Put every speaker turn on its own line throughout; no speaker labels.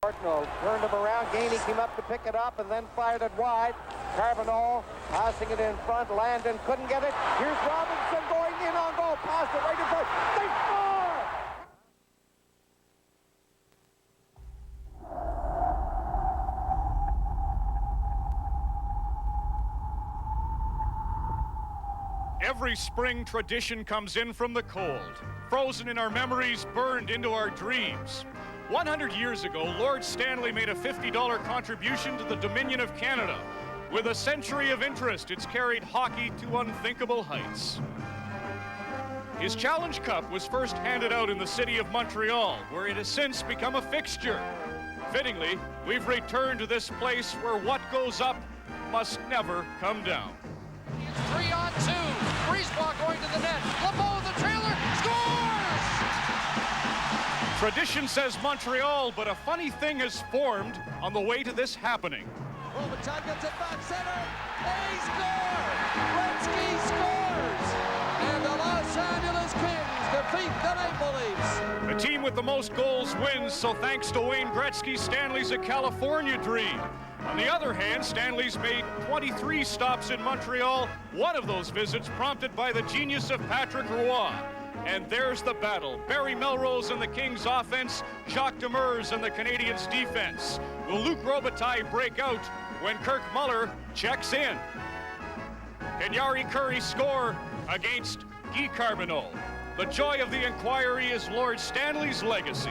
Cardinal turned him around. Gainey came up to pick it up and then fired it wide. Carbonneau passing it in front. Landon couldn't get it. Here's Robinson going in on goal. Passed it right in front. They score!
Every spring, tradition comes in from the cold, frozen in our memories, burned into our dreams. 100 years ago, Lord Stanley made a $50 contribution to the Dominion of Canada. With a century of interest, it's carried hockey to unthinkable heights. His Challenge Cup was first handed out in the city of Montreal, where it has since become a fixture. Fittingly, we've returned to this place where what goes up must never come down.
3-on-2. Brisebois going to the net. Lebeau, the trailer, scores!
Tradition says Montreal, but a funny thing has formed on the way to this happening.
Robitaille gets it back center. They score! Gretzky scores! And the Los Angeles Kings defeat the Maple Leafs.
The team with the most goals wins, so thanks to Wayne Gretzky, Stanley's a California dream. On the other hand, Stanley's made 23 stops in Montreal, one of those visits prompted by the genius of Patrick Roy. And there's the battle. Barry Melrose and the Kings offense, Jacques Demers and the Canadiens defense. Will Luc Robitaille break out when Kirk Muller checks in? Can Jari Kurri score against Guy Carbonneau? The joy of the inquiry is Lord Stanley's legacy.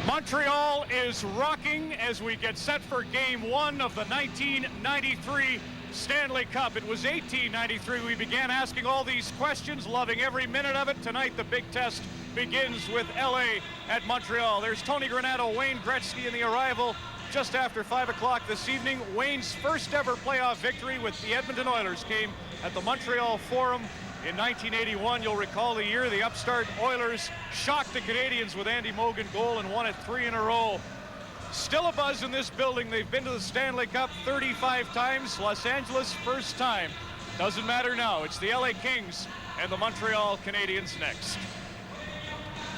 Montreal is rocking as we get set for Game 1 of the 1993 Stanley Cup. It was 1893 we began asking all these questions, loving every minute of it. Tonight the big test begins with LA at Montreal. There's Tony Granato, Wayne Gretzky in the arrival just after 5 o'clock this evening. Wayne's first ever playoff victory with the Edmonton Oilers came at the Montreal Forum in 1981. You'll recall the year the upstart Oilers shocked the Canadiens with Andy Mogan goal and won it 3 in a row. Still a buzz in this building. They've been to the Stanley Cup 35 times. Los Angeles first time. Doesn't matter now. It's the LA Kings and the Montreal Canadiens next.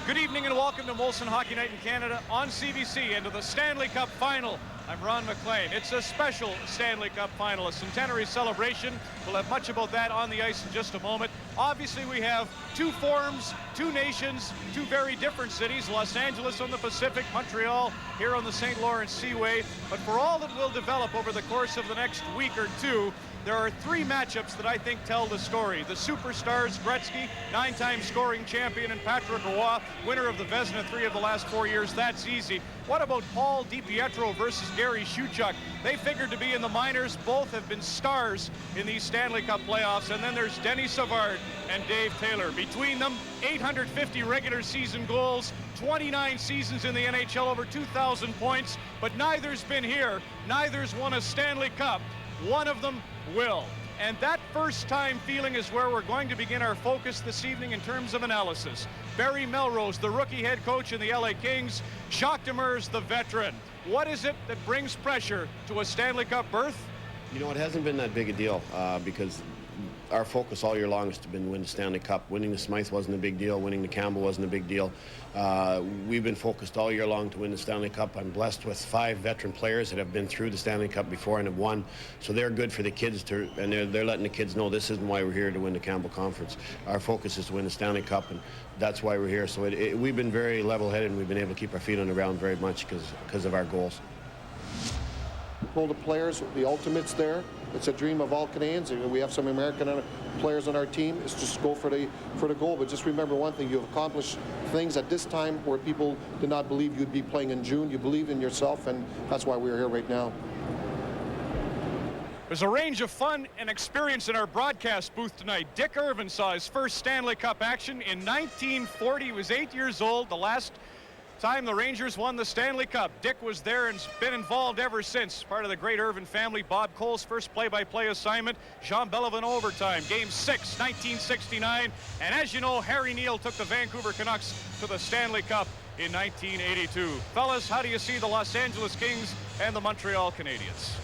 Good evening and welcome to Molson Hockey Night in Canada on CBC and to the Stanley Cup Final. I'm Ron McLean. It's a special Stanley Cup Final, a centenary celebration. We'll have much about that on the ice in just a moment. Obviously, we have two forums, two nations, two very different cities, Los Angeles on the Pacific, Montreal here on the St. Lawrence Seaway. But for all that will develop over the course of the next week or two, there are three matchups that I think tell the story. The superstars, Gretzky, 9-time scoring champion, and Patrick Roy, winner of the Vezina 3 of the last 4 years. That's easy. What about Paul DiPietro versus Gary Shuchuk? They figured to be in the minors. Both have been stars in these Stanley Cup playoffs. And then there's Denis Savard and Dave Taylor. Between them, 850 regular season goals, 29 seasons in the NHL, over 2,000 points. But neither's been here. Neither's won a Stanley Cup. One of them will. And that first-time feeling is where we're going to begin our focus this evening in terms of analysis. Barry Melrose, the rookie head coach in the LA Kings. Jacques Demers, the veteran. What is it that brings pressure to a Stanley Cup berth?
You know, it hasn't been that big a deal because our focus all year long has been to win the Stanley Cup. Winning the Smythe wasn't a big deal. Winning the Campbell wasn't a big deal. We've been focused all year long to win the Stanley Cup. I'm blessed with 5 veteran players that have been through the Stanley Cup before and have won. So they're good for the kids and they're letting the kids know this isn't why we're here to win the Campbell Conference. Our focus is to win the Stanley Cup, and that's why we're here. So we've been very level-headed, and we've been able to keep our feet on the ground very much because of our goals.
Told the players the ultimate's there. It's a dream of all Canadians. We have some American players on our team. It's just go for the goal. But just remember one thing: you've accomplished things at this time where people did not believe you'd be playing in June. You believed in yourself, and that's why we're here right now.
There's a range of fun and experience in our broadcast booth tonight. Dick Irvin saw his first Stanley Cup action in 1940. He was 8 years old. The last time the Rangers won the Stanley Cup. Dick was there and's been involved ever since. Part of the great Irvin family. Bob Cole's first play-by-play assignment. Jean Beliveau overtime. Game 6, 1969. And as you know, Harry Neal took the Vancouver Canucks to the Stanley Cup in 1982. Fellas, how do you see the Los Angeles Kings and the Montreal Canadiens?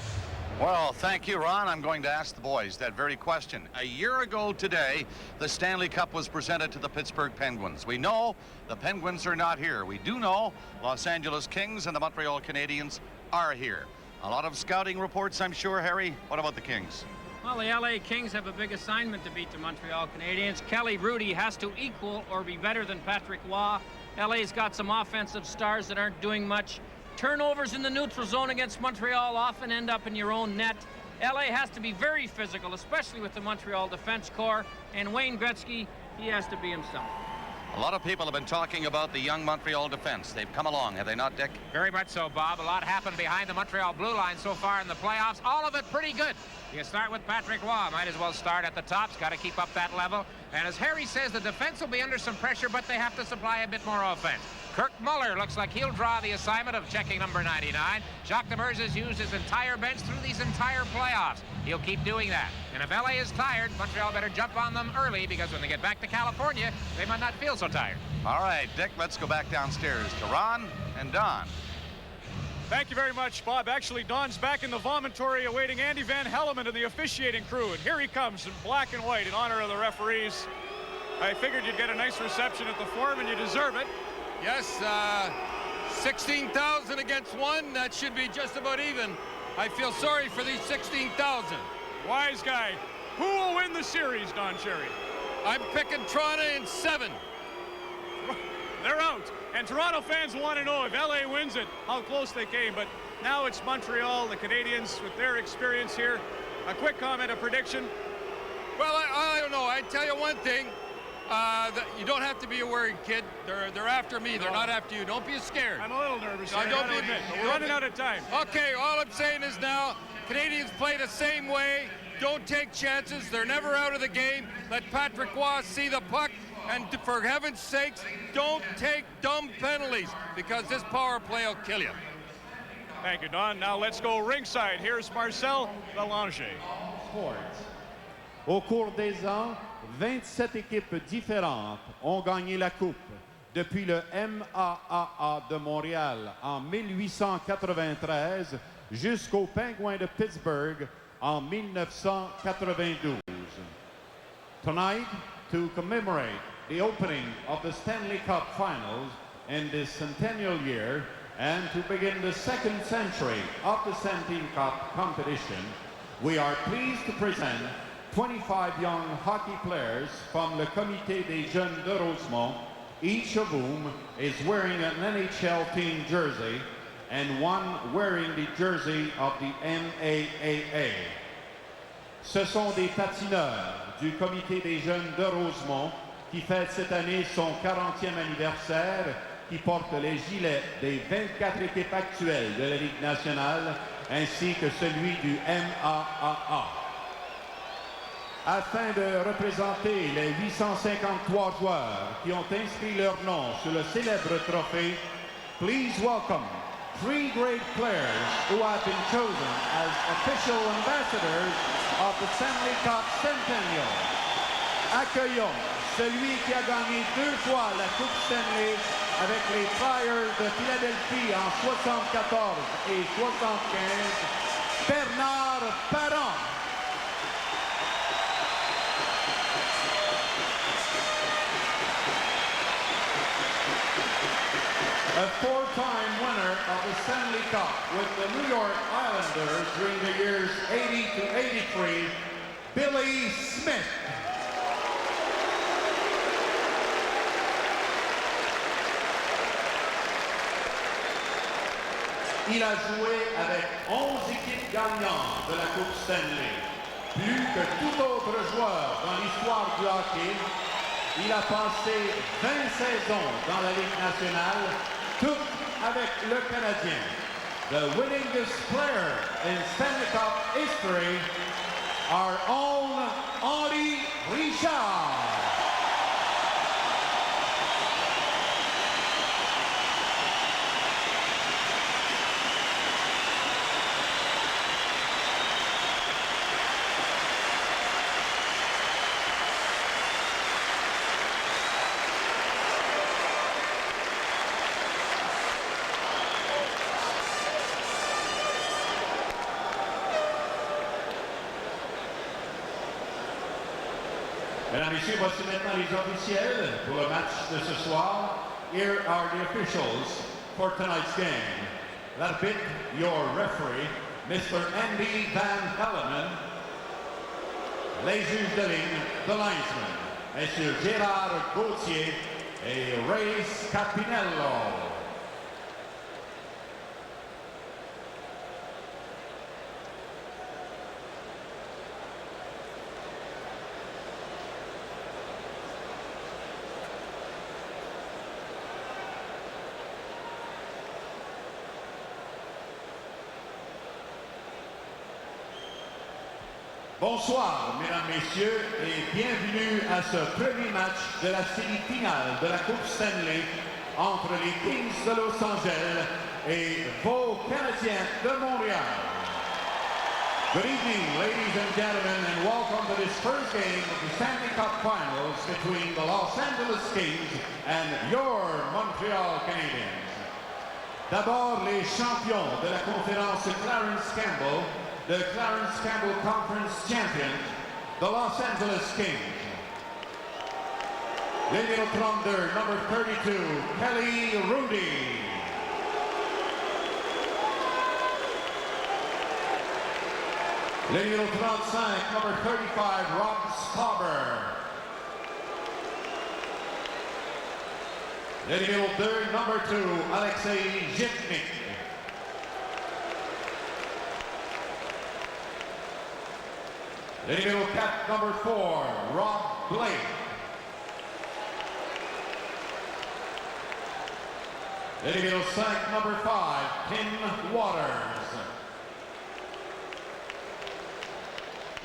Well, thank you, Ron. I'm going to ask the boys that very question. A year ago today, the Stanley Cup was presented to the Pittsburgh Penguins. We know the Penguins are not here. We do know Los Angeles Kings and the Montreal Canadiens are here. A lot of scouting reports, I'm sure, Harry. What about the Kings?
Well, the LA Kings have a big assignment to beat the Montreal Canadiens. Kelly Hrudey has to equal or be better than Patrick Roy. LA's got some offensive stars that aren't doing much. Turnovers in the neutral zone against Montreal often end up in your own net. LA has to be very physical, especially with the Montreal defense corps. And Wayne Gretzky, he has to be himself.
A lot of people have been talking about the young Montreal defense. They've come along, have they not, Dick?
Very much so, Bob. A lot happened behind the Montreal blue line so far in the playoffs. All of it pretty good. You start with Patrick Roy. Might as well start at the top. Got to keep up that level. And as Harry says, the defense will be under some pressure, but they have to supply a bit more offense. Kirk Muller looks like he'll draw the assignment of checking number 99. Jacques Demers has used his entire bench through these entire playoffs. He'll keep doing that. And if LA is tired, Montreal better jump on them early, because when they get back to California, they might not feel so tired.
All right, Dick, let's go back downstairs to Ron and Don.
Thank you very much, Bob. Actually, Don's back in the vomitory awaiting Andy Van Hellemond and the officiating crew. And here he comes in black and white in honor of the referees. I figured you'd get a nice reception at the Forum, and you deserve it.
Yes, 16,000 against 1. That should be just about even. I feel sorry for these 16,000.
Wise guy. Who will win the series, Don Cherry?
I'm picking Toronto in 7.
They're out. And Toronto fans want to know if LA wins it, how close they came. But now it's Montreal, the Canadiens, with their experience here. A quick comment, a prediction.
Well, I don't know. I tell you one thing. You don't have to be a worried, kid. They're after me. They're not after you. Don't be scared.
I'm a little nervous.
Don't be
admit. We're running out of time.
Okay, all I'm saying is now, Canadians play the same way. Don't take chances. They're never out of the game. Let Patrick Roy see the puck. And for heaven's sakes, don't take dumb penalties, because this power play will kill you.
Thank you, Don. Now let's go ringside. Here's Marcel Belanger.
Au cours des ans, 27 équipes différentes ont gagné la Coupe. Depuis le MAAA de Montréal en 1893 jusqu'aux Penguins de Pittsburgh en 1992. Tonight, to commemorate the opening of the Stanley Cup Finals in this centennial year and to begin the second century of the Stanley Cup competition, we are pleased to present 25 young hockey players from the Comité des Jeunes de Rosemont, each of whom is wearing an NHL team jersey and one wearing the jersey of the MAAA. Ce sont des patineurs du Comité des Jeunes de Rosemont qui fête cette année son 40e anniversaire, qui porte les gilets des 24 équipes actuelles de la Ligue nationale ainsi que celui du MAAA. Afin de représenter les 853 joueurs qui ont inscrit leur nom sur le célèbre trophée, please welcome 3 great players who have been chosen as official ambassadors of the Stanley Cup Centennial. Accueillons celui qui a gagné 2 fois la Coupe Stanley avec les Flyers de Philadelphie en 74 et 75, Bernard Parent. A 4-time winner of the Stanley Cup with the New York Islanders during the years 80 to 83, Billy Smith. Il a joué avec 11 équipes gagnantes de la Coupe Stanley. Plus que tout autre joueur dans l'histoire du hockey, il a passé 20 saisons dans la Ligue nationale, toutes avec le Canadien. The winningest player in Stanley Cup history, our own Henri Richard. Mesdames et messieurs, voici maintenant les officiels pour le match de ce soir. Here are the officials for tonight's game. L'arbitre, your referee, Mr. Andy Van Helleman. Les juges de ligne, the linesmen, Messieurs Gérard Gauthier et Ray Scapinello. Bonsoir, mesdames, messieurs, et bienvenue à ce premier match de la série finale de la Coupe Stanley entre les Kings de Los Angeles et vos Canadiens de Montréal. Good evening, ladies and gentlemen, and welcome to this first game of the Stanley Cup Finals between the Los Angeles Kings and your Montreal Canadiens. D'abord, les champions de la conférence Clarence Campbell, the Clarence Campbell Conference champions, the Los Angeles Kings. Lady of Thunder, number 32, Kelly Hrudey. Lady of 35, number 35, Rob Stauber. Lady of 2, number 2, Alexei Zhitnik. Lady middle cap number 4, Rob Blake. Lady middle 5, number 5, Tim Waters.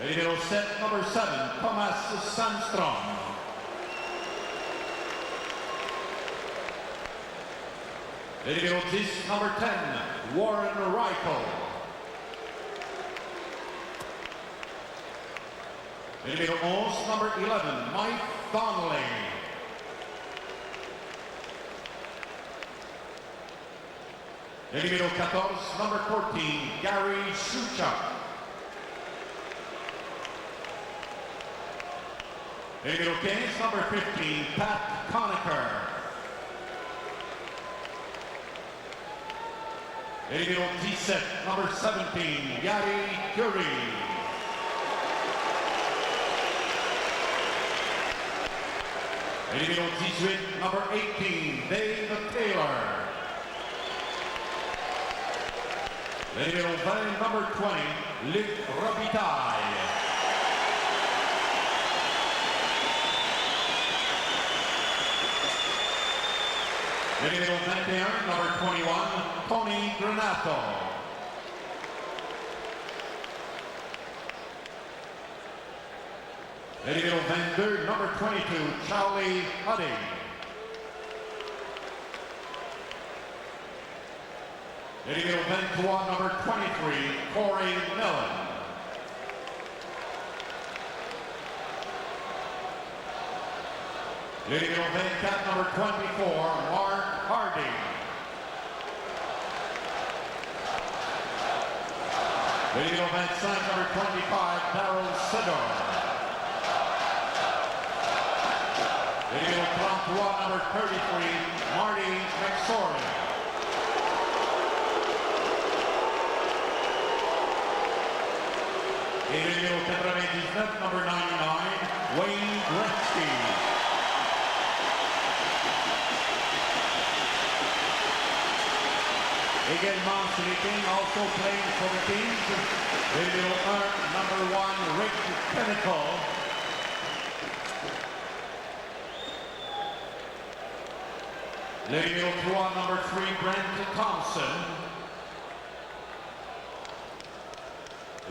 Lady middle set number 7, Tomas Sandström. Lady middle 10, number 10, Warren Rychel. Numéro 11, number 11, Mike Donnelly. Numéro 14, number 14, Gary Shuchuk. Numéro 15, number 15, Pat Conacher. Numéro 17, number 17, Jari Kurri. Numéro 18, number 18, Dave Taylor. Numéro 20, number 20, Luc Robitaille. Numéro 21, number 21, Tony Granato. Numéro 22, number 22, Charlie Huddy. Numéro 23, number 23, Corey Millen. Numéro 24, number 24, Mark Hardy. Numéro 25, number 25, Darryl Sydor. Numéro 33, number 33, Marty McSorley. Et le numéro 99, number 99, Wayne Gretzky. Également sur les Kings, also playing for the Kings, le numéro 1, number 1, Rick Pinnacle. Le numéro 3, number 3, Brent Thompson.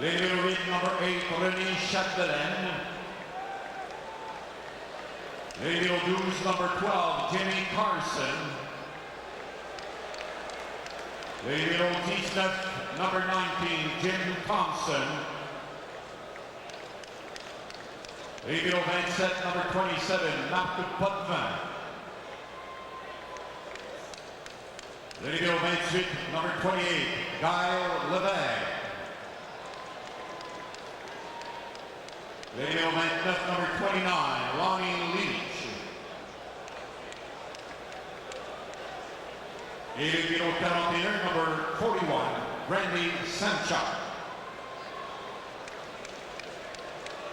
Le numéro 8, number 8, René Chapdelaine. Le numéro 12, number 12, Jimmy Carson. Le numéro 19, number 19, Jim Thompson. Le numéro 27, number 27, Marc Potvin. Le numéro 28, number 28, Lyle Odelein. Le numéro 29, number 29, Lonnie Leach. Et le numéro 41, number 41, Randy Shuchuk.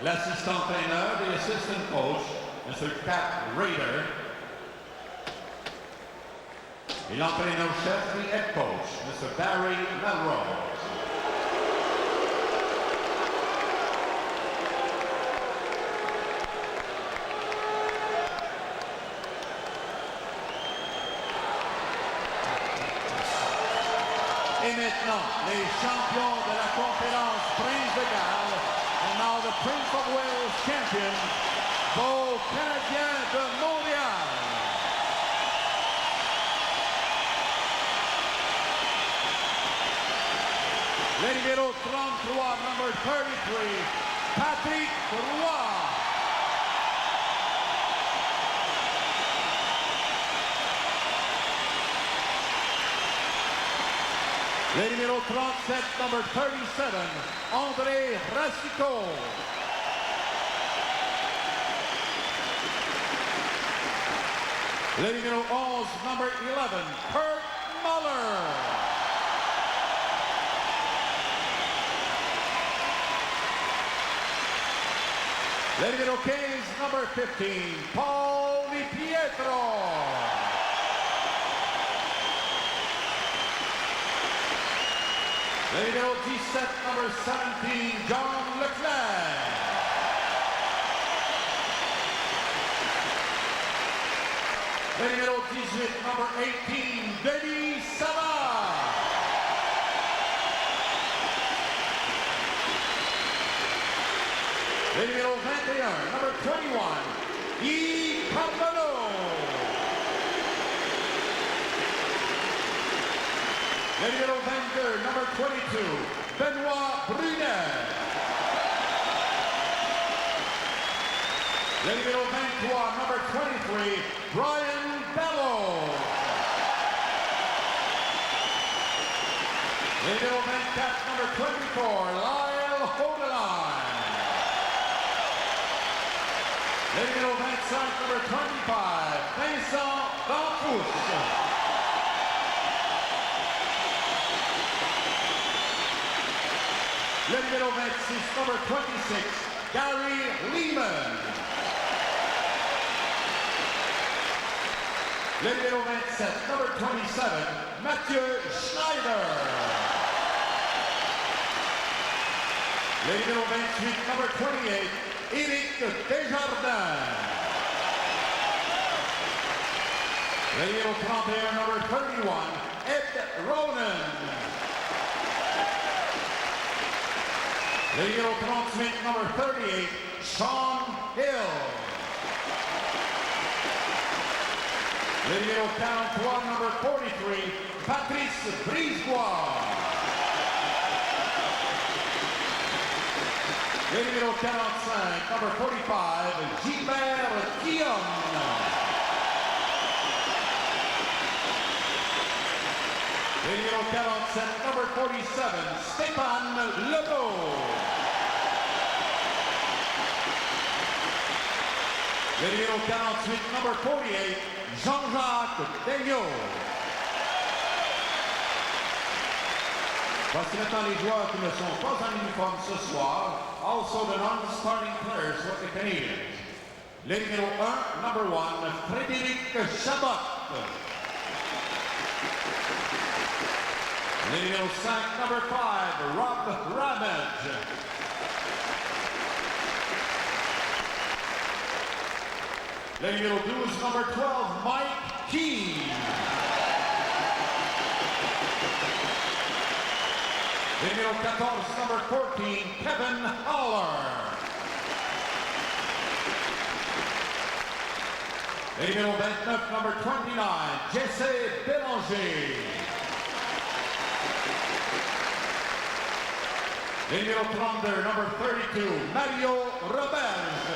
L'assistant entraîneur, the assistant coach, Mr. Pat Rader. Et l'entraîneur-chef, the head coach, Mr. Barry Melrose. Et maintenant, les champions de la conférence Prince de Galles, and now the Prince of Wales champion, vos Canadiens de Montréal. Le numéro 33, number 33, Patrice Brisebois. Le numéro 37, number 37, André Racicot. Le numéro 11, number 11, Kirk Muller. Le numéro 15, number 15, Paul Di Pietro. Le numéro 17, number 17, John Leclerc. Le numéro 18, number 18, Denis Savard. Le numéro 21, number 21, Carbonneau. Le numéro 22, number 22, Benoît Brunet. Le numéro 23, number 23, Bellows. Le numéro 24, number 24, Lyle Odelein. Le numéro 25, number 25, Vincent Damphousse. Le numéro 26, number 26, Gary Leeman. Le numéro 27, number 27, Mathieu Schneider. Le numéro 28, number 28, Éric Desjardins. Le numéro 31, number 31, Ed Ronan. Le numéro 38, number 38, Sean Hill. Le numéro 43, number 43, Patrice Brisebois. Le numéro 45, number 45, Gilbert Dionne. Le numéro 47, number 47, Stéphan Lebeau. Le numéro 48, number 48, Jean-Jacques Daigneault. Voici maintenant les joueurs qui ne sont pas en uniforme ce soir, also the non-starting players with the Canadiens. Le numéro 1, number 1, Frédéric Chabot. Le numéro 5, number 5, Rob Ramage. Le numéro 12, number 12, Mike Key. Le numéro 14, number 14, Kevin Haller. Le numéro 29, number 29, Jesse Bélanger. Le numéro 32, number 32, Mario Roberge.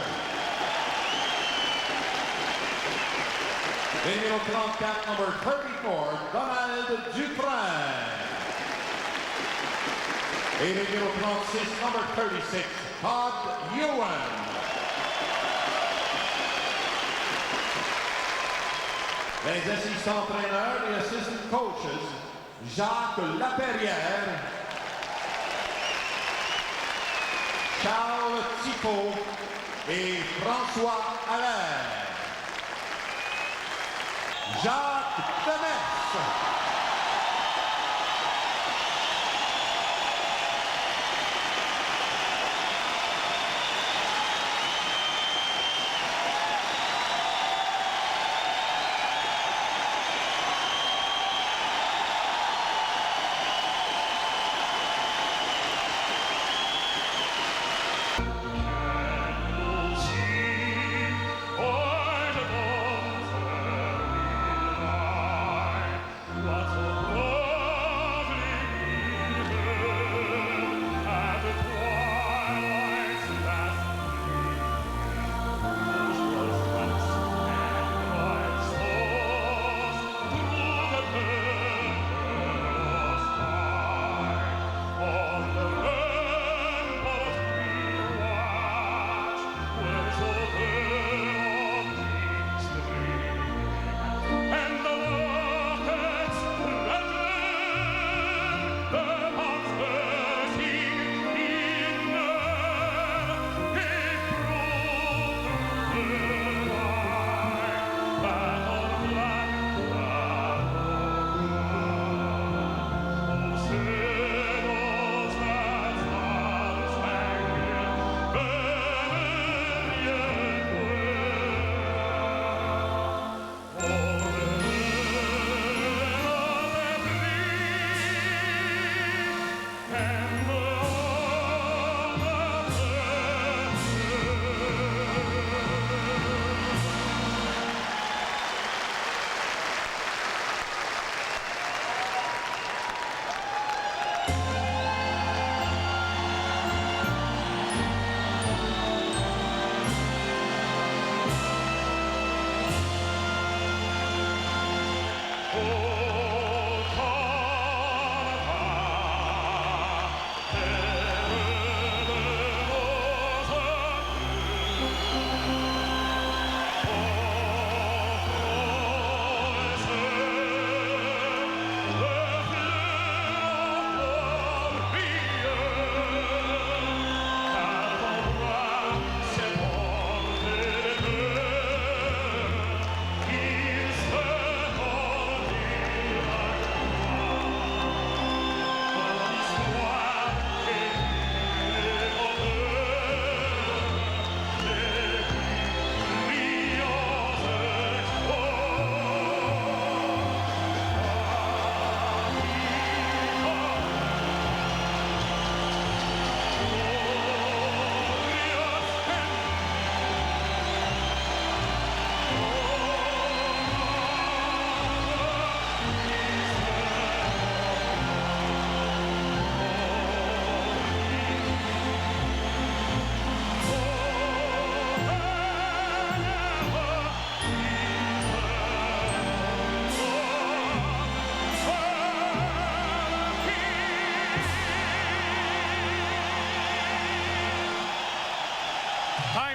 Le numéro 34, number 34, Donald Duprin. Et le numéro 36, number 36, Daigneault. Les assistants entraîneurs et assistant coaches, Jacques Laperrière, Charles Thibault et François Allaire. Jacques Demesse.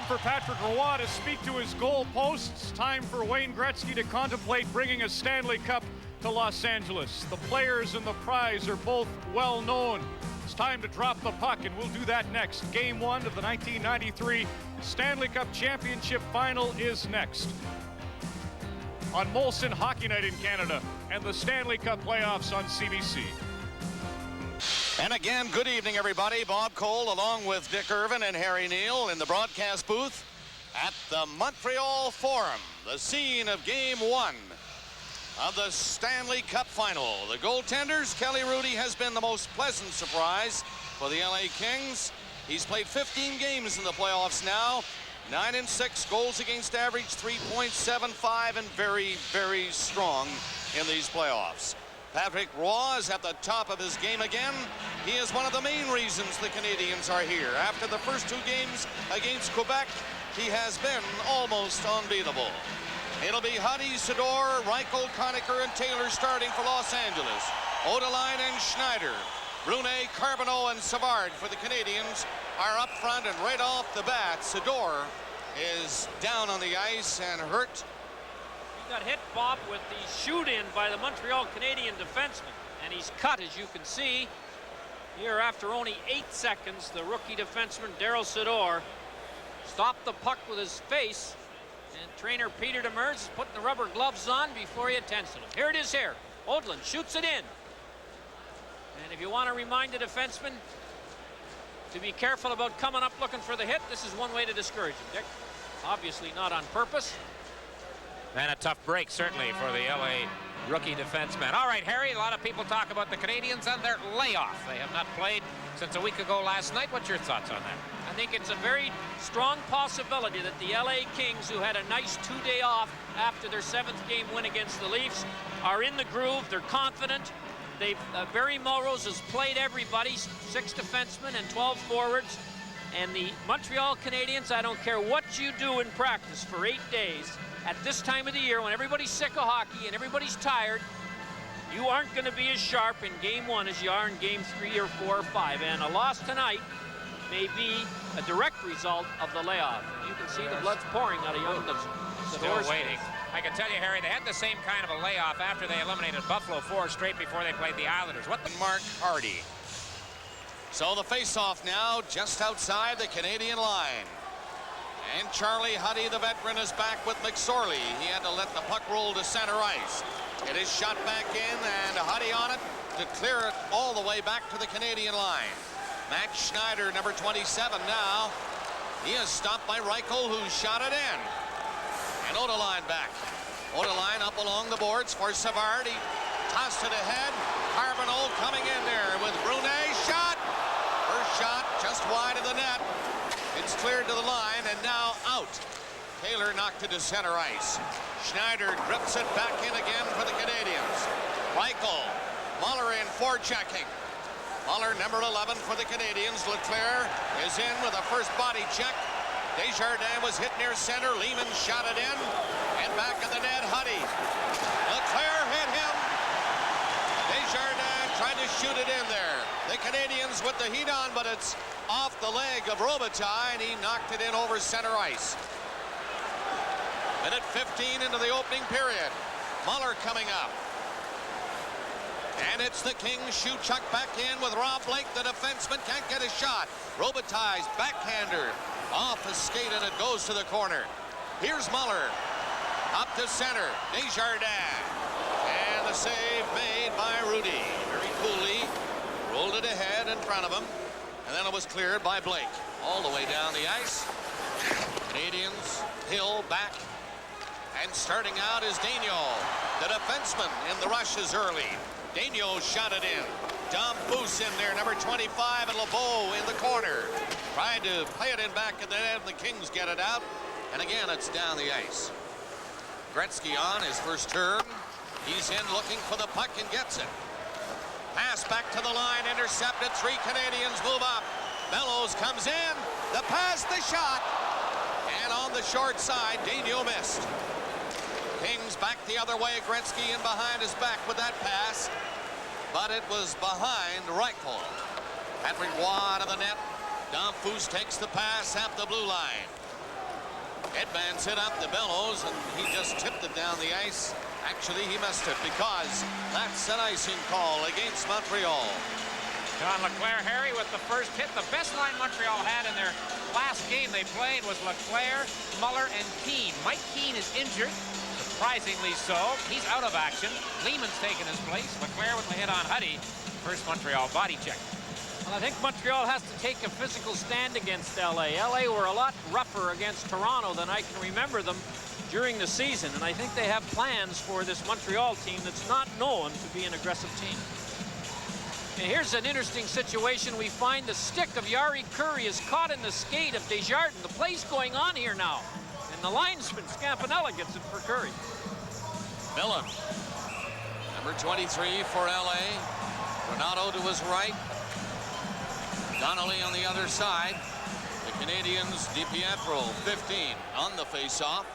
For Patrick Roy to speak to his goal posts. Time for Wayne Gretzky to contemplate bringing a Stanley Cup to Los Angeles. The players and the prize are both well known. It's time to drop the puck, and we'll do that next. Game 1 of the 1993 Stanley Cup Championship Final is next. On Molson Hockey Night in Canada and the Stanley Cup playoffs on CBC.
And again, good evening, everybody. Bob Cole along with Dick Irvin and Harry Neal in the broadcast booth at the Montreal Forum, the scene of Game 1 of the Stanley Cup Final. The goaltenders, Hrudey has been the most pleasant surprise for the LA Kings. He's played 15 games in the playoffs now. 9-6, goals against average 3.75, and very, very strong in these playoffs. Patrick Roy is at the top of his game again. He is one of the main reasons the Canadiens are here. After the first 2 games against Quebec, he has been almost unbeatable. It'll be Huddy, Zidor, Rychel, Conacher, and Taylor starting for Los Angeles. Odelein and Schneider. Brunet, Carbonneau, and Savard for the Canadiens are up front, and right off the bat, Zhidor is down on the ice and hurt.
He got hit, Bob, with the shoot-in by the Montreal Canadiens defenseman, and he's cut, as you can see. Here, after only 8 seconds, the rookie defenseman, Darryl Sydor, stopped the puck with his face, and trainer Peter Demers is putting the rubber gloves on before he attends to it. Here it is here. Odelein shoots it in. And if you want to remind the defenseman to be careful about coming up looking for the hit, this is one way to discourage him, Dick. Obviously not on purpose.
And a tough break, certainly, for the LA rookie defenseman. All right, Harry, a lot of people talk about the Canadiens and their layoff. They have not played since a week ago last night. What's your thoughts on that?
I think it's a very strong possibility that the LA Kings, who had a nice 2-day off after their 7th game win against the Leafs, are in the groove. They're confident. Barry Melrose has played everybody, 6 defensemen and 12 forwards. And the Montreal Canadiens, I don't care what you do in practice for 8 days, at this time of the year when everybody's sick of hockey and everybody's tired, you aren't going to be as sharp in game 1 as you are in game 3 or 4 or 5. And a loss tonight may be a direct result of the layoff. And you can see the blood's pouring out of young
Still waiting. I can tell you, Harry, they had the same kind of a layoff after they eliminated Buffalo 4 straight before they played the Islanders. What the Mark Hardy.
So the face-off now just outside the Canadian line. And Charlie Huddy, the veteran, is back with McSorley. He had to let the puck roll to center ice. It is shot back in, and Huddy on it to clear it all the way back to the Canadian line. Mathieu Schneider, number 27 now. He is stopped by Rychel, who shot it in. And Odelein back. Odelein up along the boards for Savard. He tossed it ahead. Carbonneau coming in there with Brunet. Shot! First shot just wide of the net. It's cleared to the line and now out. Taylor knocked it to center ice. Schneider drips it back in again for the Canadiens. Rychel, Muller in forechecking. Muller, number 11 for the Canadiens. Leclerc is in with a first body check. Desjardins was hit near center. Lehman shot it in. And back in the net, Huddy. Leclerc hit him. Desjardins tried to shoot it in there. The Canadiens with the heat on, but it's off the leg of Robitaille, and he knocked it in over center ice. Minute 15 into the opening period. Muller coming up. And it's the Kings. Shuchuk back in with Rob Blake. The defenseman can't get a shot. Robitaille's backhander off the skate, and it goes to the corner. Here's Muller. Up to center. Desjardins. And the save made by Hrudey. Very coolly rolled it ahead in front of him. And then it was cleared by Blake. All the way down the ice. Canadiens, Hill back. And starting out is Daigneault. The defenseman in the rushes early. Daigneault shot it in. Damphousse in there, number 25, and Lebeau in the corner. Tried to play it in back of the net, and the Kings get it out. And again, it's down the ice. Gretzky on his first turn. He's in looking for the puck and gets it. Pass back to the line, intercepted. 3 Canadiens move up. Bellows comes in. The pass, the shot. And on the short side, Daigneault missed. Kings back the other way. Gretzky in behind his back with that pass. But it was behind Rychel. Patrick Roy to the net. Damphousse takes the pass at the blue line. Edman's hit up to Bellows, and he just tipped it down the ice. Actually, he missed it because that's an icing call against Montreal.
John Leclerc, Harry, with the first hit. The best line Montreal had in their last game they played was Leclerc, Muller, and Keane. Mike Keane is injured, surprisingly so. He's out of action. Lehman's taken his place. Leclerc with the hit on Huddy. First Montreal body check.
Well, I think Montreal has to take a physical stand against LA. LA were a lot rougher against Toronto than I can remember them during the season, and I think they have plans for this Montreal team that's not known to be an aggressive team. And here's an interesting situation. We find the stick of Jari Kurri is caught in the skate of Desjardins. The play's going on here now, and the linesman Scampanella gets it for Kurri.
Millen, number 23 for LA. Granato to his right. Donnelly on the other side. The Canadiens, DiPietro, 15 on the face-off.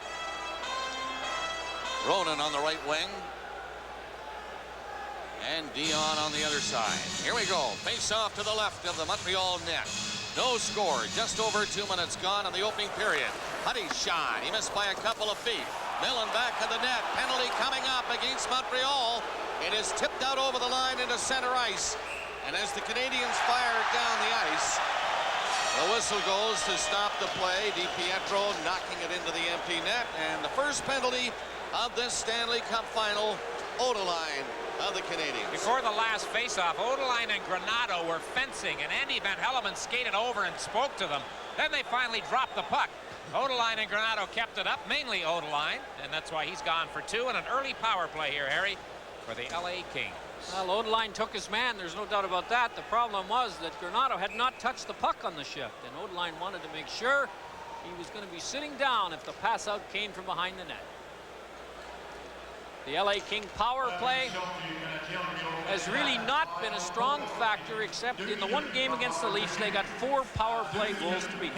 Ronan on the right wing. And Dionne on the other side. Here we go. Face off to the left of the Montreal net. No score. Just over 2 minutes gone in the opening period. Huddy's shot. He missed by a couple of feet. Millen back to the net. Penalty coming up against Montreal. It is tipped out over the line into center ice. And as the Canadiens fire down the ice, the whistle goes to stop the play. DiPietro knocking it into the empty net. And the first penalty of this Stanley Cup Final, Odelein of the Canadiens.
Before the last face-off, Odelein and Granato were fencing, and Andy Van Hellemond skated over and spoke to them. Then they finally dropped the puck. Odelein and Granato kept it up, mainly Odelein, and that's why he's gone for 2, and an early power play here, Harry, for the LA Kings.
Well, Odelein took his man, there's no doubt about that. The problem was that Granato had not touched the puck on the shift, and Odelein wanted to make sure he was going to be sitting down if the pass out came from behind the net. The LA King power play has really not been a strong factor, except in the one game against the Leafs. They got 4 power play goals to beat.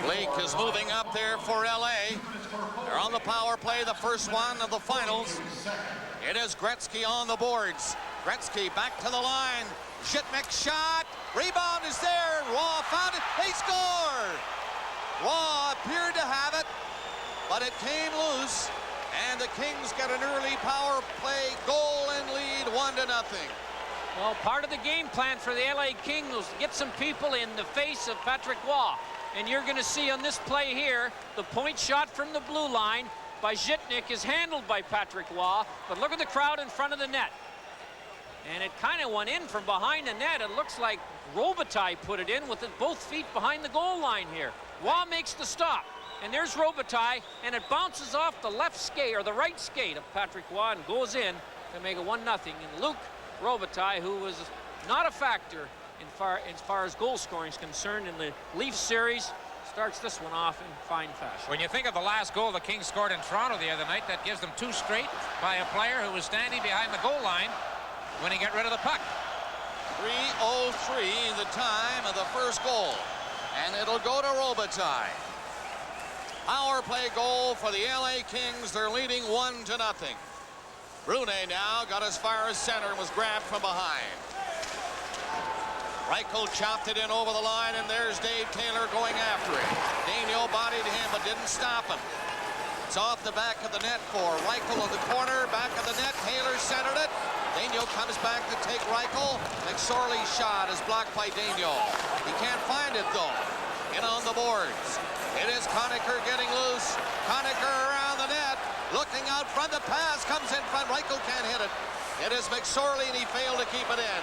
Blake is moving up there for LA. They're on the power play, the first one of the finals. It is Gretzky on the boards. Gretzky back to the line. Zhitnik shot. Rebound is there. Roy found it. They score. Roy appeared to have it, but it came loose, and the Kings get an early power play goal and lead 1-0.
Well, part of the game plan for the LA Kings was to get some people in the face of Patrick Roy. And you're going to see on this play here, the point shot from the blue line by Zhitnik is handled by Patrick Roy, but look at the crowd in front of the net. And it kind of went in from behind the net. It looks like Robitaille put it in with it both feet behind the goal line here. Roy makes the stop. And there's Robitaille, and it bounces off the left skate or the right skate of Patrick Roy and goes in to make it 1-0. And Luc Robitaille, who was not a factor as far as goal scoring is concerned in the Leafs series, starts this one off in fine fashion.
When you think of the last goal the Kings scored in Toronto the other night, that gives them 2 straight by a player who was standing behind the goal line when he got rid of the puck.
3:03 the time of the first goal, and it'll go to Robitaille. Power play goal for the LA Kings. They're leading 1-0. Brunet now got as far as center and was grabbed from behind. Rychel chopped it in over the line, and there's Dave Taylor going after it. Daigneault bodied him but didn't stop him. It's off the back of the net for Rychel in the corner. Back of the net, Taylor centered it. Daigneault comes back to take Rychel. McSorley's shot is blocked by Daigneault. He can't find it though. In on the boards. It is Conacher getting loose. Conacher around the net. Looking out front. The pass comes in front. Rychel can't hit it. It is McSorley, and he failed to keep it in.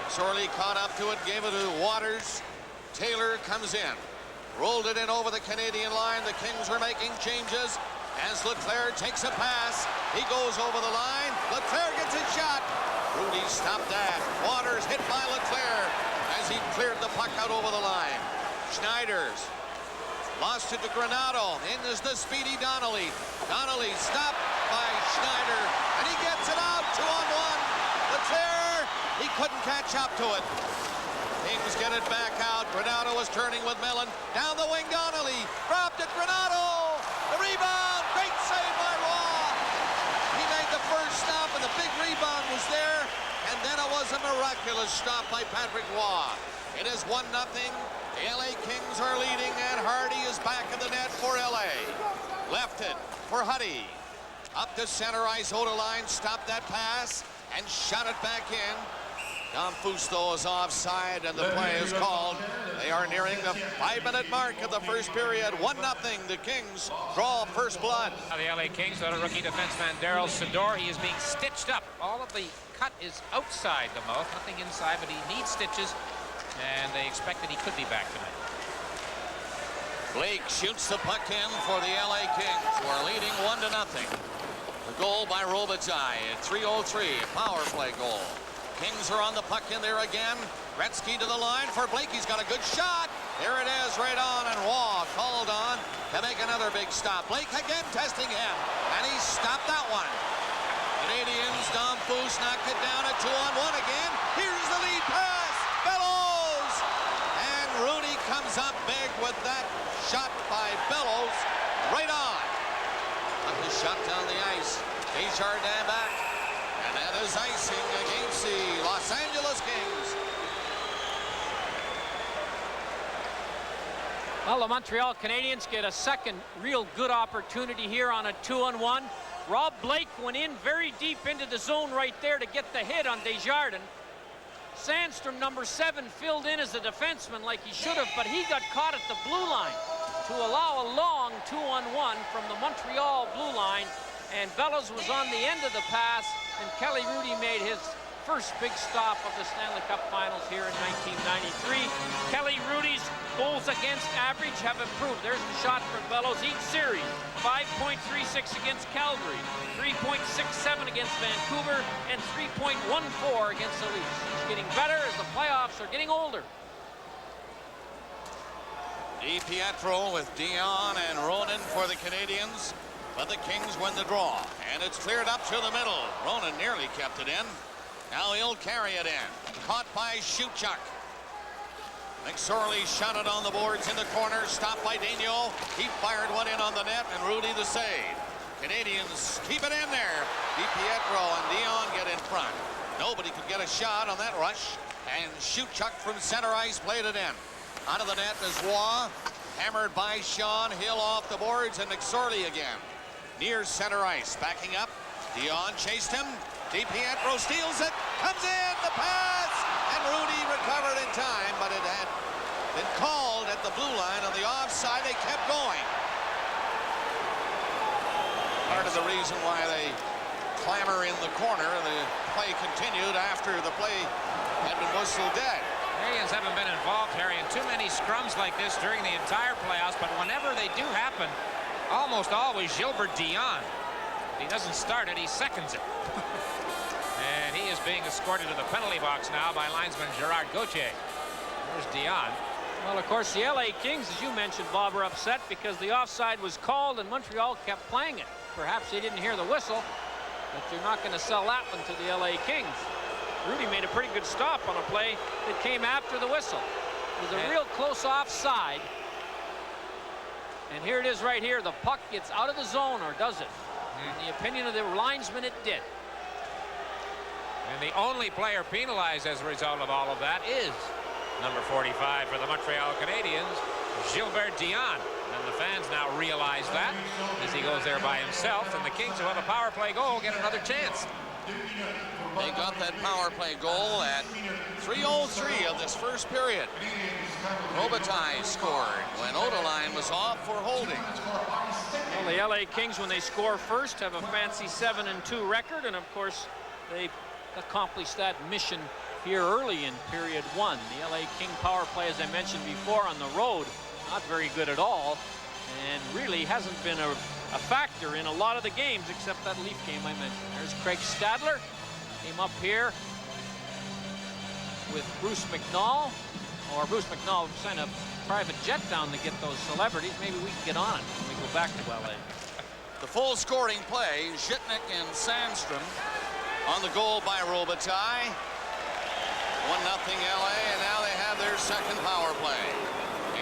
McSorley caught up to it, gave it to Waters. Taylor comes in. Rolled it in over the Canadian line. The Kings are making changes as Leclerc takes a pass. He goes over the line. Leclerc gets a shot. Hrudey stopped that. Waters hit by Leclerc as he cleared the puck out over the line. Schneider's lost it to Granato. In is the speedy Donnelly. Donnelly stopped by Schneider, and he gets it out. 2-on-1. Leclerc, he couldn't catch up to it. Kings get it back out. Granato was turning with Millen. Down the wing, Donnelly. Dropped it, Granato. The rebound. Great save by Roy. He made the first stop, and the big rebound was there. And then it was a miraculous stop by Patrick Roy. It is 1-0. The LA Kings are leading, and Hardy is back in the net for LA. Left it for Huddy. Up to center ice. Odelein stopped that pass and shot it back in. Damphousse, though, is offside, and the play is called. They are nearing the 5-minute mark of the first period. 1-0. The Kings draw first blood.
The LA Kings, the rookie defenseman Darryl Sydor, he is being stitched up. All of the cut is outside the mouth, nothing inside, but he needs stitches, and they expect that he could be back tonight.
Blake shoots the puck in for the LA Kings, who are leading 1-0. The goal by Robitaille at 3:03, a power play goal. Kings are on the puck in there again. Gretzky to the line for Blake. He's got a good shot. There it is, right on, and Roy called on to make another big stop. Blake again testing him, and he stopped that one. Canadiens, Damphousse knocked it down at 2-on-1 again. Here's the lead pass. Bellows! And Hrudey comes up big with that shot by Bellows. Right on. Up the shot down the ice.
Desjardins back. And that is icing against the Los Angeles Kings.
Well, the Montreal Canadiens get a second real good opportunity here on a 2-on-1. Rob Blake went in very deep into the zone right there to get the hit on Desjardins. Sandström, number 7, filled in as a defenseman like he should have, but he got caught at the blue line to allow a long 2-on-1 from the Montreal blue line. And Bellows was on the end of the pass, and Hrudey made his first big stop of the Stanley Cup Finals here in 1993. Hrudey's goals against average have improved. There's the shot for Bellows each series. 5.36 against Calgary, 3.67 against Vancouver, and 3.14 against the Leafs. It's getting better as the playoffs are getting older.
DiPietro with Dionne and Ronan for the Canadiens. But the Kings win the draw, and it's cleared up to the middle. Ronan nearly kept it in. Now he'll carry it in. Caught by Shuchuk. McSorley shot it on the boards in the corner, stopped by Daigneault. He fired one in on the net, and Hrudey the save. Canadiens keep it in there. DiPietro and Dionne get in front. Nobody could get a shot on that rush, and Shuchuk from center ice played it in. Out of the net is Roy, hammered by Sean. Hill off the boards, and McSorley again. Near center ice, backing up. Dionne chased him. DiPietro steals it, comes in, the pass, and Hrudey recovered in time, but it had been called at the blue line on the offside. They kept going. Part of the reason why they clamor in the corner, the play continued after the play had been whistled dead.
Canadiens haven't been involved, Harry, in too many scrums like this during the entire playoffs, but whenever they do happen, almost always Gilbert Dionne. If he doesn't start it, he seconds it. And he is being escorted to the penalty box now by linesman Gerard Gauthier. There's Dionne.
Well, of course, the LA Kings, as you mentioned, Bob, are upset because the offside was called and Montreal kept playing it. Perhaps they didn't hear the whistle, but you're not going to sell that one to the LA Kings. Hrudey made a pretty good stop on a play that came after the whistle. It was a real close offside. And here it is right here. The puck gets out of the zone, or does it? In the opinion of the linesman, it did.
And the only player penalized as a result of all of that is number 45 for the Montreal Canadiens, Gilbert Dionne. And the fans now realize that as he goes there by himself, and the Kings, who have a power play goal, get another chance.
They got that power play goal at 3:03 of this first period. Robitaille scored when Odelein was off for holding.
Well, the LA Kings, when they score first, have a fancy 7-2 record, and of course they accomplished that mission here early in period 1. The LA King power play, as I mentioned before, on the road, not very good at all, and really hasn't been a factor in a lot of the games except that Leaf game I mentioned. There's Craig Stadler, came up here with Bruce McNall, or Bruce McNall sent a private jet down to get those celebrities. Maybe we can get on it when we go back to LA.
The full scoring play, Zhitnik and Sandström on the goal by Robitaille. 1-0 LA, and now they have their second power play.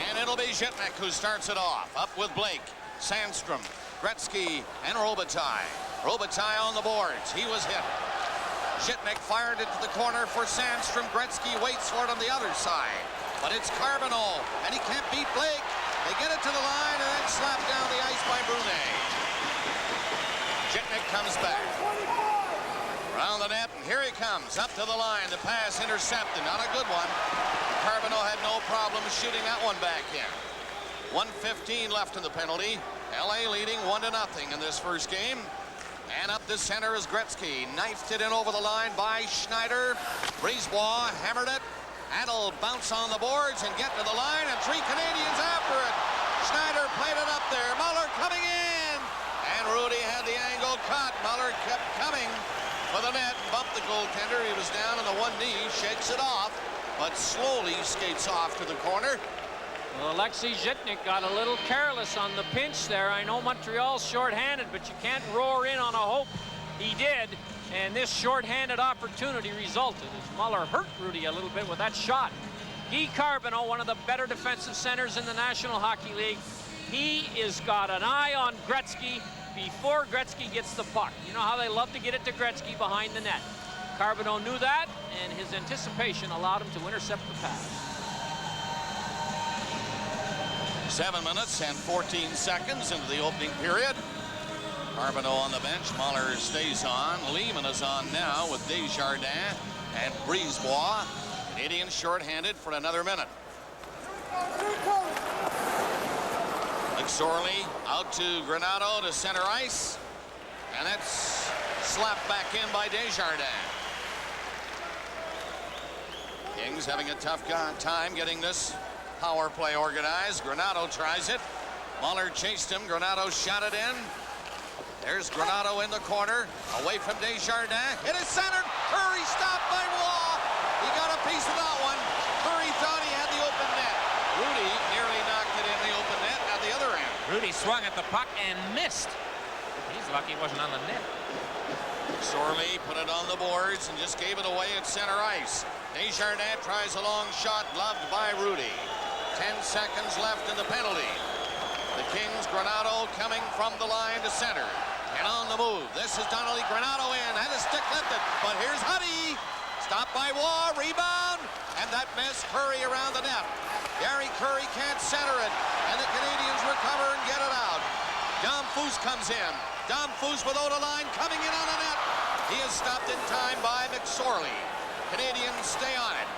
And it'll be Zhitnik who starts it off. Up with Blake, Sandström, Gretzky, and Robitaille. Robitaille on the boards. He was hit. Zhitnik fired it to the corner for Sandström. Gretzky waits for it on the other side. But it's Carbonneau, and he can't beat Blake. They get it to the line and then slapped down the ice by Brunet. Zhitnik comes back. Around the net, and here he comes, up to the line. The pass intercepted, not a good one. Carbonneau had no problem shooting that one back in. 1:15 left in the penalty. LA leading 1-0 in this first game. And up the center is Gretzky. Knifed it in over the line by Schneider. Brisebois hammered it. That'll bounce on the boards and get to the line, and 3 Canadiens after it. Schneider played it up there. Muller coming in. And Hrudey had the angle cut. Muller kept coming for the net, bumped the goaltender. He was down on the one knee, shakes it off, but slowly skates off to the corner.
Well, Alexei Zhitnik got a little careless on the pinch there. I know Montreal's shorthanded, but you can't roar in on a hope. He did, and this shorthanded opportunity resulted as Muller hurt Hrudey a little bit with that shot. Guy Carbonneau, one of the better defensive centers in the National Hockey League. He has got an eye on Gretzky. before Gretzky gets the puck. You know how they love to get it to Gretzky behind the net. Carbonneau knew that, and his anticipation allowed him to intercept the pass.
7 minutes and 14 seconds into the opening period. Carbonneau on the bench. Muller stays on. Lehman is on now with Desjardins and Brisebois. Canadians shorthanded for another minute. McSorley out to Granato to center ice. And that's slapped back in by Desjardins. Kings having a tough time getting this power play organized. Granato tries it. Muller chased him. Granato shot it in. There's Granato in the corner. Away from Desjardins. It is centered. Kurri stopped by Waugh. He got a piece of that one. Kurri thought he had the open net. Hrudey nearly knocked it in the open net at the other end.
Hrudey swung at the puck and missed. He's lucky it wasn't on the net.
McSorley put it on the boards and just gave it away at center ice. Desjardins tries a long shot, gloved by Hrudey. 10 seconds left in the penalty. The Kings, Granato coming from the line to center. And on the move. This is Donnelly. Granato in. Had a stick lifted. But here's Huddy. Stopped by Waugh. Rebound. And that miss. Kurri around the net. Jari Kurri can't center it. And the Canadians recover and get it out. Damphousse comes in. Damphousse with Odelein coming in on the net. He is stopped in time by McSorley. Canadians stay on it.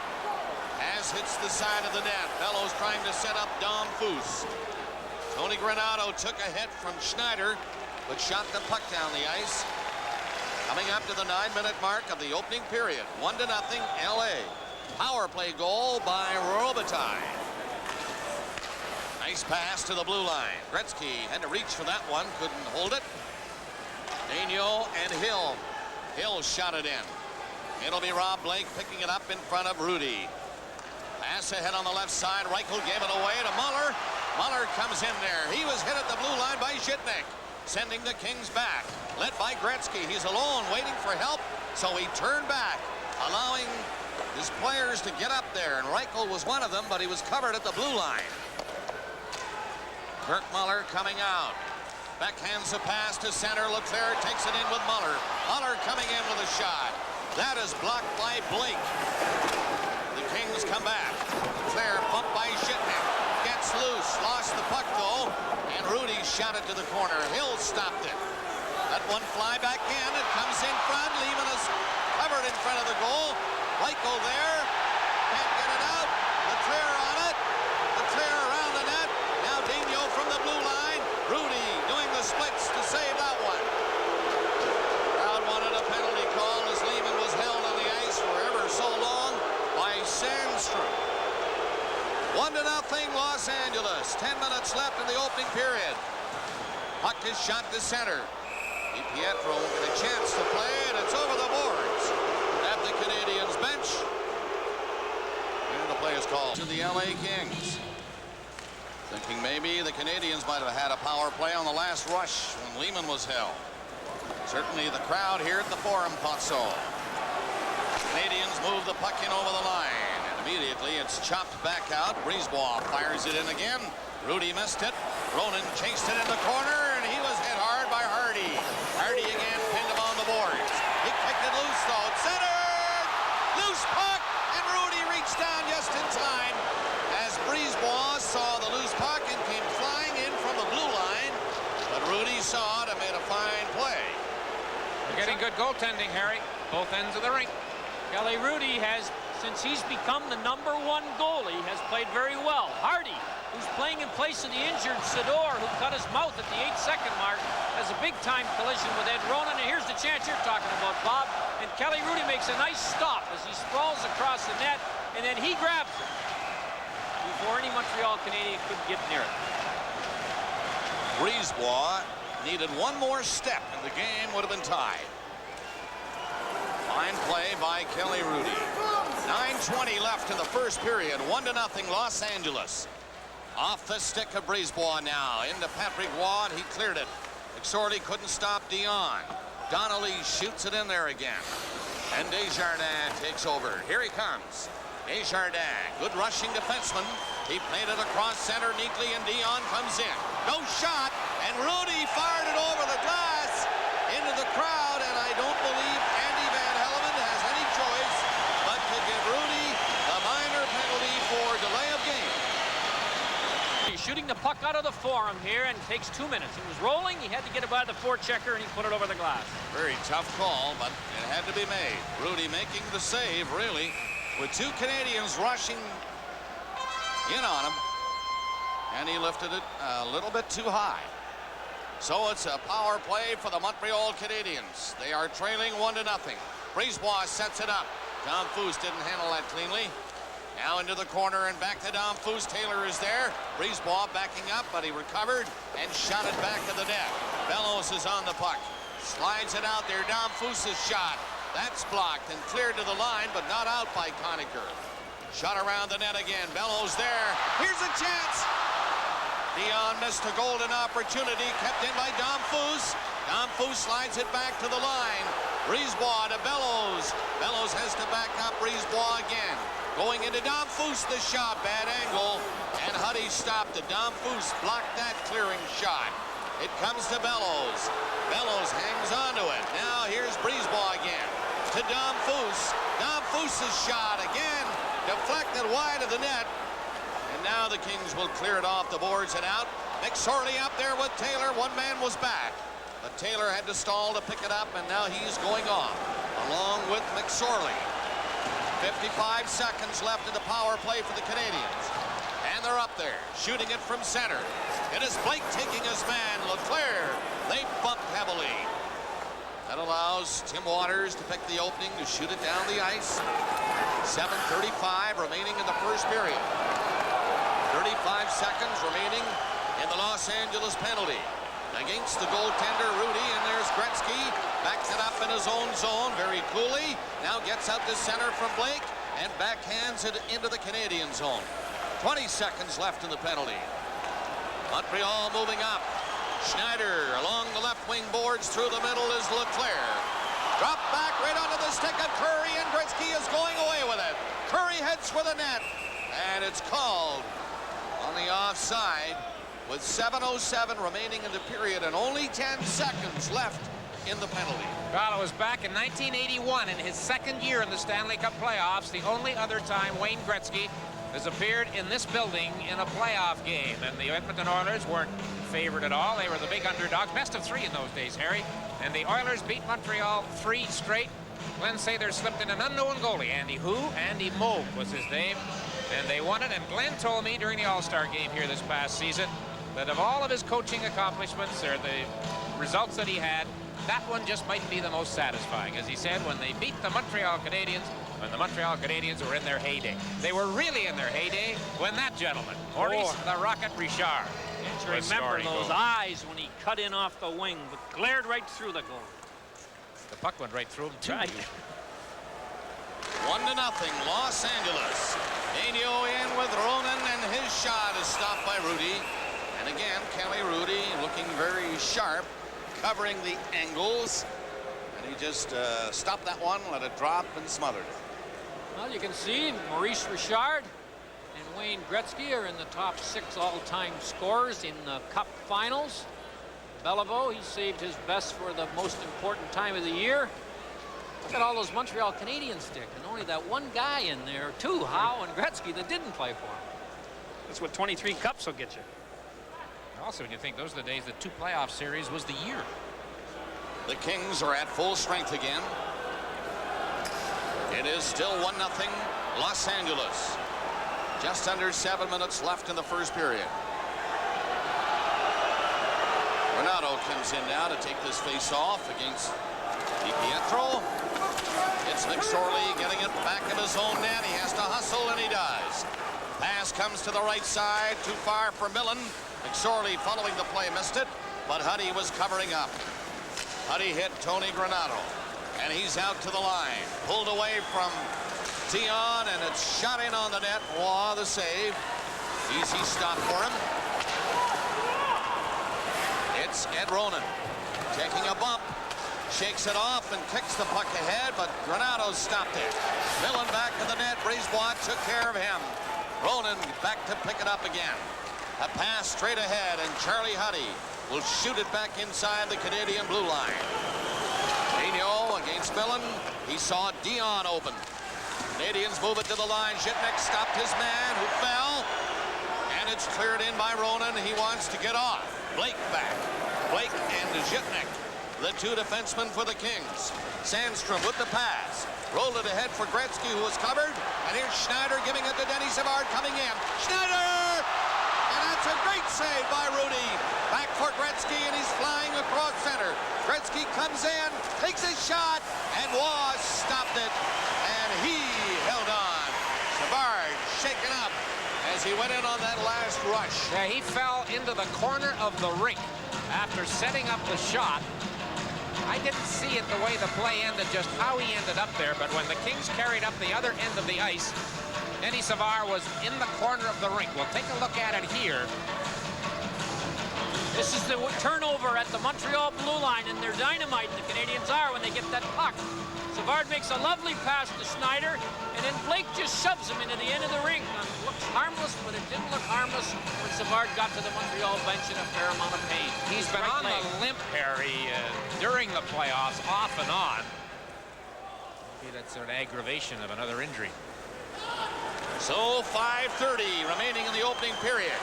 As hits the side of the net. Bellows trying to set up Damphousse. Tony Granato took a hit from Schneider, but shot the puck down the ice. Coming up to the 9-minute mark of the opening period. 1-0 LA. Power play goal by Robitaille. Nice pass to the blue line. Gretzky had to reach for that one, couldn't hold it. Daigneault and Hill. Hill shot it in. It'll be Rob Blake picking it up in front of Hrudey. Pass ahead on the left side. Rychel gave it away to Muller. Muller comes in there. He was hit at the blue line by Zhitnik, sending the Kings back. Led by Gretzky. He's alone waiting for help, so he turned back, allowing his players to get up there, and Rychel was one of them, but he was covered at the blue line. Kirk Muller coming out. Backhands a pass to center. Leclerc takes it in with Muller. Muller coming in with a shot. That is blocked by Blake. The Kings come back. Leclerc bumped by Zhitnik. Gets loose. Lost the puck though. And Hrudey shot it to the corner. Hill stopped it. Let one fly back in. It comes in front. Lehman is covered in front of the goal. Rychel there. Can't get it out. Leclerc on it. Leclerc around the net. Now Daigneault from the blue line. Hrudey doing the splits to save that one. Crowd wanted a penalty call as Lehman was held on the ice for ever so long by Sandström. 1-0 Los Angeles. 10 minutes left in the opening period. Puck is shot to center. Pietro get a chance to play, and it's over the boards at the Canadiens bench. And the play is called to the LA Kings. Thinking maybe the Canadiens might have had a power play on the last rush when Lehman was held. Certainly the crowd here at the Forum thought so. Canadiens move the puck in over the line, and immediately it's chopped back out. Brisebois fires it in again. Hrudey missed it. Ronan chased it in the corner, and he was hit hard by Huddy. Huddy again pinned him on the boards. He kicked it loose though. Centered! Loose puck, and Hrudey reached down just in time as Brisebois saw the loose puck and came flying in from the blue line. But Hrudey saw it and made a fine play.
We're getting good goaltending, Harry. Both ends of the rink.
Kelly Hrudey has, since he's become the #1 goalie, has played very well. Huddy, who's playing in place of the injured Sydor, who cut his mouth at the 8-second mark, has a big-time collision with Ed Ronan, and here's the chance you're talking about, Bob. And Kelly Hrudey makes a nice stop as he sprawls across the net, and then he grabs it before any Montreal Canadian could get near it.
Brisebois needed one more step, and the game would have been tied. Fine play by Kelly Hrudey. 9:20 left in the first period. 1-0 Los Angeles. Off the stick of Brisebois now. Into Patrick Waugh, and he cleared it. McSorley couldn't stop Dionne. Donnelly shoots it in there again. And Desjardins takes over. Here he comes. Desjardins, good rushing defenseman. He played it across center neatly, and Dionne comes in. No shot. and Hrudey fired it over the glass into the crowd, and I don't believe Andy Van Hellemond has any choice but to give Hrudey the minor penalty for delay of game.
He's shooting the puck out of the forearm here and takes 2 minutes. It was rolling, he had to get it by the forechecker, and he put it over the glass.
Very tough call, but it had to be made. Hrudey making the save, really, with 2 Canadians rushing in on him, and he lifted it a little bit too high. So it's a power play for the Montreal Canadiens. They are trailing 1-0. Brisebois sets it up. Damphousse didn't handle that cleanly. Now into the corner and back to Damphousse. Taylor is there. Brisebois backing up, but he recovered and shot it back to the net. Bellows is on the puck. Slides it out there. Damphouse's shot. That's blocked and cleared to the line, but not out by Conacher. Shot around the net again. Bellows there. Here's a chance. Dionne missed a golden opportunity, kept in by Damphousse. Damphousse slides it back to the line. Brisebois to Bellows. Bellows has to back up Brisebois again. Going into Damphousse, the shot, bad angle, and Huddy stopped it. Damphousse blocked that clearing shot. It comes to Bellows. Bellows hangs onto it. Now here's Brisebois again to Damphousse. Damfousse's shot again, deflected wide of the net. And now the Kings will clear it off the boards and out. McSorley up there with Taylor. One man was back, but Taylor had to stall to pick it up, and now he's going off along with McSorley. 55 seconds left in the power play for the Canadiens. And they're up there, shooting it from center. It is Blake taking his man, Leclerc. They bumped heavily. That allows Tim Waters to pick the opening to shoot it down the ice. 7:35 remaining in the first period. 35 seconds remaining in the Los Angeles penalty. Against the goaltender, Hrudey, and there's Gretzky. Backs it up in his own zone very coolly. Now gets out to center from Blake and backhands it into the Canadian zone. 20 seconds left in the penalty. Montreal moving up. Schneider along the left wing boards. Through the middle is Leclerc. Drop back right onto the stick of Kurri, and Gretzky is going away with it. Kurri heads for the net, and it's called on the offside with 7:07 remaining in the period and only 10 seconds left in the penalty.
Well, it was back in 1981 in his second year in the Stanley Cup playoffs, the only other time Wayne Gretzky has appeared in this building in a playoff game. And the Edmonton Oilers weren't favored at all. They were the big underdogs. Best of 3 in those days, Harry. And the Oilers beat Montreal 3 straight. Glenn Sather slipped in an unknown goalie. Andy Moog was his name. And they won it. And Glenn told me during the All-Star game here this past season that of all of his coaching accomplishments or the results that he had, that one just might be the most satisfying. As he said, when they beat the Montreal Canadiens, when the Montreal Canadiens were in their heyday. They were really in their heyday when that gentleman, Maurice the Rocket Richard,
remember those eyes when he cut in off the wing, but glared right through the goal.
The puck went right through him, too.
Right.
1-0, Los Angeles. Daigneault in with Ronan, and his shot is stopped by Hrudey. And again, Kelly Hrudey looking very sharp, covering the angles. And he just stopped that one, let it drop, and smothered it.
Well, you can see Maurice Richard and Wayne Gretzky are in the top 6 all-time scorers in the Cup Finals. Bellows, he saved his best for the most important time of the year. Look at all those Montreal Canadiens stick, and only that one guy in there, too, Howe and Gretzky, that didn't play for him. That's what 23 cups will get you.
Also, when you think those are the days that 2 playoff series was the year.
The Kings are at full strength again. It is still 1-0 Los Angeles. Just under 7 minutes left in the first period. Granato comes in now to take this face off against DiPietro. It's McSorley getting it back in his own net. He has to hustle, and he does. Pass comes to the right side, too far for Millen. McSorley following the play missed it, but Huddy was covering up. Huddy hit Tony Granato, and he's out to the line. Pulled away from Dionne, and it's shot in on the net. Waugh, the save. Easy stop for him. It's Ed Ronan taking a bump. Shakes it off and kicks the puck ahead, but Granato stopped it. Millen back to the net. Brisebois took care of him. Ronan back to pick it up again. A pass straight ahead, and Charlie Huddy will shoot it back inside the Canadian blue line. Daigneault against Millen. He saw Dionne open. Canadians move it to the line. Zhitnik stopped his man who fell. And it's cleared in by Ronan. He wants to get off. Blake back. Blake and Zhitnik, the two defensemen for the Kings. Sandström with the pass. Rolled it ahead for Gretzky, who was covered. And here's Schneider giving it to Denis Savard coming in. Schneider! And that's a great save by Hrudey. Back for Gretzky, and he's flying across center. Gretzky comes in, takes a shot, and Waugh stopped it. And he held on. Savard shaken up as he went in on that last rush.
Yeah, he fell into the corner of the rink after setting up the shot. I didn't see it the way the play ended, just how he ended up there, but when the Kings carried up the other end of the ice, Denis Savard was in the corner of the rink. We'll take a look at it here.
This is the turnover at the Montreal blue line, and they're dynamite, the Canadians are, when they get that puck. Savard makes a lovely pass to Schneider, and then Blake just shoves him into the end of the rink. Looks harmless, but it didn't look harmless when Savard got to the Montreal bench in a fair amount of pain.
He's been on the limp, Harry, during the playoffs, off and on. Maybe that's an aggravation of another injury.
So 5:30 remaining in the opening period.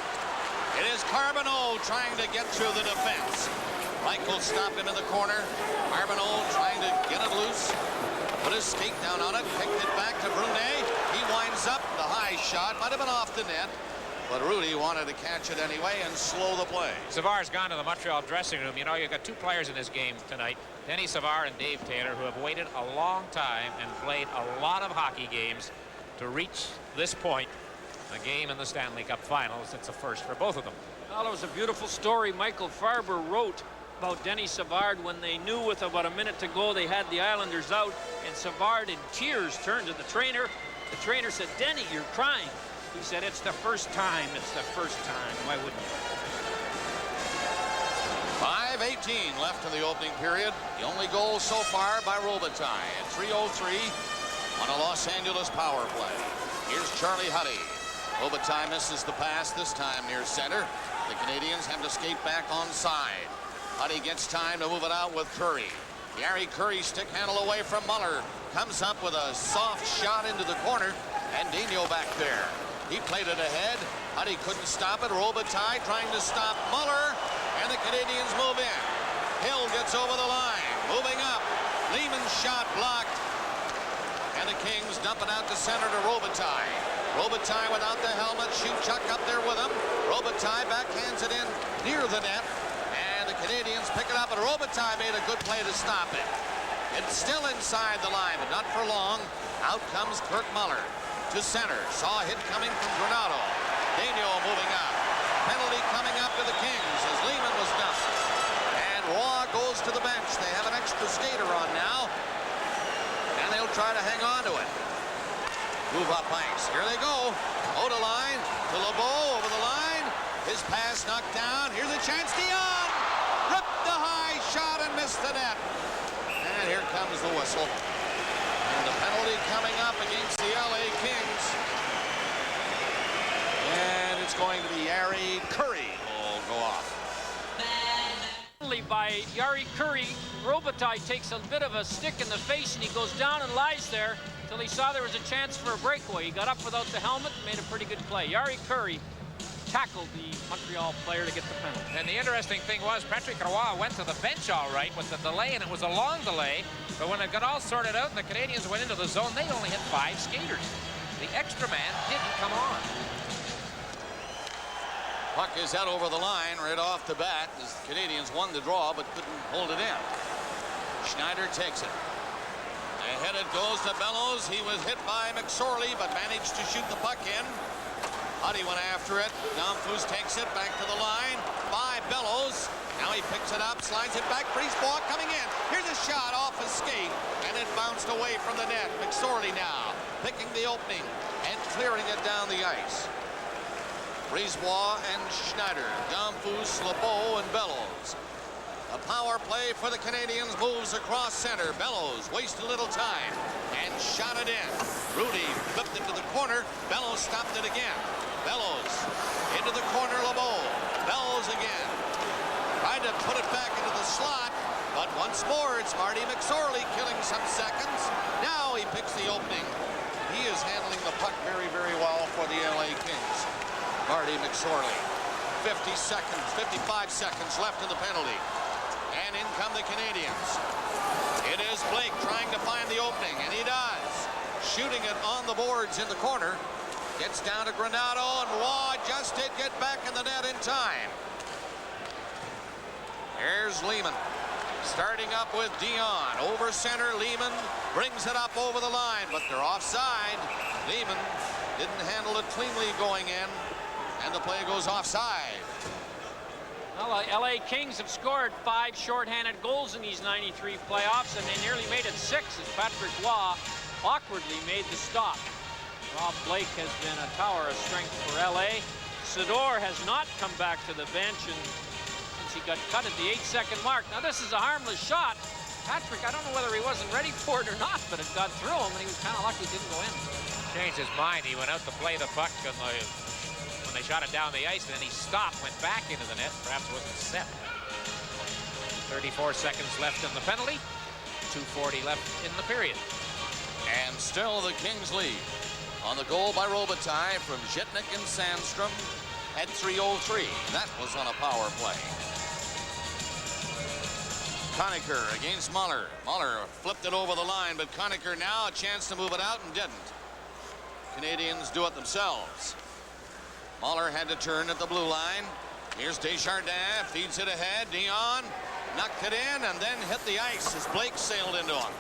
It is Carbonneau trying to get through the defense. Michael stopped him in the corner. Carbonneau trying to get it loose. Put his skate down on it. Picked it back to Brunet. He winds up. The high shot might have been off the net. But Hrudey wanted to catch it anyway and slow the play.
Savard's gone to the Montreal dressing room. You know, you've got two players in this game tonight, Denis Savard and Dave Taylor, who have waited a long time and played a lot of hockey games to reach this point. A game in the Stanley Cup Finals. It's a first for both of them.
Well, it was a beautiful story Michael Farber wrote about Denis Savard when they knew with about a minute to go they had the Islanders out, and Savard in tears turned to the trainer. The trainer said, "Denny, you're crying." He said, "It's the first time. It's the first time. Why wouldn't you?"
5:18 left in the opening period. The only goal so far by Robitaille at 3:03 on a Los Angeles power play. Here's Charlie Huddy. Robitaille misses the pass, this time near center. The Canadians have to skate back onside. Huddy gets time to move it out with Kurri. Jari Kurri stick handle away from Muller. Comes up with a soft shot into the corner, and Daigneault back there. He played it ahead. Huddy couldn't stop it. Robitaille trying to stop Muller, and the Canadians move in. Hill gets over the line, moving up. Lehman's shot blocked, and the Kings dump it out to center to Robitaille. Robitaille without the helmet. Shuchuk up there with him. Robitaille backhands it in near the net, and the Canadians pick it up, and Robitaille made a good play to stop it. It's still inside the line, but not for long. Out comes Kirk Muller to center. Saw a hit coming from Granato. Daigneault moving up. Penalty coming up to the Kings as Lehman was dumped. And Waugh goes to the bench. They have an extra skater on now, and they'll try to hang on to it. Move up ice. Here they go. Odelein to Lebeau over the line. His pass knocked down. Here's a chance. Dionne ripped the high shot and missed the net. And here comes the whistle. And the penalty coming up against the LA Kings. And it's going to be Jari Kurri who will go off.
By Jari Kurri, Robitaille takes a bit of a stick in the face, and he goes down and lies there until he saw there was a chance for a breakaway. He got up without the helmet and made a pretty good play. Jari Kurri tackled the Montreal player to get the penalty.
And the interesting thing was Patrick Roy went to the bench all right with the delay, and it was a long delay, but when it got all sorted out and the Canadians went into the zone, they only had 5 skaters. The extra man didn't come on.
Puck is out over the line right off the bat as the Canadians won the draw but couldn't hold it in. Schneider takes it. Ahead it goes to Bellows. He was hit by McSorley but managed to shoot the puck in. Huddy went after it. Damphousse takes it back to the line by Bellows. Now he picks it up, slides it back. Brisebois coming in. Here's a shot off his skate, and it bounced away from the net. McSorley now picking the opening and clearing it down the ice. Brisebois and Schneider, Damphousse, Lebeau, and Bellows. A power play for the Canadians moves across center. Bellows wasted a little time and shot it in. Hrudey flipped it to the corner. Bellows stopped it again. Bellows into the corner. Lebeau. Bellows again. Tried to put it back into the slot, but once more it's Marty McSorley killing some seconds. Now he picks the opening. He is handling the puck very, very well for the LA Kings. Marty McSorley. 55 seconds left in the penalty. And in come the Canadiens. It is Blake trying to find the opening, and he does. Shooting it on the boards in the corner. Gets down to Granato, and Waugh just did get back in the net in time. Here's Lehman. Starting up with Dionne. Over center, Lehman brings it up over the line, but they're offside. Lehman didn't handle it cleanly going in, and the play goes offside.
Well, LA Kings have scored 5 shorthanded goals in these 93 playoffs, and they nearly made it 6 as Patrick Waugh awkwardly made the stop. Rob Blake has been a tower of strength for LA. Sydor has not come back to the bench since he got cut at the 8-second mark. Now this is a harmless shot. Patrick, I don't know whether he wasn't ready for it or not, but it got through him, and he was kind of lucky it didn't go in.
Changed his mind. He went out to play the puck when they shot it down the ice, and then he stopped, went back into the net. Perhaps wasn't set. 34 seconds left in the penalty. 2:40 left in the period.
And still the Kings lead on the goal by Robitaille from Zhitnik and Sandström at 3:03. That was on a power play. Conacher against Muller. Muller flipped it over the line, but Conacher now a chance to move it out and didn't. Canadiens do it themselves. Muller had to turn at the blue line. Here's Desjardins, feeds it ahead. Dionne knocked it in and then hit the ice as Blake sailed into him.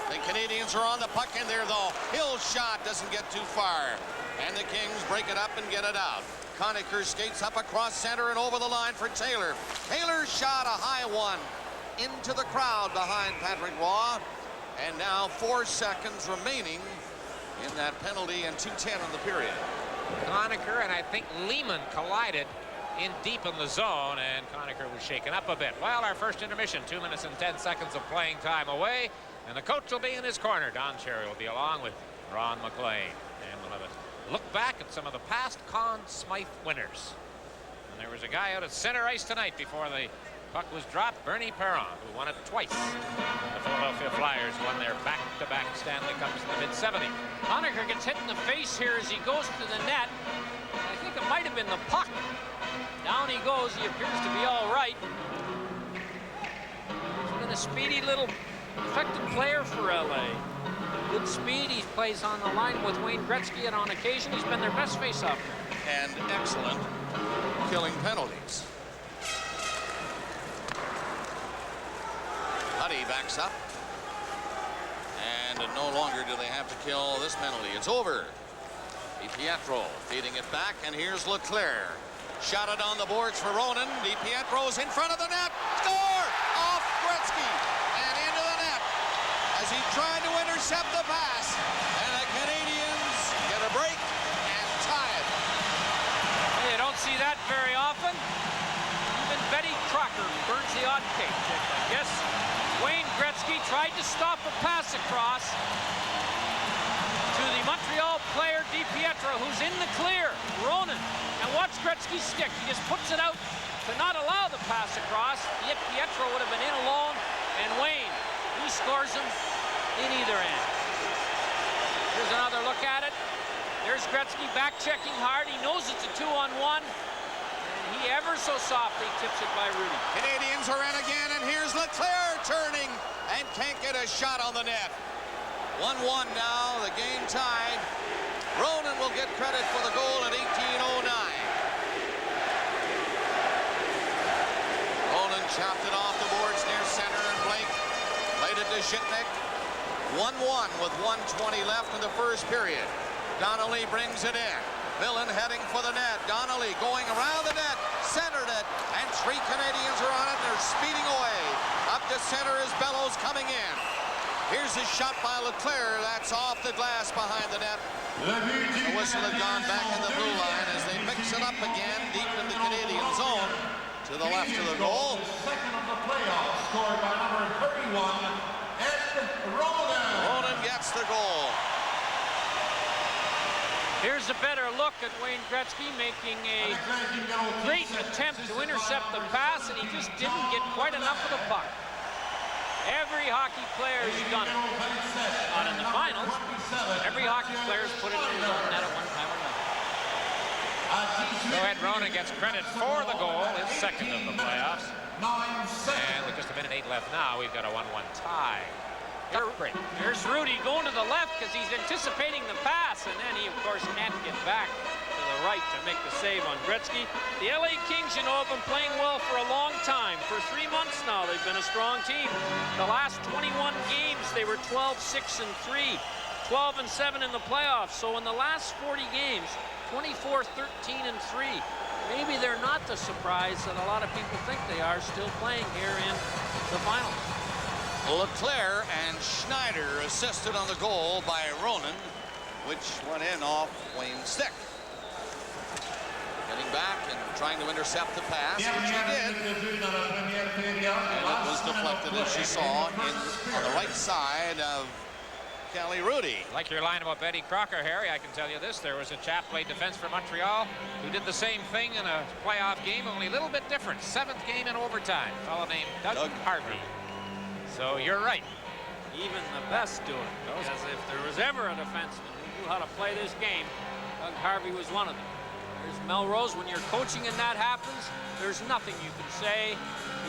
The Canadiens are on the puck in there, though. Hill's shot doesn't get too far. And the Kings break it up and get it out. Conacher skates up across center and over the line for Taylor. Taylor's shot, a high one, into the crowd behind Patrick Waugh. And now 4 seconds remaining in that penalty and 2:10 in the period.
Conacher and I think Lehman collided in deep in the zone, and Conacher was shaken up a bit. Well, our first intermission, 2 minutes and 10 seconds of playing time away, and the coach will be in his corner. Don Cherry will be along with Ron McLean, and we'll have a look back at some of the past Conn Smythe winners. And there was a guy out at center ice tonight before the puck was dropped, Bernie Perron, who won it twice. The Philadelphia Flyers won their back-to-back Stanley Cups in the mid-70s.
Conacher gets hit in the face here as he goes to the net. I think it might have been the puck. Down he goes. He appears to be all right. He's been a speedy little effective player for LA. Good speed. He plays on the line with Wayne Gretzky, and on occasion he's been their best faceoff.
And excellent killing penalties. Huddy backs up. And no longer do they have to kill this penalty. It's over. DiPietro feeding it back, and here's Leclerc. Shot it on the boards for Ronan. DiPietro's in front of the net. Score! Off Gretzky and into the net as he tried to intercept the pass. And the Canadiens get a break and tie it.
You don't see that very often. Even Betty Crocker burns the odd cake, I guess. Wayne Gretzky tried to stop a pass across to the Montreal player DiPietro, who's in the clear. Ronan. And watch Gretzky's stick. He just puts it out to not allow the pass across. Yet Pietro would have been in alone. And Wayne, he scores him in either end. Here's another look at it. There's Gretzky back checking hard. He knows it's a 2-on-1. And he ever so softly tips it by Hrudey.
Canadiens are in again, and here's Leclerc turning and can't get a shot on the net. 1-1 now, the game tied. Ronan will get credit for the goal at 18:09. Ronan chopped it off the boards near center, and Blake played it to Zhitnik. 1-1 with 1:20 left in the first period. Donnelly brings it in. Millen heading for the net. Donnelly going around the net, centered it, and 3 Canadiens are on it. They're speeding away. Up to center is Bellows coming in. Here's a shot by Leclerc. That's off the glass behind the net. The whistle had gone back in the blue line as they mix it up again deep in the Canadian zone to the left of the goal.
Second of the playoffs, scored by number 31, Ed Ronan.
Ronan gets the goal.
Here's a better look at Wayne Gretzky making a great attempt to intercept the pass, and he just didn't get quite enough of the puck. Every hockey player has done it. Not in the finals. Every hockey player has put it in his own net at one time or another.
Go ahead, Ronan gets credit for the goal, his second of the playoffs. And with just a minute 8 left now, we've got a 1-1 tie.
Here's Hrudey going to the left because he's anticipating the pass, and then he, of course, can't get back to the right to make the save on Gretzky. The LA Kings, you know, have been playing well for a long time. For 3 months now, they've been a strong team. The last 21 games, they were 12-6-3, 12-7 in the playoffs. So in the last 40 games, 24-13-3. Maybe they're not the surprise that a lot of people think they are, still playing here in the finals.
Leclerc and Schneider assisted on the goal by Ronan, which went in off Wayne's stick. Getting back and trying to intercept the pass, which he did. And it was deflected, as you saw, on the right side of Hrudey.
Like your line about Betty Crocker, Harry, I can tell you this. There was a chap played defense for Montreal who did the same thing in a playoff game, only a little bit different. 7th game in overtime. A fellow named Doug Harvey. So you're right.
Even the best do it. Because if there was ever a defenseman who knew how to play this game, Doug Harvey was one of them. There's Melrose. When you're coaching and that happens, there's nothing you can say.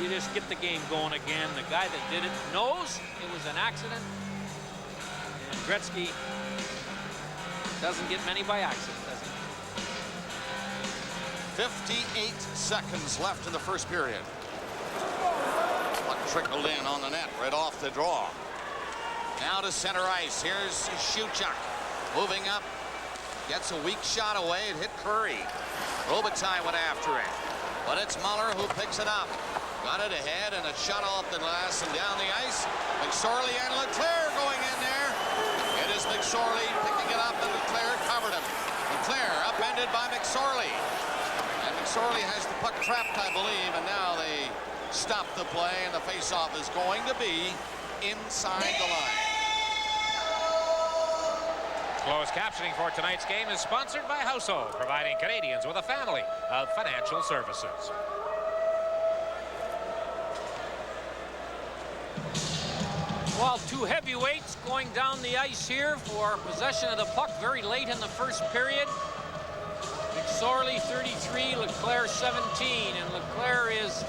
You just get the game going again. The guy that did it knows it was an accident. And Gretzky doesn't get many by accident, does he?
58 seconds left in the first period. Puck trickled in on the net right off the draw. Now to center ice. Here's Shuchuk moving up. Gets a weak shot away. It hit Kurri. Robitaille went after it. But it's Muller who picks it up. Got it ahead and a shot off the glass and down the ice. McSorley and Leclerc going in there. It is McSorley picking it up and Leclerc covered him. Leclerc upended by McSorley. And McSorley has the puck trapped, I believe, and now they stop the play, and the face-off is going to be inside the line.
Closed captioning for tonight's game is sponsored by Household, providing Canadians with a family of financial services.
Well, two heavyweights going down the ice here for possession of the puck very late in the first period. McSorley 33, Leclerc 17, and Leclerc is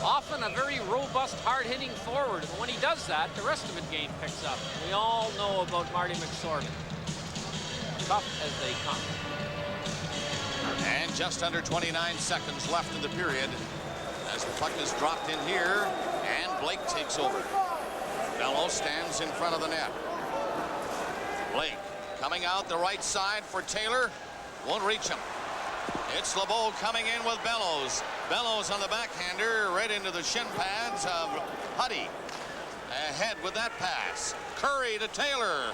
often a very robust, hard-hitting forward, and when he does that, the rest of the game picks up. We all know about Marty McSorley. Tough as they come.
And just under 29 seconds left in the period as the puck is dropped in here, and Blake takes over. Bellows stands in front of the net. Blake coming out the right side for Taylor. Won't reach him. It's Lebeau coming in with Bellows. Bellows on the backhander right into the shin pads of Huddy. Ahead with that pass. Kurri to Taylor.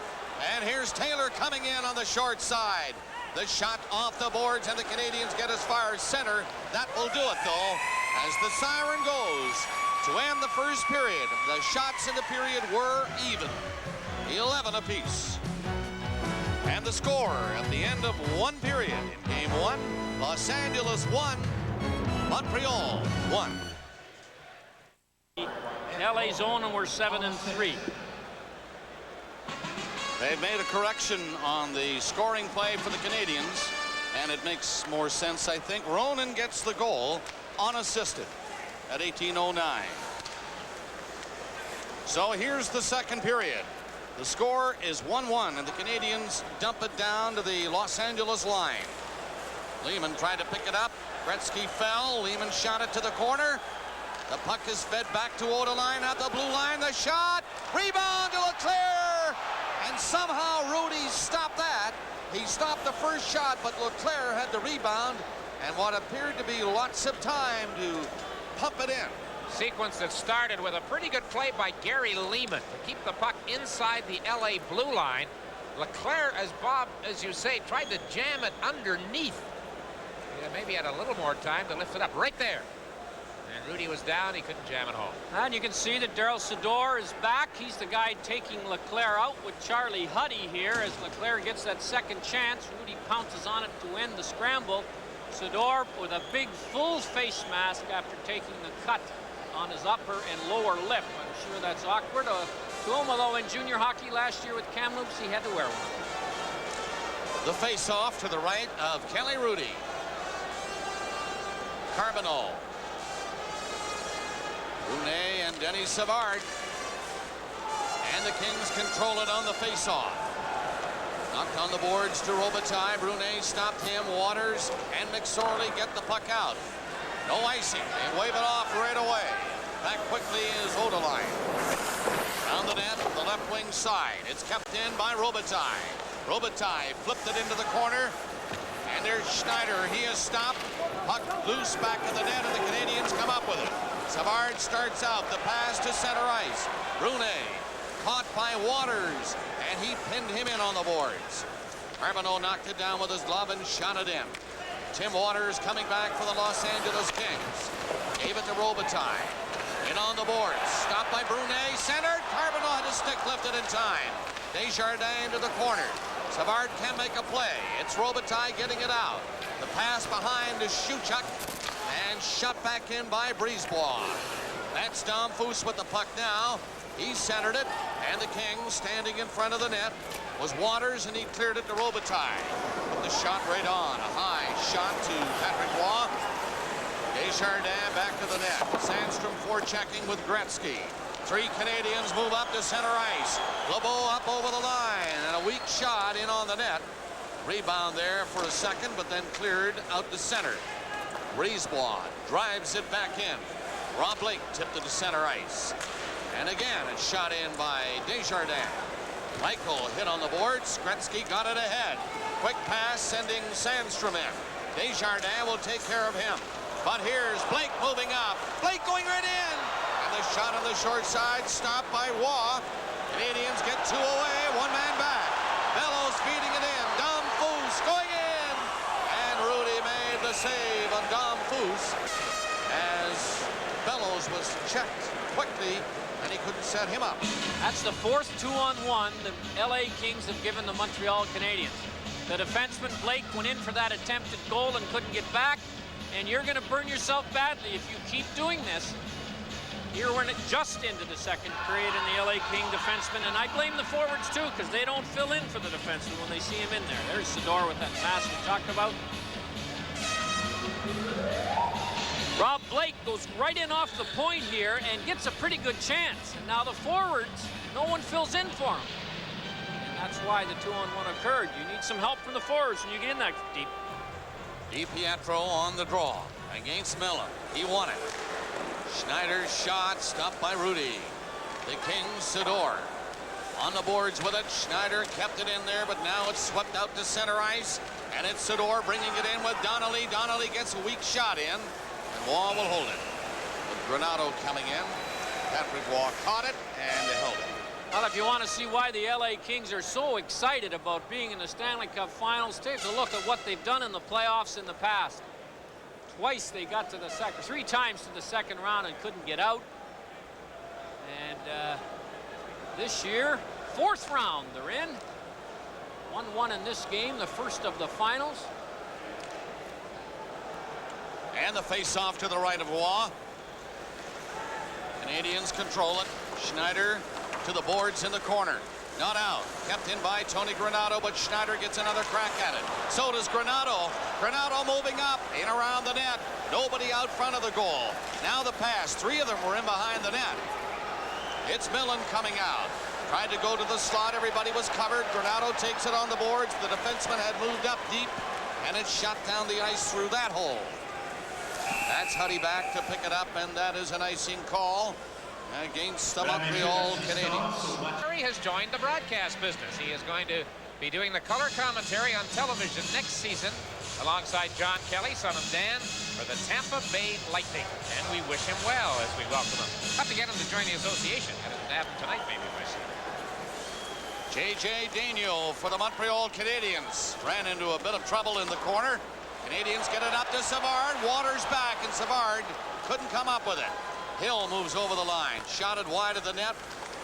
And here's Taylor coming in on the short side. The shot off the boards, and the Canadiens get as far as center. That will do it, though, as the siren goes to end the first period. The shots in the period were even, 11 apiece. And the score at the end of one period in Game 1, Los Angeles 1, Montreal 1.
LA's own, and we're 7-3.
They've made a correction on the scoring play for the Canadiens, and it makes more sense, I think. Ronan gets the goal unassisted at 18:09. So here's the second period. The score is 1-1, and the Canadiens dump it down to the Los Angeles line. Lehman tried to pick it up. Gretzky fell. Lehman shot it to the corner. The puck is fed back to Odelein at the blue line. The shot. Rebound to Leclerc. And somehow Hrudey stopped that. He stopped the first shot, but Leclerc had the rebound and what appeared to be lots of time to pump it in.
Sequence that started with a pretty good play by Gary Lehman to keep the puck inside the LA blue line. Leclerc, as Bob, as you say, tried to jam it underneath. Yeah, maybe had a little more time to lift it up right there. And Hrudey was down. He couldn't jam it home.
And you can see that Darryl Sydor is back. He's the guy taking Leclerc out with Charlie Huddy here as Leclerc gets that second chance. Hrudey pounces on it to end the scramble. Sydor with a big full face mask after taking the cut on his upper and lower lip. I'm sure that's awkward to him, although in junior hockey last year with Kamloops, he had to wear one.
The face-off to the right of Kelly Hrudey. Carbonneau. Brunet and Denis Savard. And the Kings control it on the face-off. Knocked on the boards to Robitaille. Brunet stopped him. Waters and McSorley get the puck out. No icing. They wave it off right away. Back quickly is Odelein. Down the net, the left wing side. It's kept in by Robitaille. Robitaille flipped it into the corner. And there's Schneider. He is stopped. Puck loose back in the net, and the Canadiens come up with it. Savard starts out. The pass to center ice. Brunet caught by Waters, and he pinned him in on the boards. Carbonneau knocked it down with his glove and shot it in. Tim Waters coming back for the Los Angeles Kings. Gave it to Robitaille. In on the boards. Stopped by Brunet. Centered. Carbonneau had his stick lifted in time. Desjardins to the corner. Savard can make a play. It's Robitaille getting it out. The pass behind to Shuchuk. And shot back in by Brisebois. That's Damphousse with the puck now. He centered it. And the Kings standing in front of the net was Waters, and he cleared it to Robitaille. Put the shot right on. A high shot to Patrick Roy. Desjardins back to the net. Sandström forechecking with Gretzky. Three Canadians move up to center ice. Lebeau up over the line, and a weak shot in on the net. Rebound there for a second, but then cleared out to center. Brisebois drives it back in. Rob Blake tipped it to center ice. And again, it's shot in by Desjardins. Rychel hit on the boards. Gretzky got it ahead. Quick pass sending Sandström in. Desjardins will take care of him. But here's Blake moving up. Blake going right in. And the shot on the short side stopped by Waugh. Canadians get two away. One man back. Bellows feeding it in. Damphousse going in. And Hrudey made the save on Damphousse as Bellows was checked quickly, and he couldn't set him up.
That's the fourth 2-on-1 the LA Kings have given the Montreal Canadiens. The defenseman Blake went in for that attempted goal and couldn't get back, and you're going to burn yourself badly if you keep doing this. Here we're just into the second period in the LA King defenseman, and I blame the forwards too, because they don't fill in for the defenseman when they see him in there. There's Sydor with that pass we talked about. Rob Blake goes right in off the point here and gets a pretty good chance. And now the forwards, no one fills in for him. And that's why the 2-on-1 occurred. You need some help from the forwards when you get in that deep.
DiPietro on the draw against Millen. He won it. Schneider's shot stopped by Hrudey. The Kings, Sydor on the boards with it. Schneider kept it in there, but now it's swept out to center ice. And it's Sydor bringing it in with Donnelly. Donnelly gets a weak shot in. And Waugh will hold it. With Granato coming in. Patrick Waugh caught it and held it.
Well, if you want to see why the LA Kings are so excited about being in the Stanley Cup Finals, take a look at what they've done in the playoffs in the past. Twice they got to the second, 3 times to the second round and couldn't get out. And this year, 4th round they're in. 1-1 in this game, the first of the finals.
And the face-off to the right of Waugh. Canadians control it. Schneider to the boards in the corner. Not out. Kept in by Tony Granato, but Schneider gets another crack at it. So does Granato. Granato moving up in around the net. Nobody out front of the goal. Now the pass. 3 of them were in behind the net. It's Millen coming out. Tried to go to the slot. Everybody was covered. Granato takes it on the boards. The defenseman had moved up deep, and it shot down the ice through that hole. That's Huddy back to pick it up, and that is an icing call against the Montreal Canadiens.
Jari has joined the broadcast business. He is going to be doing the color commentary on television next season alongside John Kelly, son of Dan, for the Tampa Bay Lightning. And we wish him well as we welcome him. Have to get him to join the association. That doesn't happen tonight, maybe, if I see him.
J.J. Daigneault for the Montreal Canadiens. Ran into a bit of trouble in the corner. Canadians get it up to Savard. Waters back, and Savard couldn't come up with it. Hill moves over the line. Shotted wide of the net.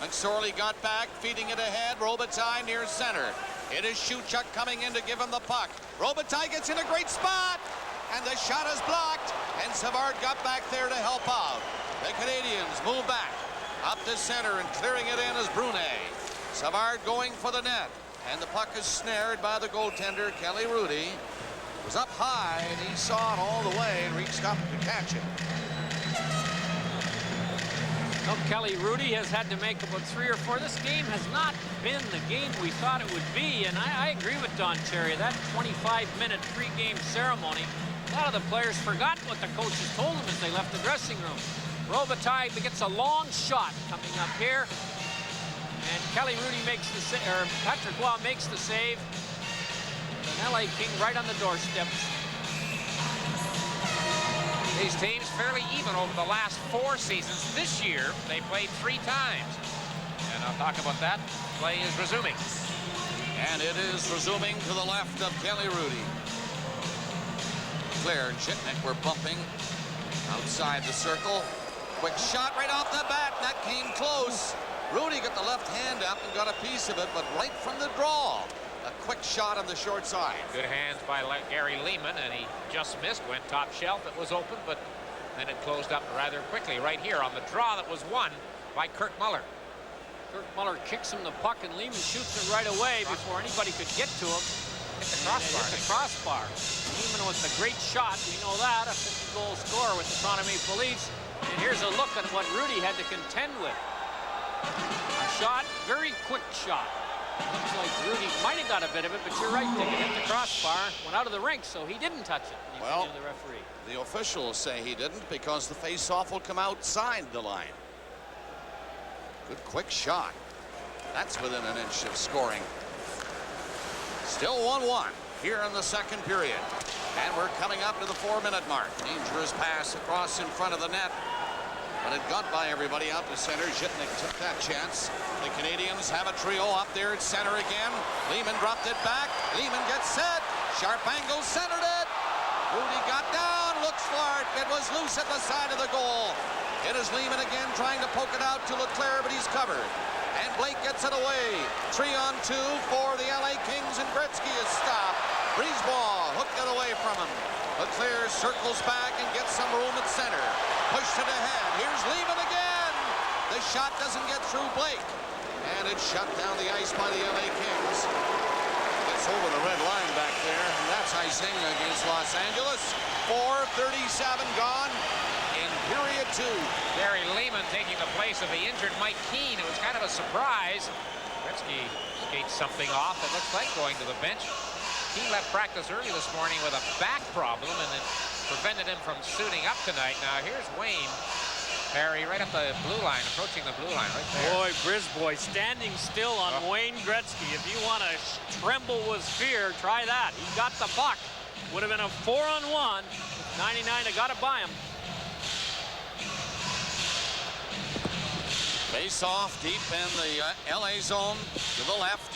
McSorley got back, feeding it ahead. Robitaille near center. It is Shuchuk coming in to give him the puck. Robitaille gets in a great spot, and the shot is blocked, and Savard got back there to help out. The Canadians move back. Up to center, and clearing it in is Brunet. Savard going for the net, and the puck is snared by the goaltender, Hrudey. Was up high, and he saw it all the way and reached up to catch it.
Well, Hrudey has had to make about 3 or 4. This game has not been the game we thought it would be, and I agree with Don Cherry. That 25-minute pre-game ceremony, a lot of the players forgot what the coaches told them as they left the dressing room. Robitaille gets a long shot coming up here, and Hrudey makes the save, or Patrick Roy makes the save. An LA King right on the doorsteps.
These teams fairly even over the last 4 seasons. This year, they played 3 times. And I'll talk about that. Play is resuming.
And it is resuming to the left of Hrudey. Claire and Zhitnik were bumping outside the circle. Quick shot right off the bat. That came close. Hrudey got the left hand up and got a piece of it, but right from the draw. A quick shot on the short side.
Good hands by Gary Leeman, and he just missed. Went top shelf. It was open, but then it closed up rather quickly right here on the draw that was won by Kirk Muller.
Kirk Muller kicks him the puck, and Leeman shoots it right away before anybody could get to him.
Hit the crossbar.
Hit the crossbar. Leeman with a great shot. We know that. A 50-goal scorer with the Toronto Maple Leafs. And here's a look at what Hrudey had to contend with. A shot, very quick shot. Looks like Hrudey might have got a bit of it, but you're right, Dick. It hit the crossbar, went out of the rink, so he didn't touch it.
Well,
the referee.
The officials say he didn't because the face-off will come outside the line. Good quick shot. That's within an inch of scoring. Still 1-1 here in the second period. And we're coming up to the 4-minute mark. Dangerous pass across in front of the net. But it got by everybody out to center. Zhitnik took that chance. The Canadians have a trio up there at center again. Leeman dropped it back. Leeman gets set. Sharp angle, centered it. Hrudey got down, looks for it. It was loose at the side of the goal. It is Leeman again trying to poke it out to Leclerc, but he's covered. And Blake gets it away. 3-on-2 for the LA Kings, and Gretzky is stopped. Brisebois hooked it away from him. Leclerc circles back and gets some room at center. Pushed it ahead. Here's Leeman again. The shot doesn't get through Blake. And it's shut down the ice by the LA Kings. Gets over the red line back there. And that's icing against Los Angeles. 4:37 gone in period 2.
Gary Leeman taking the place of the injured Mike Keane. It was kind of a surprise. Gretzky skates something off, it looks like, going to the bench. He left practice early this morning with a back problem, and it prevented him from suiting up tonight. Now here's Wayne Perry right at the blue line, approaching the blue line right there.
Boy, Brisebois standing still on Wayne Gretzky. If you want to tremble with fear, try that. He got the puck. Would have been a 4-on-1. 99 have got to buy him.
Face off deep in the LA zone to the left.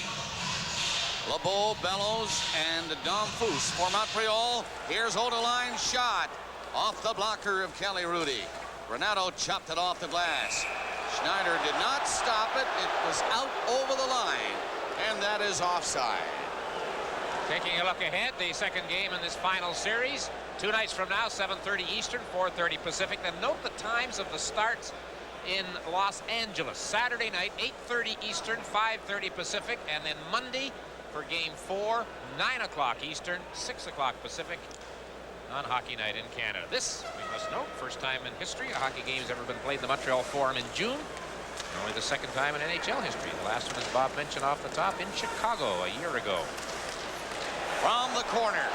Lebeau, Bellows, and Damphousse for Montreal. Here's Odelein's shot off the blocker of Hrudey. Granato chopped it off the glass. Schneider did not stop it. It was out over the line, and that is offside.
Taking a look ahead, the second game in this final series. 2 nights from now, 7:30 Eastern, 4:30 Pacific. Then note the times of the starts in Los Angeles. Saturday night, 8:30 Eastern, 5:30 Pacific, and then Monday for Game 4, 9 o'clock Eastern, 6 o'clock Pacific on Hockey Night in Canada. This, we must note, first time in history a hockey game has ever been played in the Montreal Forum in June. Only the second time in NHL history. The last one, as Bob mentioned off the top, in Chicago a year ago.
From the corner,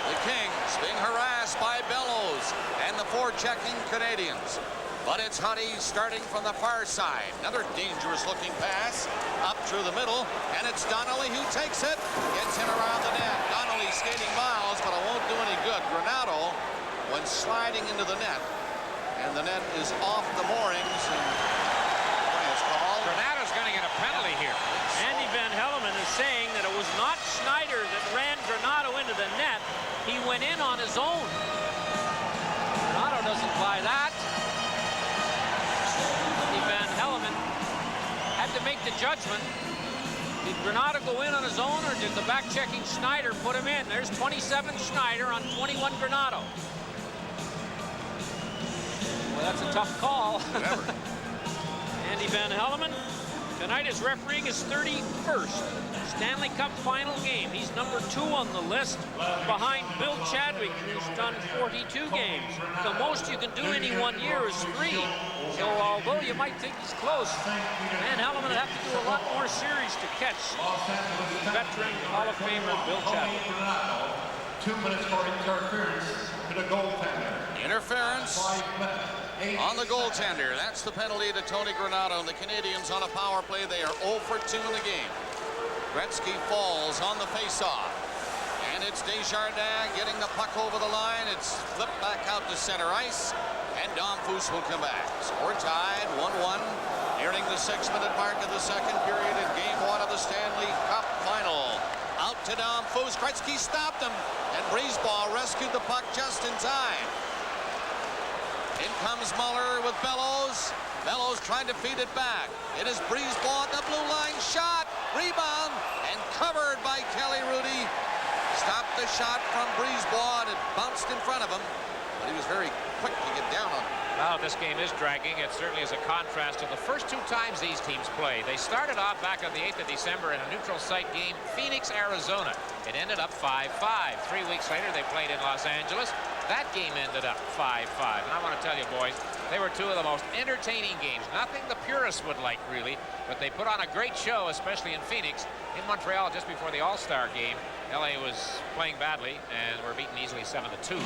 the Kings being harassed by Bellows and the forechecking Canadians. But it's Huddy starting from the far side. Another dangerous-looking pass up through the middle, and it's Donnelly who takes it. Gets in around the net. Donnelly skating miles, but it won't do any good. Granato went sliding into the net, and the net is off the moorings. And it's called.
Granato's going to get a penalty here.
Andy Van Hellemond is saying that it was not Schneider that ran Granato into the net. He went in on his own. Granato doesn't buy that. Van Hellemond had to make the judgment. Did Granato go in on his own, or did the back-checking Schneider put him in? There's 27 Schneider on 21 Granato. Well, that's a tough call. Andy Van Hellemond, tonight is refereeing his 31st Stanley Cup Final game. He's number 2 on the list, behind Bill Chadwick, who's done 42 games. The most you can do in any 1 year is 3. So although you might think he's close, Van Hellemond would have to do a lot more series to catch veteran Hall of Famer Bill Chadwick.
2 minutes for interference to the goaltender.
Interference on the goaltender. That's the penalty to Tony Granato. The Canadiens on a power play. They are 0 for 2 in the game. Gretzky falls on the faceoff. And it's Desjardins getting the puck over the line. It's flipped back out to center ice. And Damphousse will come back. Score tied, 1-1. Nearing the 6-minute mark of the second period in Game 1 of the Stanley Cup Final. Out to Damphousse. Gretzky stopped him. And Brisebois rescued the puck just in time. In comes Muller with Bellows. Bellows trying to feed it back. It is Brisebois at the blue line. Shot. Rebound. And covered by Hrudey. Stopped the shot from Brisebois, and it bounced in front of him. But he was very quick to get down on it.
Well, this game is dragging. It certainly is a contrast to the first 2 times these teams play. They started off back on the 8th of December in a neutral site game, Phoenix, Arizona. It ended up 5-5. 3 weeks later, they played in Los Angeles. That game ended up 5-5. And I want to tell you, boys, they were 2 of the most entertaining games. Nothing the purists would like, really, but they put on a great show, especially in Phoenix. In Montreal, just before the All-Star game, LA was playing badly and were beaten easily 7-2.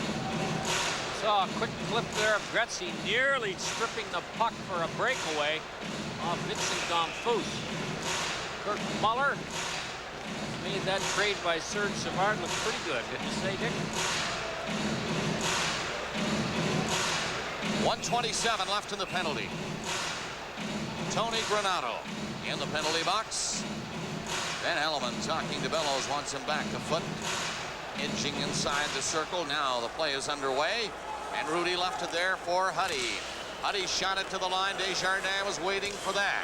Saw a quick clip there of Gretzky nearly stripping the puck for a breakaway off Vincent Damphousse. Kirk Muller made that trade by Serge Savard look pretty good, didn't you say, Dick?
1:27 left in the penalty. Tony Granato in the penalty box. Van Hellemond talking to Bellows, wants him back a foot. Inching inside the circle. Now the play is underway. And Hrudey left it there for Huddy. Huddy shot it to the line. Desjardins was waiting for that.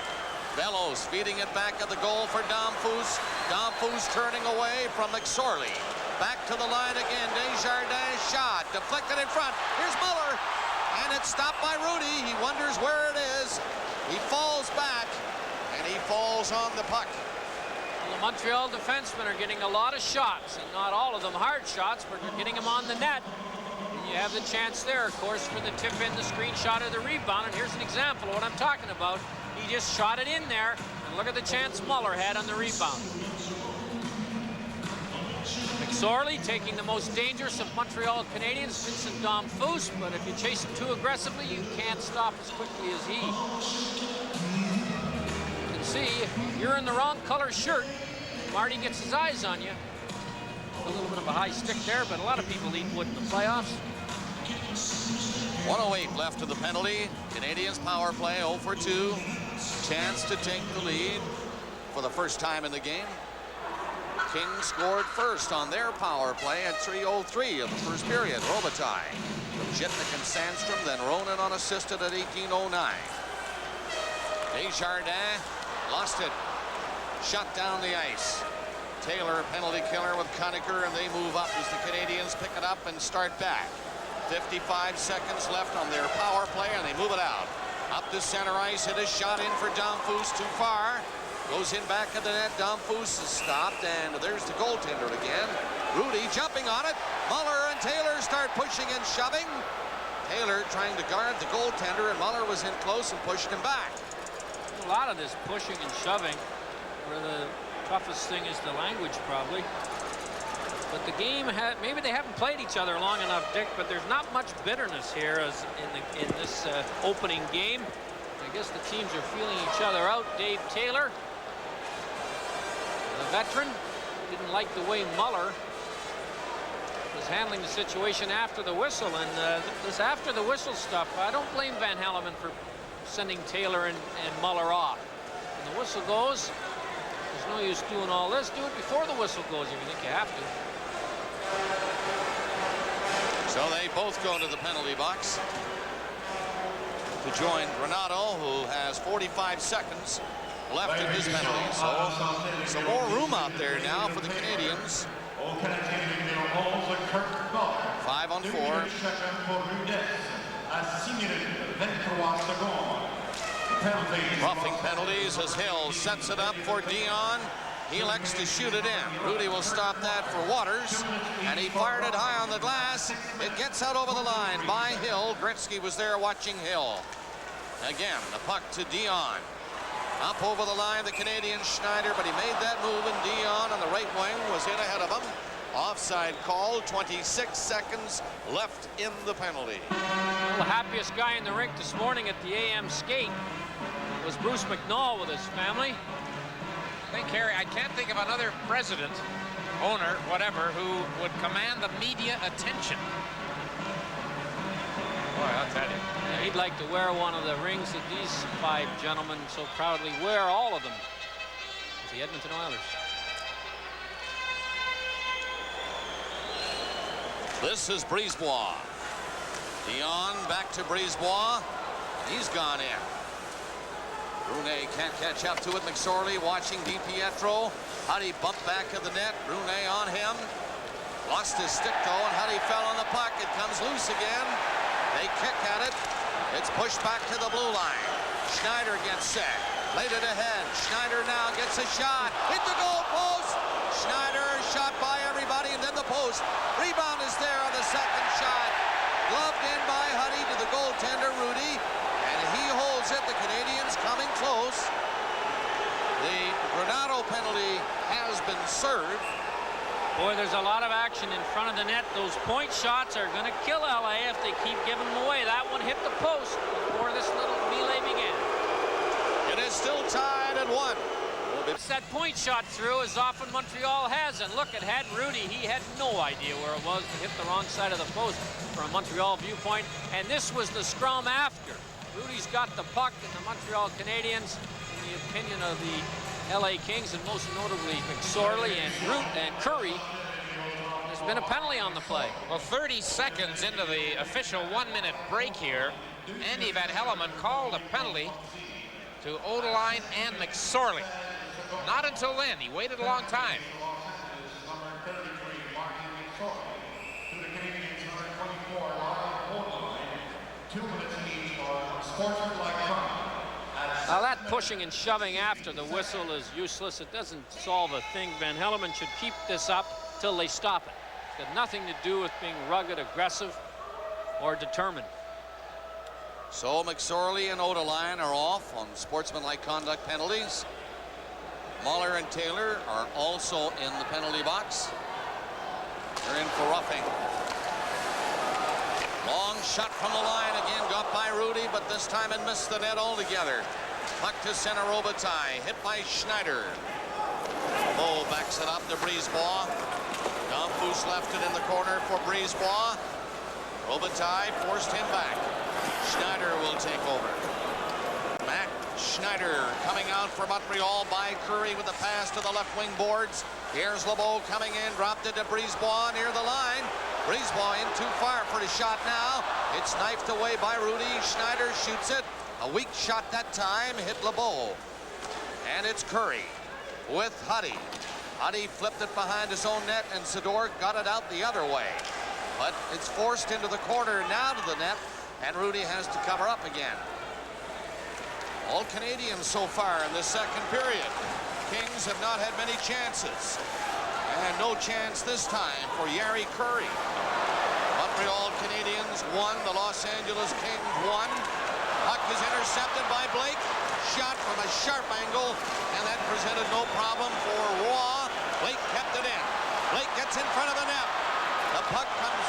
Bellows feeding it back at the goal for Damphousse. Damphousse turning away from McSorley. Back to the line again. Desjardins shot. Deflected in front. Here's Muller. And it's stopped by Hrudey. He wonders where it is. He falls back. And he falls on the puck.
Well, the Montreal defensemen are getting a lot of shots. And not all of them hard shots, but they're getting them on the net. You have the chance there, of course, for the tip in, the screenshot, or the rebound. And here's an example of what I'm talking about. He just shot it in there, and look at the chance Muller had on the rebound. McSorley taking the most dangerous of Montreal Canadiens, Vincent Damphousse, but if you chase him too aggressively, you can't stop as quickly as he. You can see, if you're in the wrong color shirt, Marty gets his eyes on you. A little bit of a high stick there, but a lot of people eat wood in the playoffs.
1:08 left of the penalty. Canadiens power play 0 for 2. Chance to take the lead for the first time in the game. Kings scored first on their power play at 3:03 of the first period. Robitaille from Zhitnik and Sandström, then Ronan unassisted at 18:09. Desjardins lost it. Shot down the ice. Taylor, penalty killer with Conacher, and they move up as the Canadiens pick it up and start back. 55 seconds left on their power play, and they move it out. Up to center ice, hit a shot in for Damphousse, too far. Goes in back at the net. Damphousse is stopped, and there's the goaltender again. Hrudey jumping on it. Muller and Taylor start pushing and shoving. Taylor trying to guard the goaltender, and Muller was in close and pushed him back.
A lot of this pushing and shoving, where the toughest thing is the language, probably. But the game maybe they haven't played each other long enough, Dick, but there's not much bitterness here as in this opening game. I guess the teams are feeling each other out. Dave Taylor, the veteran, didn't like the way Muller was handling the situation after the whistle, and this after the whistle stuff, I don't blame Van Hellemond for sending Taylor and Muller off. When the whistle goes, there's no use doing all this. Do it before the whistle goes if you think you have to.
So they both go to the penalty box to join Granato, who has 45 seconds left in his penalty. So some more room out there now for the Canadiens. 5 on 4. Roughing penalties as Hill sets it up for Dionne. He elects to shoot it in. Hrudey will stop that for Waters, and he fired it high on the glass. It gets out over the line by Hill. Gretzky was there watching Hill. Again, the puck to Dionne. Up over the line, the Canadian Schneider, but he made that move, and Dionne on the right wing was hit ahead of him. Offside call, 26 seconds left in the penalty.
Well, the happiest guy in the rink this morning at the AM skate was Bruce McNall with his family.
I think, Harry, I can't think of another president, owner, whatever, who would command the media attention. Boy, I'll tell you.
Yeah, he'd like to wear one of the rings that these 5 gentlemen so proudly wear, all of them, as the Edmonton Oilers.
This is Brisebois. Dionne back to Brisebois. He's gone in. Brunet can't catch up to it. McSorley watching DiPietro. Huddy bumped back of the net. Brunet on him. Lost his stick though, and Huddy fell on the puck. It comes loose again. They kick at it. It's pushed back to the blue line. Schneider gets set. Played it ahead. Schneider now gets a shot. Hit the goal post. Schneider shot by everybody, and then the post. Rebound is there on the second shot. Gloved in by Huddy to the goaltender, Hrudey. And he holds it. The Canadiens coming close. The Granato penalty has been served.
Boy, there's a lot of action in front of the net. Those point shots are going to kill LA if they keep giving them away. That one hit the post before this little melee began.
It is still tied at 1.
It's that point shot through as often Montreal has. And look, it had Hrudey. He had no idea where it was to hit the wrong side of the post from a Montreal viewpoint. And this was the scrum after. Hrudey's got the puck, and the Montreal Canadiens, in the opinion of the LA Kings, and most notably McSorley and Kurri, there's been a penalty on the play.
Well, 30 seconds into the official 1-minute break here, Andy Van Hellemond called a penalty to Odelein and McSorley. Not until then. He waited a long time.
Now that pushing and shoving after the whistle is useless. It doesn't solve a thing. Van Hellemond should keep this up till they stop it. It's got nothing to do with being rugged, aggressive, or determined.
So McSorley and Odelein are off on sportsmanlike conduct penalties. Muller and Taylor are also in the penalty box. They're in for roughing. Long shot from the line again, got by Hrudey, but this time it missed the net altogether. Puck to center, Robitaille, hit by Schneider. Lebeau backs it up to Brisebois. Damphousse left it in the corner for Brisebois. Robitaille forced him back. Schneider will take over. Matt Schneider coming out for Montreal by Kurri with a pass to the left wing boards. Here's Lebeau coming in, dropped it to Brisebois near the line. Brisebois in too far for the shot now. It's knifed away by Hrudey. Schneider shoots it. A weak shot that time, hit Lebeau. And it's Kurri with Huddy. Huddy flipped it behind his own net, and Zhidor got it out the other way. But it's forced into the corner now to the net, and Hrudey has to cover up again. All Canadians so far in this second period. Kings have not had many chances. And no chance this time for Jari Kurri. Montreal Canadiens 1, the Los Angeles Kings 1. Puck is intercepted by Blake. Shot from a sharp angle, and that presented no problem for Roy. Blake kept it in. Blake gets in front of the net. The puck comes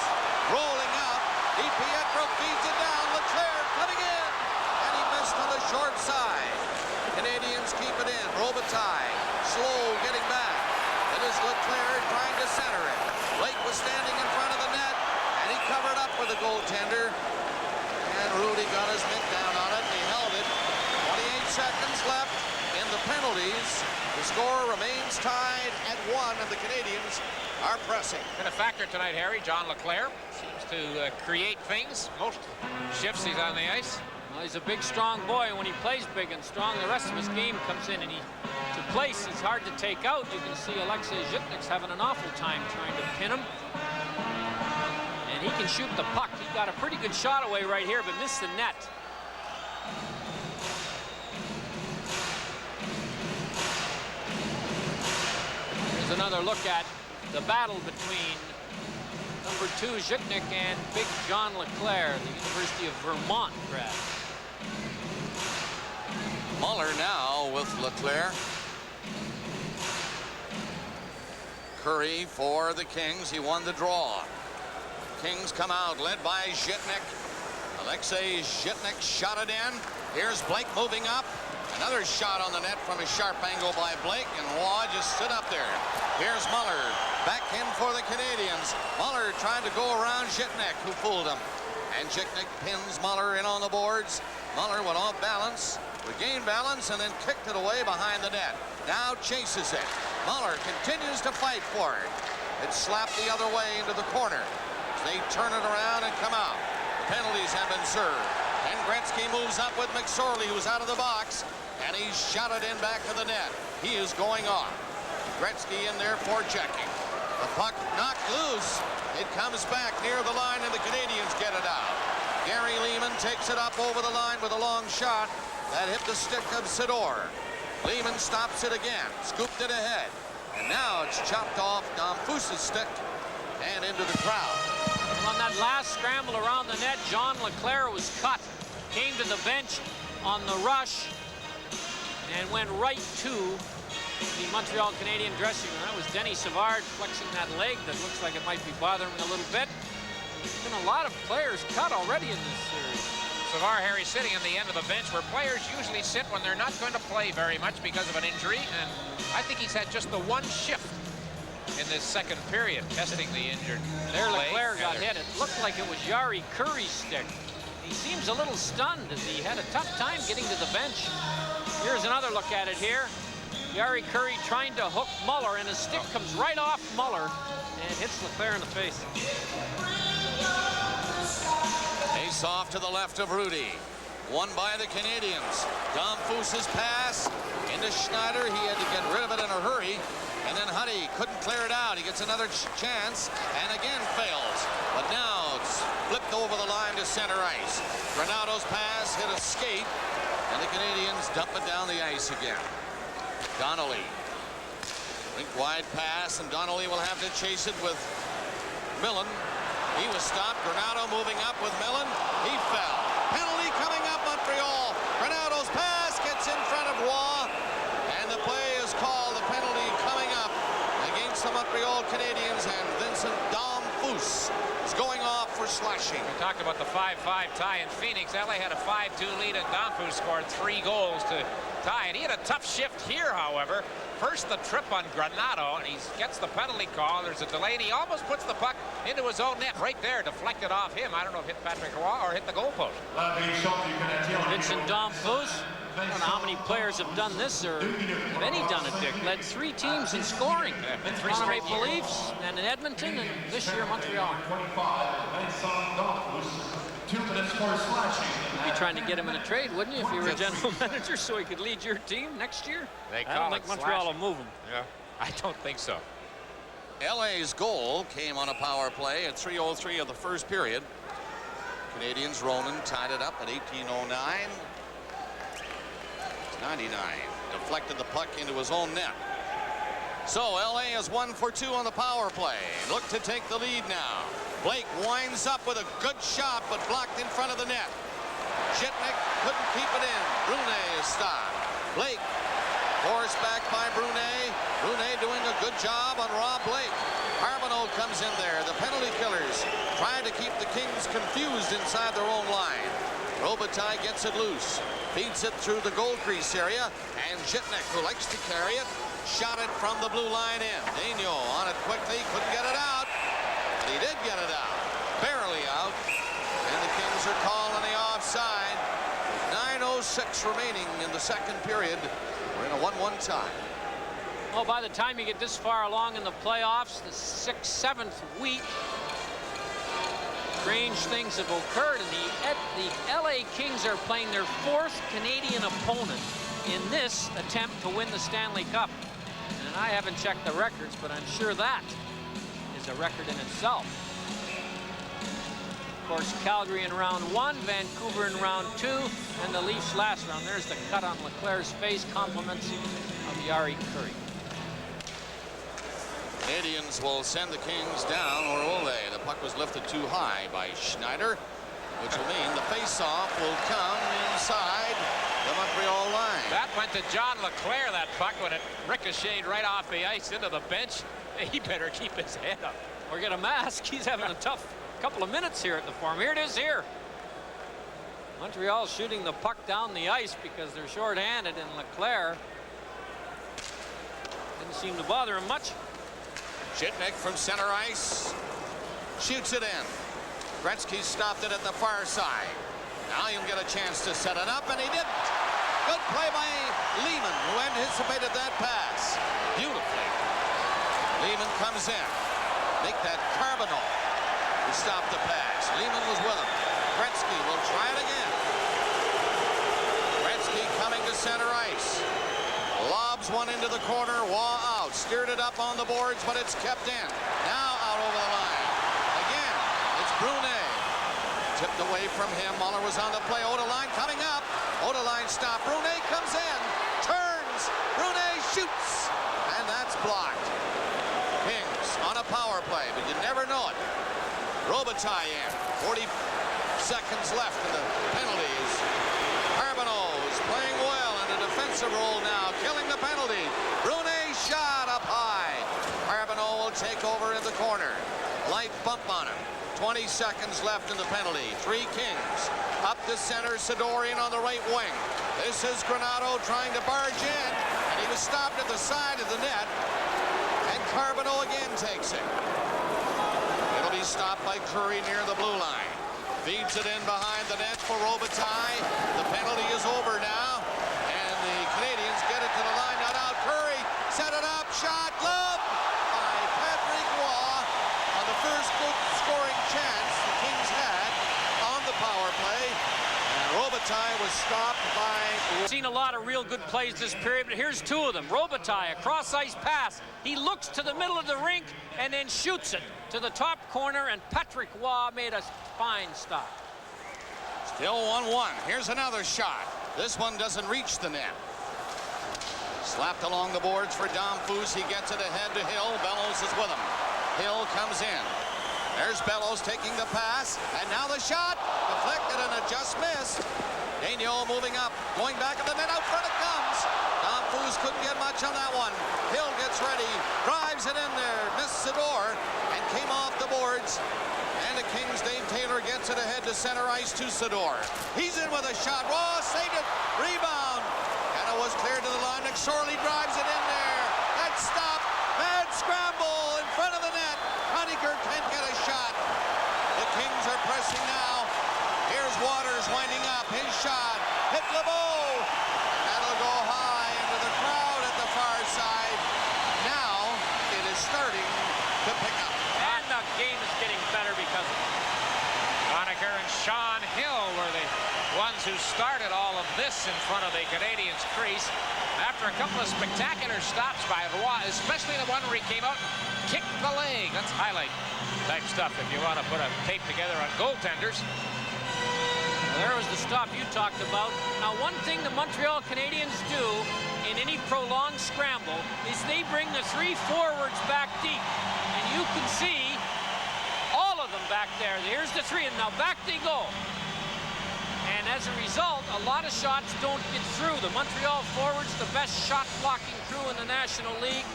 rolling out. DiPietro feeds it down. Leclerc coming in, and he missed on the short side. Canadians keep it in. Robitaille slow getting back. It is Leclerc trying to center it. Blake was standing in front of the net, and he covered up for the goaltender. And Hrudey got his mitt down on it, and he held it. 28 seconds left in the penalties. The score remains tied at 1, and the Canadiens are pressing.
Been a factor tonight, Harry. John LeClair seems to create things. Most shifts he's on the ice.
Well, he's a big, strong boy. When he plays big and strong, the rest of his game comes in, and to place, he's hard to take out. You can see Alexei Zhitnik's having an awful time trying to pin him. And he can shoot the puck. He got a pretty good shot away right here, but missed the net. Here's another look at the battle between number 2 Zhitnik and big John LeClair, the University of Vermont grad.
Muller now with LeClair. Kurri for the Kings. He won the draw. Kings come out led by Zhitnik. Alexei Zhitnik shot it in. Here's Blake moving up. Another shot on the net from a sharp angle by Blake, and Waugh just stood up there. Here's Muller back in for the Canadiens. Muller trying to go around Zhitnik, who fooled him. And Zhitnik pins Muller in on the boards. Muller went off balance, regained balance, and then kicked it away behind the net. Now chases it. Muller continues to fight for it. It's slapped the other way into the corner. They turn it around and come out. The penalties have been served. And Gretzky moves up with McSorley, who's out of the box, and he's shot it in back of the net. He is going off. Gretzky in there for checking. The puck knocked loose. It comes back near the line, and the Canadiens get it out. Gary Leeman takes it up over the line with a long shot that hit the stick of Sydor. Leeman stops it again, scooped it ahead, and now it's chopped off Damphousse's stick and into the crowd.
On that last scramble around the net, John LeClair was cut, came to the bench on the rush, and went right to the Montreal Canadiens dressing room. That was Denis Savard flexing that leg that looks like it might be bothering him a little bit. There's been a lot of players cut already in this series.
Savard, Harry, sitting at the end of the bench where players usually sit when they're not going to play very much because of an injury, and I think he's had just the one shift in this second period, testing the injured.
There LeClair got hit. It looked like it was Jari Kurri's stick. He seems a little stunned as he had a tough time getting to the bench. Here's another look at it here. Jari Kurri trying to hook Muller, and his stick comes right off Muller and hits LeClair in the face.
Face off to the left of Hrudey. Won by the Canadiens. Damfousse's pass into Schneider. He had to get rid of it in a hurry. And then Huddy couldn't clear it out. He gets another chance and again fails. But now it's flipped over the line to center ice. Granato's pass hit a skate, and the Canadiens dump it down the ice again. Donnelly. Rink wide pass, and Donnelly will have to chase it with Millen. He was stopped. Granato moving up with Millen. He fell. Penalty coming up, Montreal. Granato's pass gets in front of Waugh, and the play is called. The penalty coming up against the Montreal Canadiens, and Vincent Damphousse is going off for slashing.
We talked about the 5-5 tie in Phoenix. LA had a 5-2 lead, and Damphousse scored 3 goals to tie it. He had a tough shift here, however. First the trip on Granato, and he gets the penalty call. There's a delay, and he almost puts the puck into his own net right there, deflected off him. I don't know if it hit Patrick Roy or hit the goalpost.
Vincent Damphousse. I don't know how many players have done this, or have any done it, Dick. Led 3 teams in scoring. Toronto Maple Leafs, and in Edmonton, and this year Montreal. You'd be trying to get him in a trade, wouldn't you, if you were a general manager, so he could lead your team next year? I don't think Montreal will move him.
Yeah, I don't think so.
LA's goal came on a power play at 3:03 of the first period. Canadiens, Ronan tied it up at 18:09. 99. Deflected the puck into his own net. So LA is 1 for 2 on the power play. Look to take the lead now. Blake winds up with a good shot, but blocked in front of the net. Zhitnik couldn't keep it in. Brunet is stopped. Blake forced back by Brunet. Brunet doing a good job on Rob Blake. Carbonneau comes in there. The penalty killers trying to keep the Kings confused inside their own line. Robitaille gets it loose. Feeds it through the goal crease area, and Zhitnik, who likes to carry it, shot it from the blue line in. Daigneault on it quickly, couldn't get it out, but he did get it out. Barely out, and the Kings are calling the offside. 9:06 remaining in the second period. We're in a 1-1 tie.
Well, by the time you get this far along in the playoffs, the 6th, 7th week, strange things have occurred, and the LA Kings are playing their 4th Canadian opponent in this attempt to win the Stanley Cup. And I haven't checked the records, but I'm sure that is a record in itself. Of course, Calgary in round 1, Vancouver in round 2, and the Leafs last round. There's the cut on Leclerc's face, compliments of Jari Kurri.
Canadians will send the Kings down, or will they? The puck was lifted too high by Schneider, which will mean the face-off will come inside the Montreal line.
That went to John Leclerc, that puck, when it ricocheted right off the ice into the bench. He better keep his head up.
Or get a mask. He's having a tough couple of minutes here at the Forum. Here it is here. Montreal shooting the puck down the ice because they're short-handed, and Leclerc didn't seem to bother him much.
Zhitnik from center ice shoots it in. Gretzky stopped it at the far side. Now he'll get a chance to set it up, and he didn't. Good play by Lehman, who anticipated that pass beautifully. Lehman comes in. Make that Carbonneau who stopped the pass. Lehman was with him. Gretzky will try it again. Gretzky coming to center ice. Lobs one into the corner. Waugh out. Steered it up on the boards, but it's kept in. Now out over the line. Again, it's Brunet. Tipped away from him. Muller was on the play. Odelein coming up. Odelein stopped. Brunet comes in. Turns. Brunet shoots. And that's blocked. Kings on a power play, but you never know it. Robitaille in. 40 seconds left in the penalties. Carbonneau is playing well in a defensive role now, killing the penalty. Brunet shot up high. Carbonneau will take over in the corner. Light bump on him. 20 seconds left in the penalty. 3 Kings. Up the center, Sidorian on the right wing. This is Granato trying to barge in, and he was stopped at the side of the net. And Carbonneau again takes it. It'll be stopped by Kurri near the blue line. Feeds it in behind the net for Robitaille. The penalty is over now, and the Canadiens get it to the line. Not out. Kurri set it up. Shot. Glove by Patrick Waugh on the first good scoring chance the Kings had on the power play. And Robitaille was stopped by...
We've seen a lot of real good plays this period, but here's 2 of them. Robitaille, a cross-ice pass. He looks to the middle of the rink and then shoots it to the top corner, and Patrick Waugh made a fine stop.
Still 1-1. Here's another shot. This one doesn't reach the net. Slapped along the boards for Damphousse. He gets it ahead to Hill. Bellows is with him. Hill comes in. There's Bellows taking the pass, and now the shot. Deflected and it just missed. Daigneault moving up, going back of the net. Out front it comes. Damphousse couldn't get much on that one. Hill gets ready, drives it in there. Missed Zidor and came off the boards. And the Kings, Dave Taylor gets it ahead to center ice to Zidor. He's in with a shot. Raw saved it. Rebound. And it was cleared to the line. McSorley drives it in there. That's stopped. Bad scramble in front of the net. Conacher can't get a shot. The Kings are pressing now. Here's Waters winding up. His shot. Hit Lebeau. That'll go high into the crowd at the far side. Now it is starting to pick up.
And the game is getting better because of it.
Conacher and Sean Hill were the ones who started all of this in front of the Canadiens' crease. After a couple of spectacular stops by Roy, especially the one where he came out and kicked the leg. That's highlight type stuff if you want to put a tape together on goaltenders.
Well, there was the stop you talked about. Now, one thing the Montreal Canadiens do in any prolonged scramble is they bring the 3 forwards back deep. And you can see all of them back there. Here's the 3, and now back they go. And as a result, a lot of shots don't get through. The Montreal forwards, the best shot-blocking crew in the National League.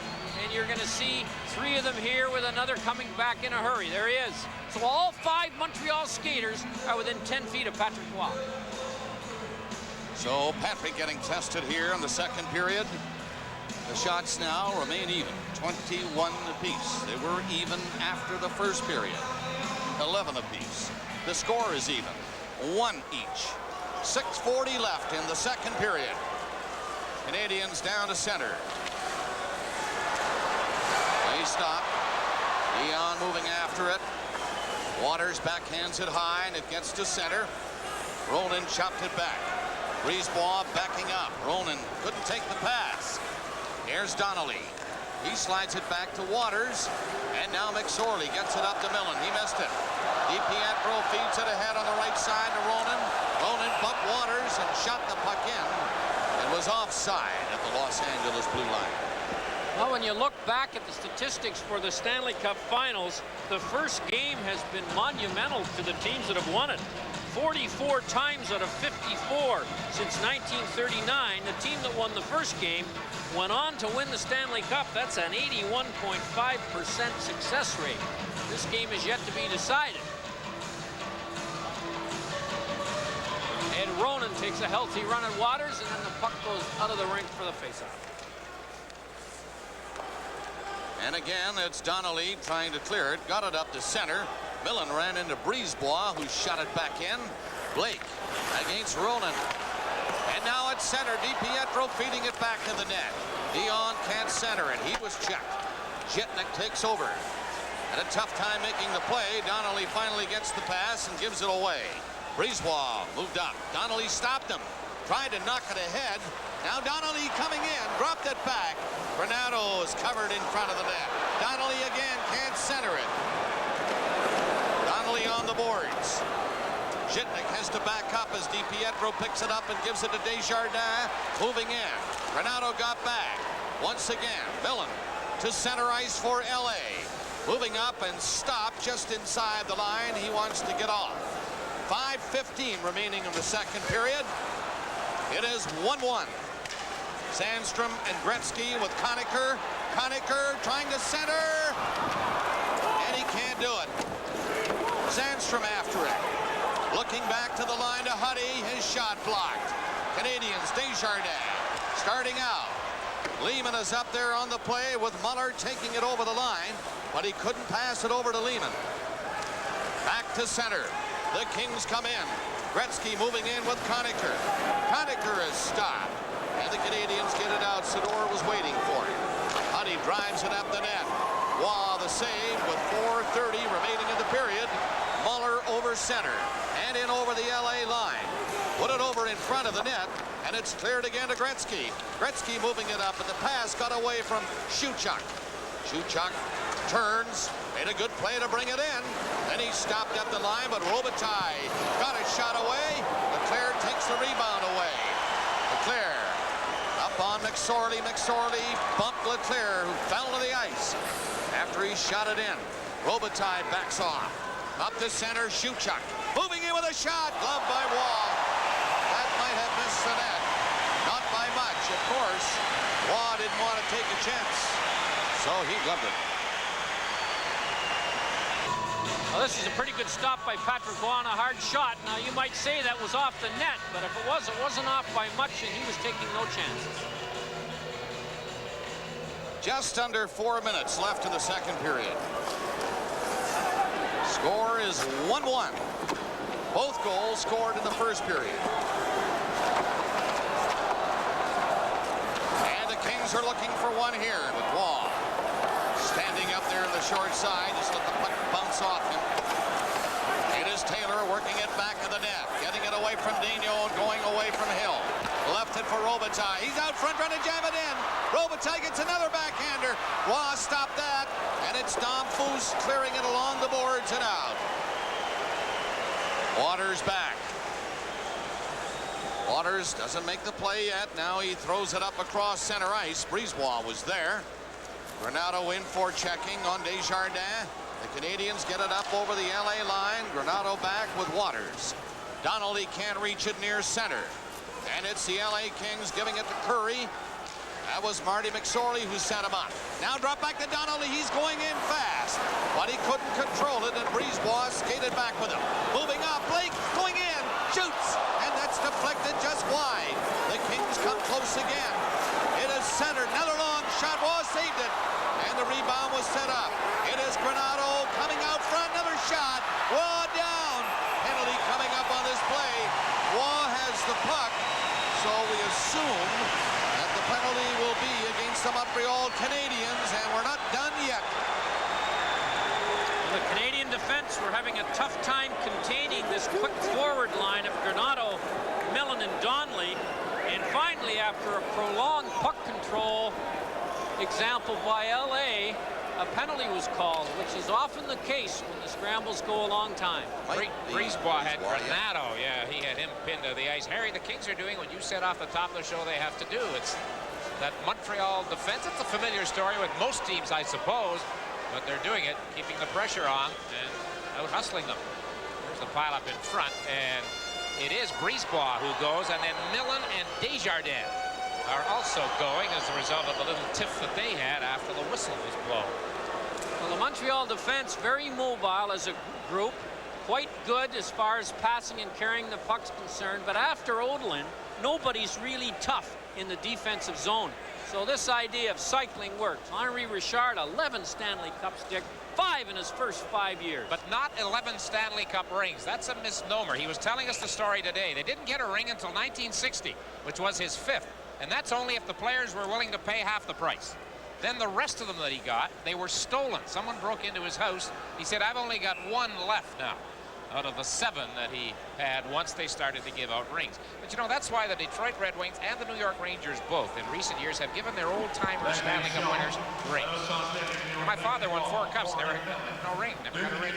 And you're going to see 3 of them here with another coming back in a hurry. There he is. So all 5 Montreal skaters are within 10 feet of Patrick Waugh.
So Patrick getting tested here in the second period. The shots now remain even, 21 apiece. They were even after the first period, 11 apiece. The score is even, 1 each. 6:40 left in the second period. Canadiens down to center. after it. Waters backhands it high, and it gets to center. Ronan chopped it back. Brisebois backing up. Ronan couldn't take the pass. Here's Donnelly. He slides it back to Waters, and now McSorley gets it up to Millen. He missed it. DiPietro feeds it ahead on the right side to Ronan. Ronan bumped Waters and shot the puck in. It was offside at the Los Angeles blue line.
Well, when you look back at the statistics for the Stanley Cup Finals, the first game has been monumental to the teams that have won it. 44 times out of 54 since 1939. The team that won the first game went on to win the Stanley Cup. That's an 81.5% success rate. This game is yet to be decided. And Ronan takes a healthy run at Waters, and then the puck goes out of the rink for the faceoff.
And again, it's Donnelly trying to clear it. Got it up to center. Millen ran into Brisebois, who shot it back in. Blake against Ronan. And now at center, DiPietro feeding it back to the net. Dionne can't center it. He was checked. Zhitnik takes over. Had a tough time making the play. Donnelly finally gets the pass and gives it away. Brisebois moved up. Donnelly stopped him. Tried to knock it ahead. Now Donnelly coming in. Dropped it back. Granato is covered in front of the net. Donnelly again can't center it. Donnelly on the boards. Zhitnik has to back up as DiPietro picks it up and gives it to Desjardins. Moving in. Granato got back. Once again, Millen to center ice for LA. Moving up and stopped just inside the line. He wants to get off. 5:15 remaining in the second period. It is 1-1. Sandström and Gretzky with Conacher. Conacher trying to center. And he can't do it. Sandström after it. Looking back to the line to Huddy. His shot blocked. Canadiens, Desjardins starting out. Lehman is up there on the play with Muller taking it over the line, but he couldn't pass it over to Lehman. Back to center. The Kings come in. Gretzky moving in with Conacher. Conacher is stopped. And the Canadiens get it out. Sydor was waiting for it. Huddy drives it up the net. Waugh the save with 4:30 remaining in the period. Muller over center and in over the LA line. Put it over in front of the net, and it's cleared again to Gretzky. Gretzky moving it up, and the pass got away from Shuchuk. Shuchuk turns, made a good play to bring it in. Then he stopped up the line, but Robitaille got his shot away. Leclerc takes the rebound away. Leclerc up on McSorley. McSorley bumped Leclerc, who fell to the ice after he shot it in. Robitaille backs off. Up to center, Shuchuk moving in with a shot. Gloved by Waugh. That might have missed the net. Not by much, of course. Waugh didn't want to take a chance, so he gloved it.
Well, this is a pretty good stop by Patrick Waugh on a hard shot. Now, you might say that was off the net, but if it wasn't off by much, and he was taking no chances.
Just under 4 minutes left in the second period. Score is 1-1. Both goals scored in the first period. And the Kings are looking for one here with Waugh standing up there in the short side. Just let the puck bounce off him. It is Taylor working it back in the net. Getting it away from Daigneault and going away from Hill. Left it for Robitaille. He's out front trying to jam it in. Robitaille gets another backhander. Waugh stopped that. And it's Damphousse clearing it along the boards and out. Waters back. Waters doesn't make the play yet. Now he throws it up across center ice. Brisebois was there. Granato in for checking on Desjardins. The Canadiens get it up over the LA line. Granato back with Waters. Donnelly can't reach it near center. And it's the LA Kings giving it to Kurri. That was Marty McSorley who set him up. Now drop back to Donnelly. He's going in fast, but he couldn't control it, and Brisebois skated back with him. Moving up, Blake going in, shoots, and that's deflected just wide. The Kings come close again. It is centered. Another long shot. Waugh saved it, and the rebound was set up. It is Granato coming out front. Another shot. Waugh down. Penalty coming up on this play. Waugh has the puck, so we assume that the penalty will be against the Montreal Canadiens, and we're not done yet.
The Canadiens a tough time containing this quick forward line of Granato, Millen, and Donnelly. And finally, after a prolonged puck control example by LA, a penalty was called, which is often the case when the scrambles go a long time.
Brisebois had Granato. Yeah, he had him pinned to the ice. Harry, the Kings are doing what you said off the top of the show they have to do. It's that Montreal defense. It's a familiar story with most teams, I suppose, but they're doing it, keeping the pressure on and out-hustling them. There's the pile-up in front, and it is Brisebois who goes, and then Millen and Desjardins are also going as a result of the little tiff that they had after the whistle was blown.
Well, the Montreal defense, very mobile as a group, quite good as far as passing and carrying the puck's concerned, but after Odelein, nobody's really tough in the defensive zone. So this idea of cycling works. Henri Richard, 11 Stanley Cups, Dick, 5 in his first 5 years.
But not 11 Stanley Cup rings. That's a misnomer. He was telling us the story today. They didn't get a ring until 1960, which was his 5th. And that's only if the players were willing to pay half the price. Then the rest of them that he got, they were stolen. Someone broke into his house. He said, I've only got 1 left now out of the 7 that he had once they started to give out rings. But you know, that's why the Detroit Red Wings and the New York Rangers both in recent years have given their old-timer Stanley Cup winners rings. My father won 4 cups, never no ring, never got a ring.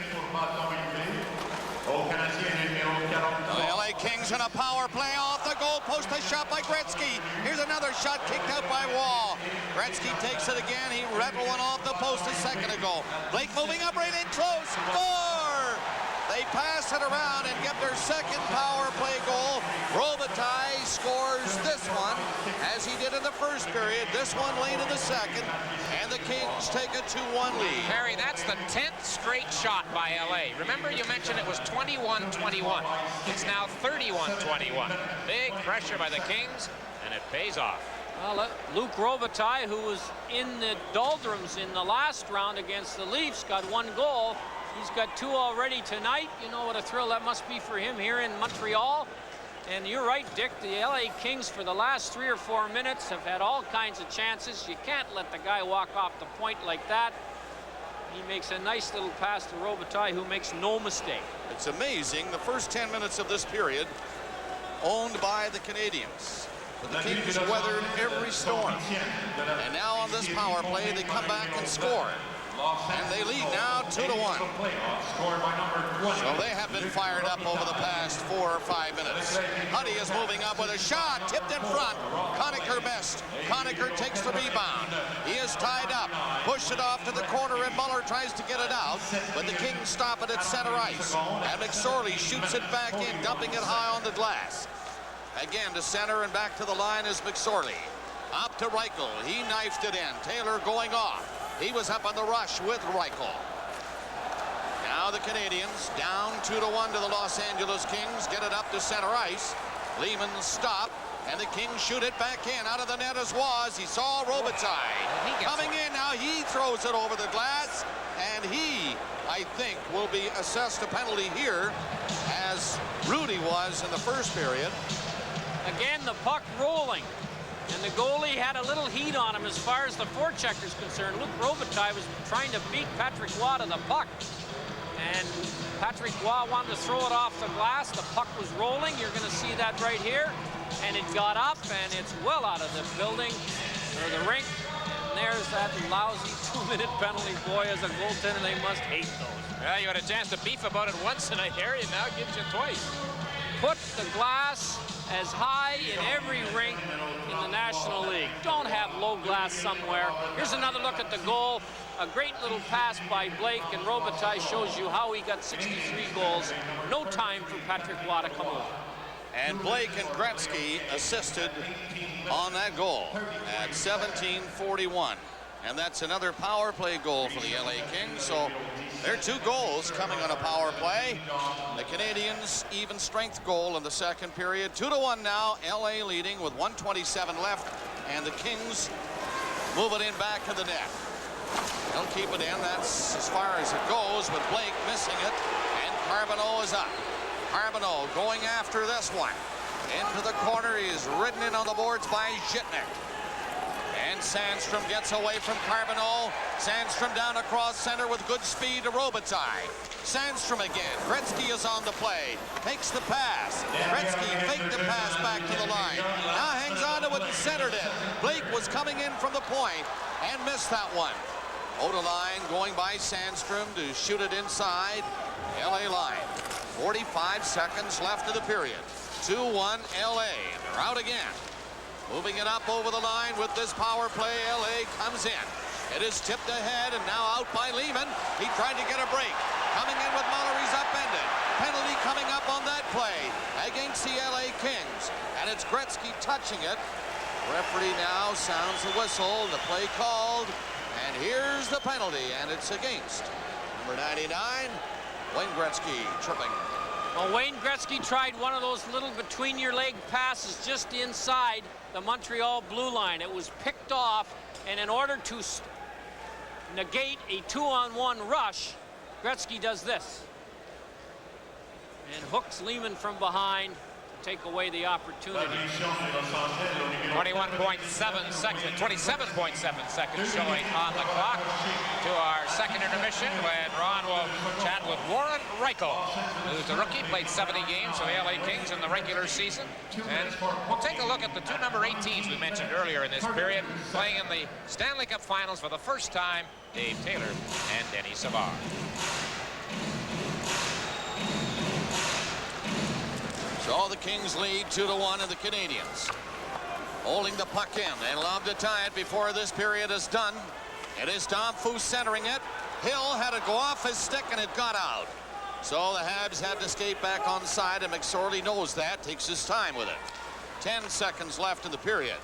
The LA Kings in a power play off the goal post, a shot by Gretzky. Here's another shot kicked out by Wall. Gretzky takes it again. He rattled one off the post a second ago. Blake moving up right in close. Score! They pass it around and get their second power play goal. Robitaille scores this one, as he did in the first period. This one late in the second, and the Kings take a 2-1 lead.
Harry, that's the 10th straight shot by LA. Remember you mentioned it was 21-21. It's now 31-21. Big pressure by the Kings, and it pays off.
Well, Luc Robitaille, who was in the doldrums in the last round against the Leafs, got 1 goal. He's got 2 already tonight. You know what a thrill that must be for him here in Montreal. And you're right, Dick, the LA Kings for the last 3 or 4 minutes have had all kinds of chances. You can't let the guy walk off the point like that. He makes a nice little pass to Robitaille, who makes no mistake.
It's amazing, the first 10 minutes of this period owned by the Canadiens. But the Kings weathered every storm. And now on this power play, they come back and score. And they lead now 2-1. So they have been fired up over the past 4 or 5 minutes. Huddy is moving up with a shot, tipped in front. Conacher missed. Conacher takes the rebound. He is tied up. Pushed it off to the corner, and Muller tries to get it out. But the Kings stop it at center ice. And McSorley shoots it back in, dumping it high on the glass. Again to center, and back to the line is McSorley. Up to Rychel. He knifed it in. Taylor going off. He was up on the rush with Rychel. Now the Canadiens down 2-1 to the Los Angeles Kings. Get it up to center ice. Lehman stop, and the Kings shoot it back in. Out of the net as was. He saw Robitaille coming in. Now he throws it over the glass, and he, I think, will be assessed a penalty here, as Hrudey was in the first period.
Again, the puck rolling. And the goalie had a little heat on him as far as the forechecker's concerned. Luc Robitaille was trying to beat Patrick Roy to the puck. And Patrick Roy wanted to throw it off the glass. The puck was rolling. You're going to see that right here. And it got up, and it's well out of the building, or the rink. And there's that lousy 2-minute penalty. Boy, as a goaltender, they must hate those.
Well, you had a chance to beef about it once tonight, Harry, and now it gives you twice.
Put the glass as high in every rink in the National League. Don't have low glass somewhere. Here's another look at the goal. A great little pass by Blake, and Robitaille shows you how he got 63 goals. No time for Patrick Roy to come over.
And Blake and Gretzky assisted on that goal at 17:41. And that's another power play goal for the LA Kings. So there are 2 goals coming on a power play. The Canadiens' even strength goal in the second period. 2-1 now. LA leading with 1:27 left. And the Kings move it in back to the net. They'll keep it in. That's as far as it goes, with Blake missing it. And Carbonneau is up. Carbonneau going after this one. Into the corner. He is ridden in on the boards by Zhitnik. And Sandström gets away from Carbonneau. Sandström down across center with good speed to Robitaille. Sandström again. Gretzky is on the play. Takes the pass. Gretzky faked the pass back to the line. Now hangs on to it and centered it. Blake was coming in from the point and missed that one. Odelein going by Sandström to shoot it inside. LA line. 45 seconds left of the period. 2-1 LA. They're out again. Moving it up over the line with this power play. LA comes in. It is tipped ahead and now out by Lehman. He tried to get a break. Coming in with Muller, he's upended. Penalty coming up on that play against the LA Kings. And it's Gretzky touching it. Referee now sounds the whistle. The play called. And here's the penalty, and it's against number 99, Wayne Gretzky, tripping.
Well, Wayne Gretzky tried one of those little between-your-leg passes just inside the Montreal blue line. It was picked off, and in order to negate a 2-on-1 rush, Gretzky does this. And hooks Lehman from behind to take away the opportunity.
27.7 seconds showing on the clock to our second intermission when Ron will chat with Warren Rychel, who's a rookie, played 70 games for the LA Kings in the regular season. And we'll take a look at the two number 18s we mentioned earlier in this period, playing in the Stanley Cup Finals for the first time, Dave Taylor and Denis Savard.
So the Kings lead 2-1 and the Canadiens holding the puck in. They love to tie it before this period is done. It is Damphousse centering it. Hill had to go off his stick and it got out. So the Habs had to skate back on side, and McSorley knows that, takes his time with it. 10 seconds left in the period.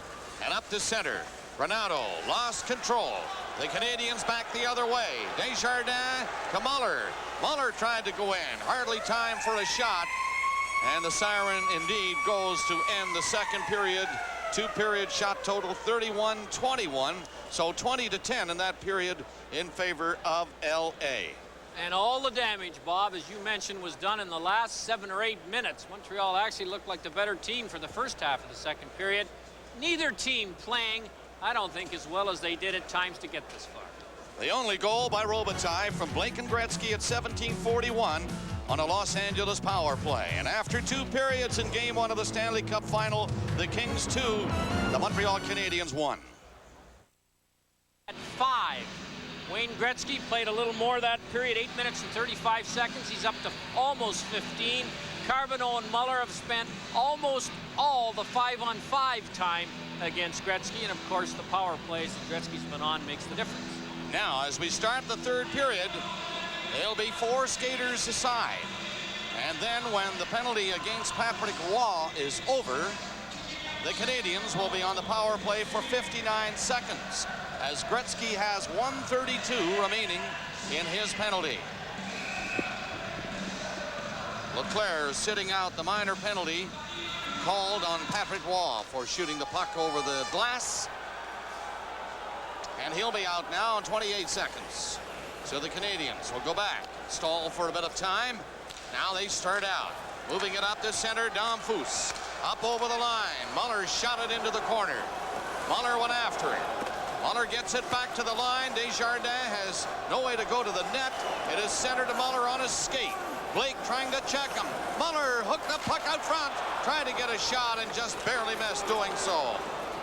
And up to center. Granato lost control. The Canadiens back the other way. Desjardins to Muller. Muller tried to go in. Hardly time for a shot. And the siren indeed goes to end the second period. Two-period shot total 31-21. So 20-10 in that period in favor of LA.
And all the damage, Bob, as you mentioned, was done in the last 7 or 8 minutes. Montreal actually looked like the better team for the first half of the second period. Neither team playing, I don't think, as well as they did at times to get this far.
The only goal by Robitaille from Blake and Gretzky at 17:41 on a Los Angeles power play. And after 2 periods in Game 1 of the Stanley Cup Final, the Kings 2, the Montreal Canadiens 1.
At 5, Wayne Gretzky played a little more that period, 8 minutes and 35 seconds. He's up to almost 15. Carbonneau and Muller have spent almost all the 5-on-5 time against Gretzky, and of course the power plays that Gretzky's been on makes the difference.
Now, as we start the third period, there'll be 4 skaters aside. And then when the penalty against Patrick Roy is over, the Canadiens will be on the power play for 59 seconds, as Gretzky has 1:32 remaining in his penalty. Leclerc sitting out the minor penalty called on Patrick Roy for shooting the puck over the glass. And he'll be out now in 28 seconds. So the Canadiens will go back, stall for a bit of time. Now they start out, moving it up to center. Damphousse up over the line. Muller shot it into the corner. Muller went after it. Muller gets it back to the line. Desjardins has no way to go to the net. It is centered to Muller on his skate. Blake trying to check him. Muller hooked the puck out front, trying to get a shot and just barely missed doing so.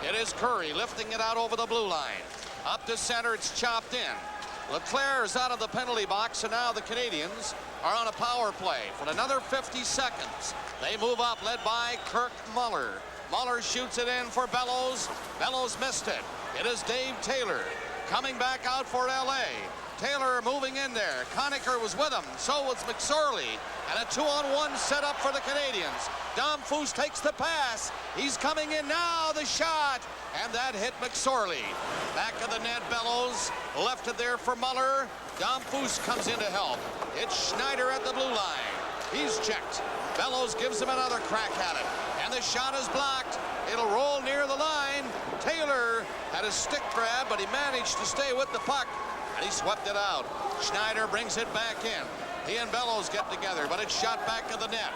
It is Kurri lifting it out over the blue line. Up to center, it's chopped in. Leclerc is out of the penalty box, and now the Canadiens are on a power play for another 50 seconds. They move up, led by Kirk Muller. Muller shoots it in for Bellows. Bellows missed it. It is Dave Taylor coming back out for LA. Taylor moving in there. Conacher was with him. So was McSorley. And a 2-on-1 set up for the Canadiens. Damphousse takes the pass. He's coming in now. The shot. And that hit McSorley. Back of the net, Bellows. Left it there for Muller. Damphousse comes in to help. It's Schneider at the blue line. He's checked. Bellows gives him another crack at it. And the shot is blocked. It'll roll near the line. Taylor had a stick grab, but he managed to stay with the puck. And he swept it out. Schneider brings it back in. He and Bellows get together, but it's shot back of the net.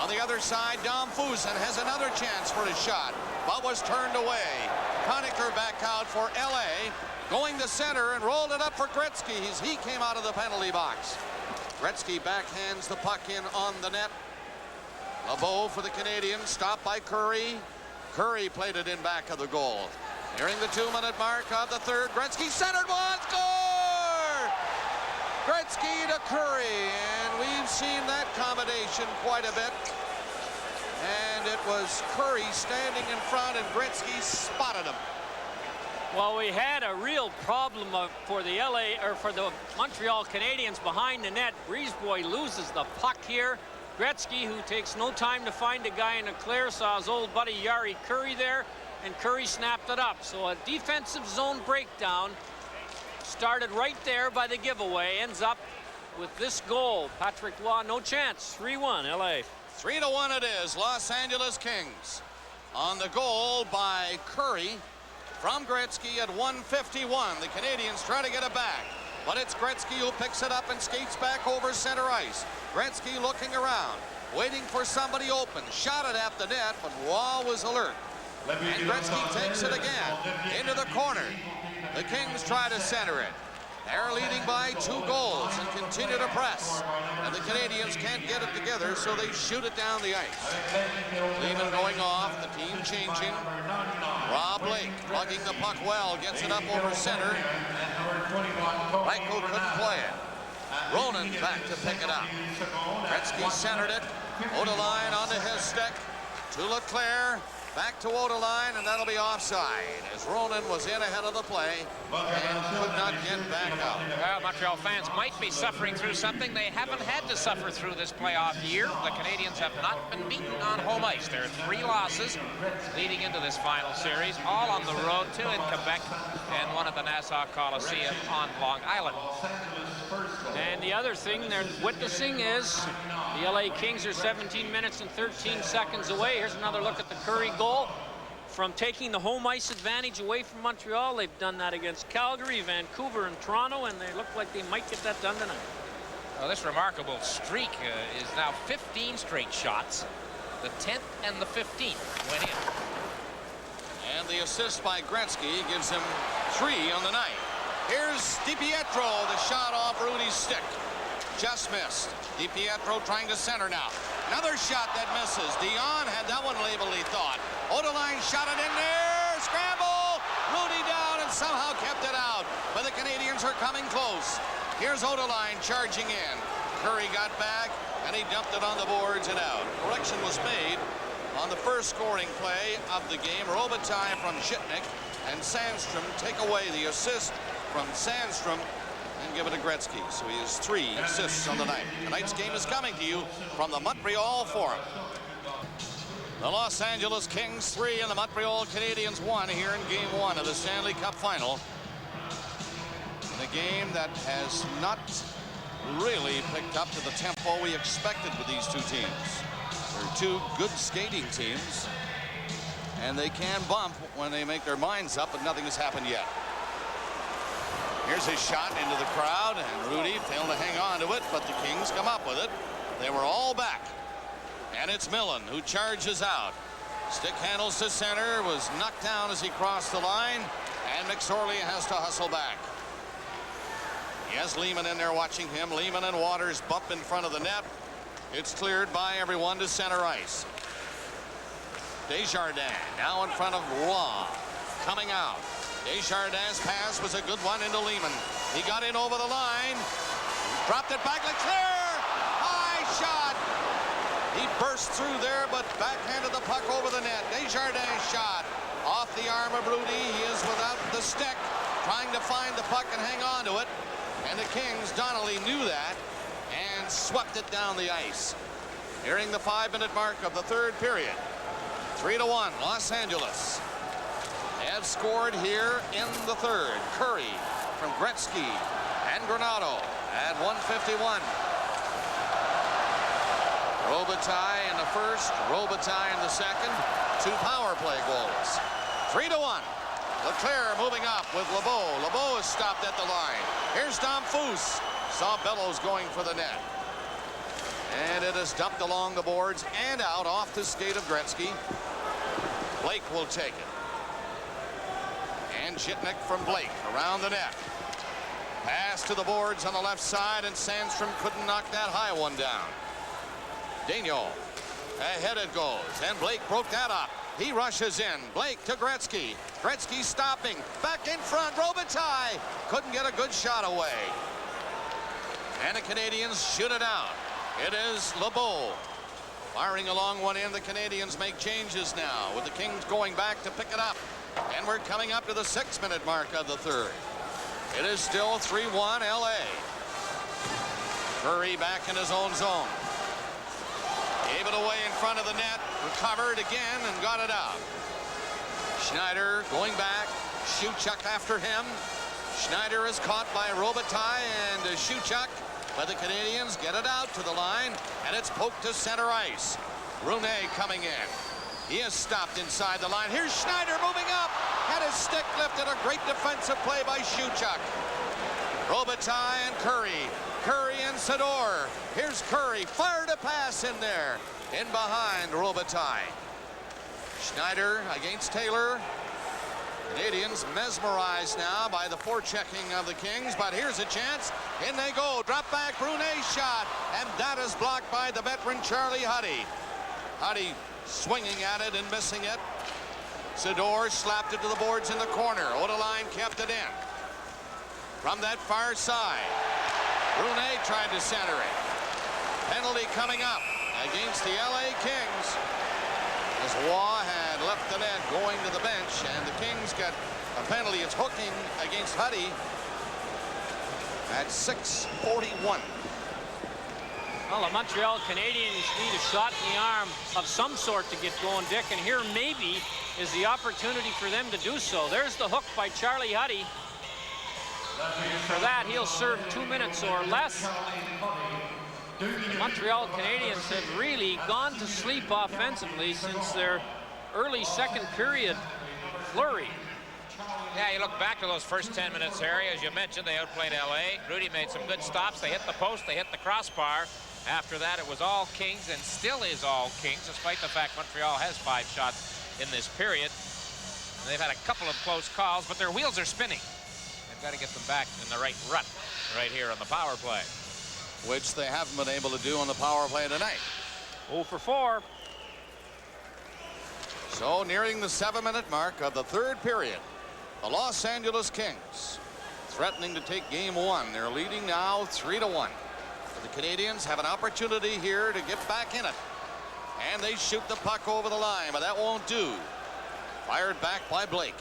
On the other side, Damphousse has another chance for his shot, but was turned away.
Conacher back out for LA. Going to center and rolled it up for Gretzky. He came out of the penalty box. Gretzky backhands the puck in on the net. Lebeau for the Canadiens, stopped by Kurri. Kurri played it in back of the goal. Nearing the 2-minute mark of the third, Gretzky centered one, score! Gretzky to Kurri, and we've seen that combination quite a bit. And it was Kurri standing in front, and Gretzky spotted him.
Well, we had a real problem for the Montreal Canadiens behind the net. Brisebois loses the puck here. Gretzky, who takes no time to find a guy in a clear, saw his old buddy Jari Kurri there, and Kurri snapped it up. So a defensive zone breakdown started right there by the giveaway, ends up with this goal. Patrick Roy, no chance. 3-1 LA.
3-1 it is. Los Angeles Kings on the goal by Kurri from Gretzky at 1:51. The Canadiens try to get it back, but it's Gretzky who picks it up and skates back over center ice. Gretzky looking around, waiting for somebody open. Shot it at the net, but Roy was alert. And Gretzky takes it again into the corner. The Kings try to center it. They're leading by 2 goals and continue to press. And the Canadiens can't get it together, so they shoot it down the ice. Leeman going off, the team changing. Rob Blake lugging the puck well, gets it up over center. Rychel couldn't play it. Ronan back to pick it up. Gretzky centered it. Odelein onto his stick. To Leclerc. Back to Odelein, and that'll be offside, as Ronan was in ahead of the play and could not get back out.
Well, Montreal fans might be suffering through something they haven't had to suffer through this playoff year. The Canadiens have not been beaten on home ice. There are 3 losses leading into this final series, all on the road, 2 in Quebec and 1 at the Nassau Coliseum on Long Island.
And the other thing they're witnessing is the LA Kings are 17 minutes and 13 seconds away. Here's another look at the Kurri goal. From taking the home ice advantage away from Montreal, they've done that against Calgary, Vancouver, and Toronto, and they look like they might get that done tonight.
Well, this remarkable streak is now 15 straight shots. The 10th and the 15th went in.
And the assist by Gretzky gives him 3 on the night. Here's DiPietro, the shot off Hrudey's stick. Just missed. DiPietro trying to center now. Another shot that misses. Dionne had that one labeled, he thought. Odelein shot it in there. Scramble. Hrudey down and somehow kept it out. But the Canadiens are coming close. Here's Odelein charging in. Kurri got back and he dumped it on the boards and out. Correction was made on the first scoring play of the game. Robitaille from Zhitnik and Sandström take away the assist from Sandström and give it to Gretzky. So he has 3 assists on the night. Tonight's game is coming to you from the Montreal Forum. The Los Angeles Kings 3 and the Montreal Canadiens 1 here in Game 1 of the Stanley Cup Final. In a game that has not really picked up to the tempo we expected with these 2 teams. They're 2 good skating teams, and they can bump when they make their minds up, but nothing has happened yet. Here's his shot into the crowd, and Hrudey failed to hang on to it, but the Kings come up with it. They were all back. And it's Millen who charges out. Stick handles to center, was knocked down as he crossed the line, and McSorley has to hustle back. He has Leeman in there watching him. Leeman and Waters bump in front of the net. It's cleared by everyone to center ice. Desjardins now in front of Roy. Coming out. Desjardins' pass was a good one into Leeman. He got in over the line. Dropped it back. Leclerc! High shot! He burst through there, but backhanded the puck over the net. Desjardins' shot off the arm of Hrudey. He is without the stick, trying to find the puck and hang on to it. And the Kings, Donnelly knew that and swept it down the ice. Nearing the 5-minute mark of the third period. 3-1, Los Angeles. They have scored here in the third. Kurri from Gretzky and Granato at 1:51. Robitaille in the first, Robitaille in the second. 2 power play goals. 3-1. Leclerc moving up with Lebeau. Lebeau is stopped at the line. Here's Damphousse. Saw Bellows going for the net. And it is dumped along the boards and out off the skate of Gretzky. Blake will take it.
And Zhitnik from Blake around the net. Pass to the boards on the left side, and Sandström couldn't knock that high one down. Daigneault. Ahead it goes, and Blake broke that up. He rushes in. Blake to Gretzky. Gretzky stopping. Back in front. Robitaille couldn't get a good shot away. And the Canadiens shoot it out. It is Lebeau. Firing along one end. The Canadiens make changes now, with the Kings going back to pick it up. And we're coming up to the 6-minute mark of the third. It is still 3-1 LA. Kurri back in his own zone. Gave it away in front of the net. Recovered again and got it out. Schneider going back. Shuchuk after him. Schneider is caught by Robitaille and Shuchuk. But the Canadiens get it out to the line, and it's poked to center ice. Brunet coming in. He is stopped inside the line. Here's Schneider moving up. Had his stick lifted. A great defensive play by Shuchuk. Robitaille and Kurri. Kurri and Zhitnik. Here's Kurri. Fired a pass in there. In behind Robitaille. Schneider against Taylor. Canadiens mesmerized now by the forechecking of the Kings, but here's a chance. In they go. Drop back. Brunet shot. And that is blocked by the veteran Charlie Huddy. Huddy swinging at it and missing it. Zhidor slapped it to the boards in the corner. Odelein kept it in. From that far side, Brunet tried to center it. Penalty coming up against the LA Kings. As Waugh had left the net going to the bench, and the Kings got a penalty. It's hooking against Huddy at 6:41.
Well, the Montreal Canadiens need a shot in the arm of some sort to get going, Dick, and here maybe is the opportunity for them to do so. There's the hook by Charlie Huddy. For that, he'll serve 2 minutes or less. The Montreal Canadiens have really gone to sleep offensively since their early second period flurry.
Yeah, you look back to those first 10 minutes, Harry. As you mentioned, they outplayed LA. Hrudey made some good stops. They hit the post, they hit the crossbar. After that, it was all Kings, and still is all Kings, despite the fact Montreal has 5 shots in this period. And they've had a couple of close calls, but their wheels are spinning. They've got to get them back in the right rut right here on the power play.
Which they haven't been able to do on the power play tonight.
0 for 4.
So nearing the 7-minute mark of the third period, the Los Angeles Kings threatening to take game 1. They're leading now 3-1. The Canadiens have an opportunity here to get back in it. And they shoot the puck over the line, but that won't do. Fired back by Blake.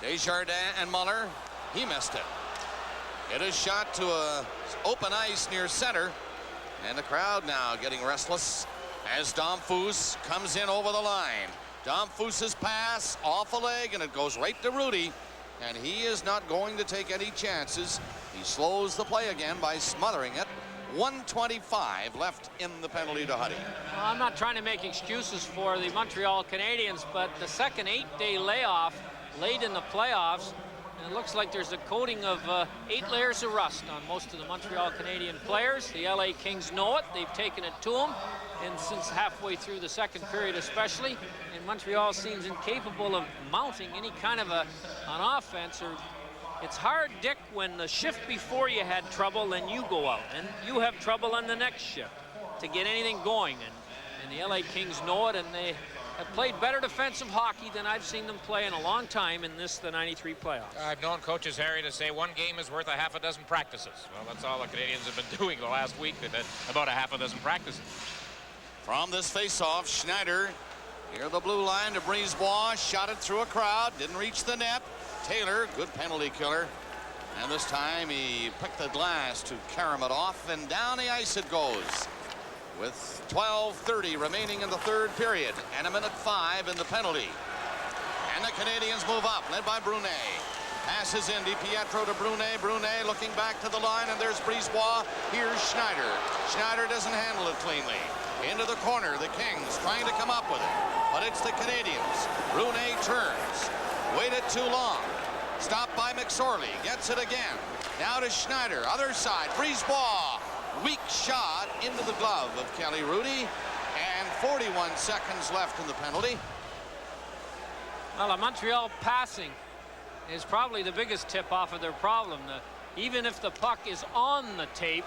Desjardins and Muller. He missed it. It is shot to open ice near center. And the crowd now getting restless as Damphousse comes in over the line. Damfousse's pass off a leg, and it goes right to Hrudey. And he is not going to take any chances. He slows the play again by smothering it. 1:25 left in the penalty to Huddy.
Well, I'm not trying to make excuses for the Montreal Canadiens, but the second 8-day layoff late in the playoffs, and it looks like there's a coating of 8 layers of rust on most of the Montreal Canadian players. The LA Kings know it. They've taken it to them, and since halfway through the second period especially, and Montreal seems incapable of mounting any kind of an offense. Or it's hard, Dick, when the shift before you had trouble, then you go out, and you have trouble on the next shift to get anything going. And the LA Kings know it, and they have played better defensive hockey than I've seen them play in a long time in the 93 playoffs.
I've known coaches, Harry, to say one game is worth a half a dozen practices. Well, that's all the Canadiens have been doing the last week. They've had about a half a dozen practices.
From this face-off, Schneider near the blue line to Brisebois. Shot it through a crowd. Didn't reach the net. Taylor, good penalty killer. And this time he picked the glass to carom it off, and down the ice it goes. With 12:30 remaining in the third period and 1:05 in the penalty. And the Canadiens move up, led by Brunet. Passes in DiPietro to Brunet. Brunet looking back to the line, and there's Brisebois. Here's Schneider. Schneider doesn't handle it cleanly. Into the corner, the Kings trying to come up with it. But it's the Canadiens. Brunet turns. Waited too long. Stopped by McSorley. Gets it again. Now to Schneider. Other side. Brisebois. Weak shot into the glove of Kelly Hrudey. And 41 seconds left in the penalty.
Well, the Montreal passing is probably the biggest tip off of their problem. Even if the puck is on the tape,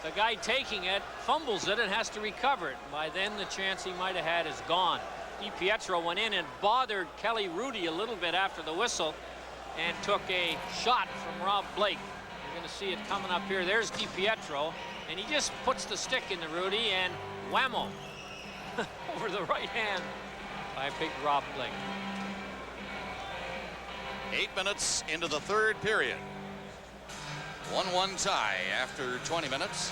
the guy taking it fumbles it and has to recover it. By then, the chance he might have had is gone. DiPietro went in and bothered Kelly Hrudey a little bit after the whistle and took a shot from Rob Blake. You're going to see it coming up here. There's DiPietro, and he just puts the stick in the Hrudey, and whammo over the right hand by big Rob Blake.
8 minutes into the third period. 1-1 tie after 20 minutes.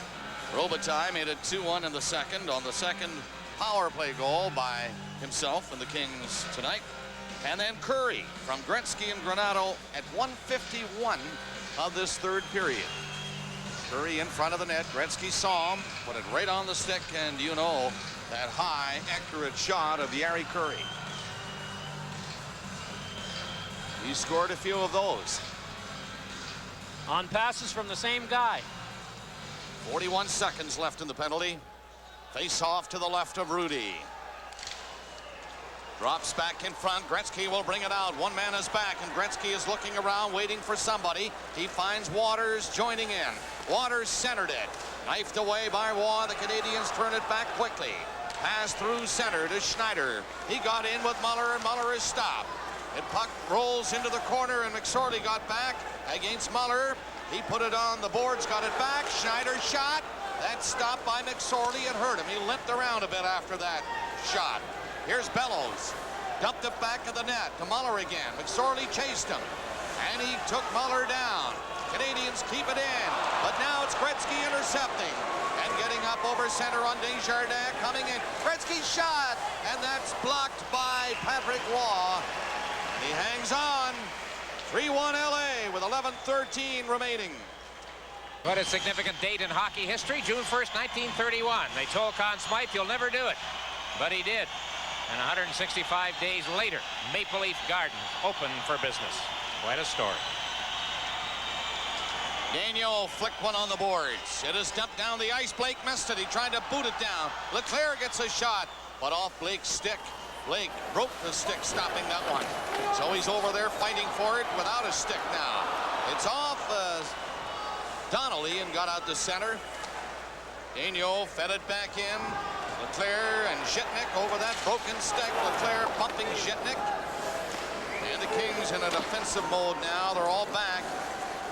Robitaille made it 2-1 in the second on the second power play goal by himself and the Kings tonight. And then Kurri from Gretzky and Granato at 1:51 of this third period. Kurri in front of the net. Gretzky saw him, put it right on the stick, and you know that high, accurate shot of Jari Kurri. He scored a few of those.
On passes from the same guy.
41 seconds left in the penalty. Face off to the left of Hrudey. Drops back in front. Gretzky will bring it out. One man is back, and Gretzky is looking around, waiting for somebody. He finds Waters joining in. Waters centered it. Knifed away by Waugh. The Canadiens turn it back quickly. Pass through center to Schneider. He got in with Muller, and Muller is stopped. And puck rolls into the corner, and McSorley got back against Muller. He put it on the boards, got it back. Schneider shot. That's stopped by McSorley. It hurt him. He limped around a bit after that shot. Here's Bellows. Dumped it back of the net to Muller again. McSorley chased him, and he took Muller down. Canadiens keep it in, but now it's Gretzky intercepting and getting up over center on Desjardins coming in. Gretzky shot, and that's blocked by Patrick Waugh. He hangs on. 3-1 LA with 11:13 remaining.
What a significant date in hockey history. June 1st, 1931. They told Conn Smythe he'll never do it, but he did. And 165 days later, Maple Leaf Gardens open for business. Quite a story.
Daigneault flicked one on the boards. It is dumped down the ice. Blake missed it. He tried to boot it down. Leclerc gets a shot, but off Blake's stick. Blake broke the stick, stopping that one. So he's over there fighting for it without a stick now. It's off Donnelly and got out to center. Daigneault fed it back in. Leclerc and Zhitnik over that broken stick. Leclerc pumping Zhitnik. And the Kings in an offensive mode now. They're all back,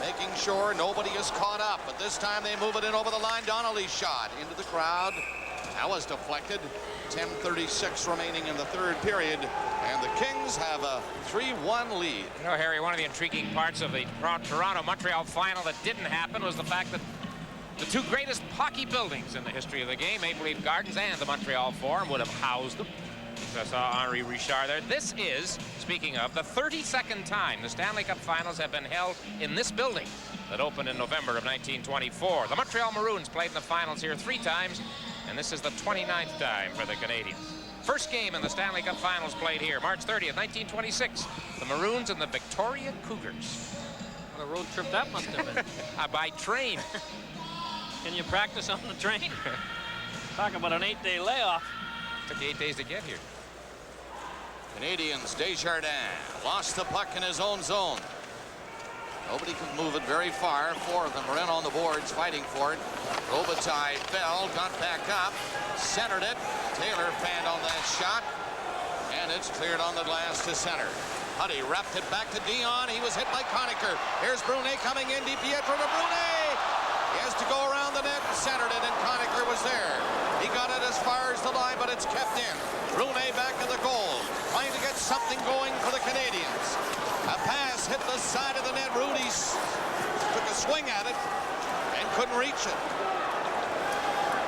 making sure nobody is caught up. But this time they move it in over the line. Donnelly shot into the crowd. That was deflected. 10:36 remaining in the third period, and the Kings have a 3-1 lead.
You know, Harry, one of the intriguing parts of the Toronto-Montreal final that didn't happen was the fact that the two greatest hockey buildings in the history of the game, Maple Leaf Gardens and the Montreal Forum, would have housed them. I saw Henri Richard there. This is, speaking of, the 32nd time the Stanley Cup Finals have been held in this building that opened in November of 1924. The Montreal Maroons played in the finals here 3 times, and this is the 29th time for the Canadiens. First game in the Stanley Cup Finals played here, March 30th, 1926. The Maroons and the Victoria Cougars.
What a road trip that must have been.
By train.
Can you practice on the train? Talk about an 8-day layoff.
Took 8 days to get here.
Canadiens, Desjardins lost the puck in his own zone. Nobody could move it very far. 4 of them are in on the boards fighting for it. Robitaille fell, got back up, centered it. Taylor fanned on that shot, and it's cleared on the glass to center. Huddy wrapped it back to Dionne. He was hit by Conacher. Here's Brunet coming in. DiPietro to Brunet. He has to go around the net and centered it, and Conacher was there. He got it as far as the line, but it's kept in. Brunet back in the goal, trying to get something going for the Canadiens. A pass hit the side of the net. Hrudey took a swing at it and couldn't reach it.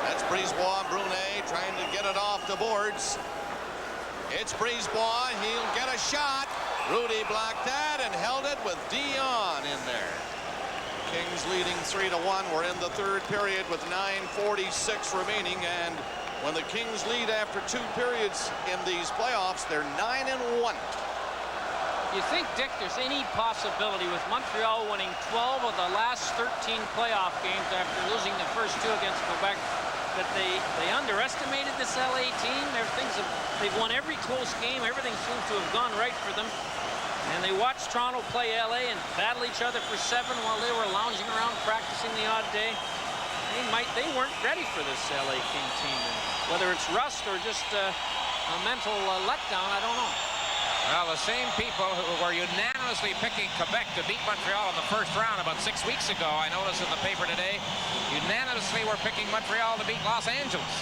That's Brisebois and Brunet trying to get it off the boards. It's Brisebois. He'll get a shot. Hrudey blocked that and held it with Dionne in there. Kings leading 3-1. We're in the third period with 9:46 remaining, and when the Kings lead after 2 periods in these playoffs, they're 9-1.
You think, Dick, there's any possibility with Montreal winning 12 of the last 13 playoff games after losing the first 2 against Quebec, that they underestimated this LA team? They've won every close game. Everything seems to have gone right for them. And they watched Toronto play LA and battle each other for 7 while they were lounging around practicing the odd day. They weren't ready for this LA King team. And whether it's rust or just a mental letdown, I don't know.
Well, the same people who were unanimously picking Quebec to beat Montreal in the first round about 6 weeks ago, I noticed in the paper today, unanimously were picking Montreal to beat Los Angeles.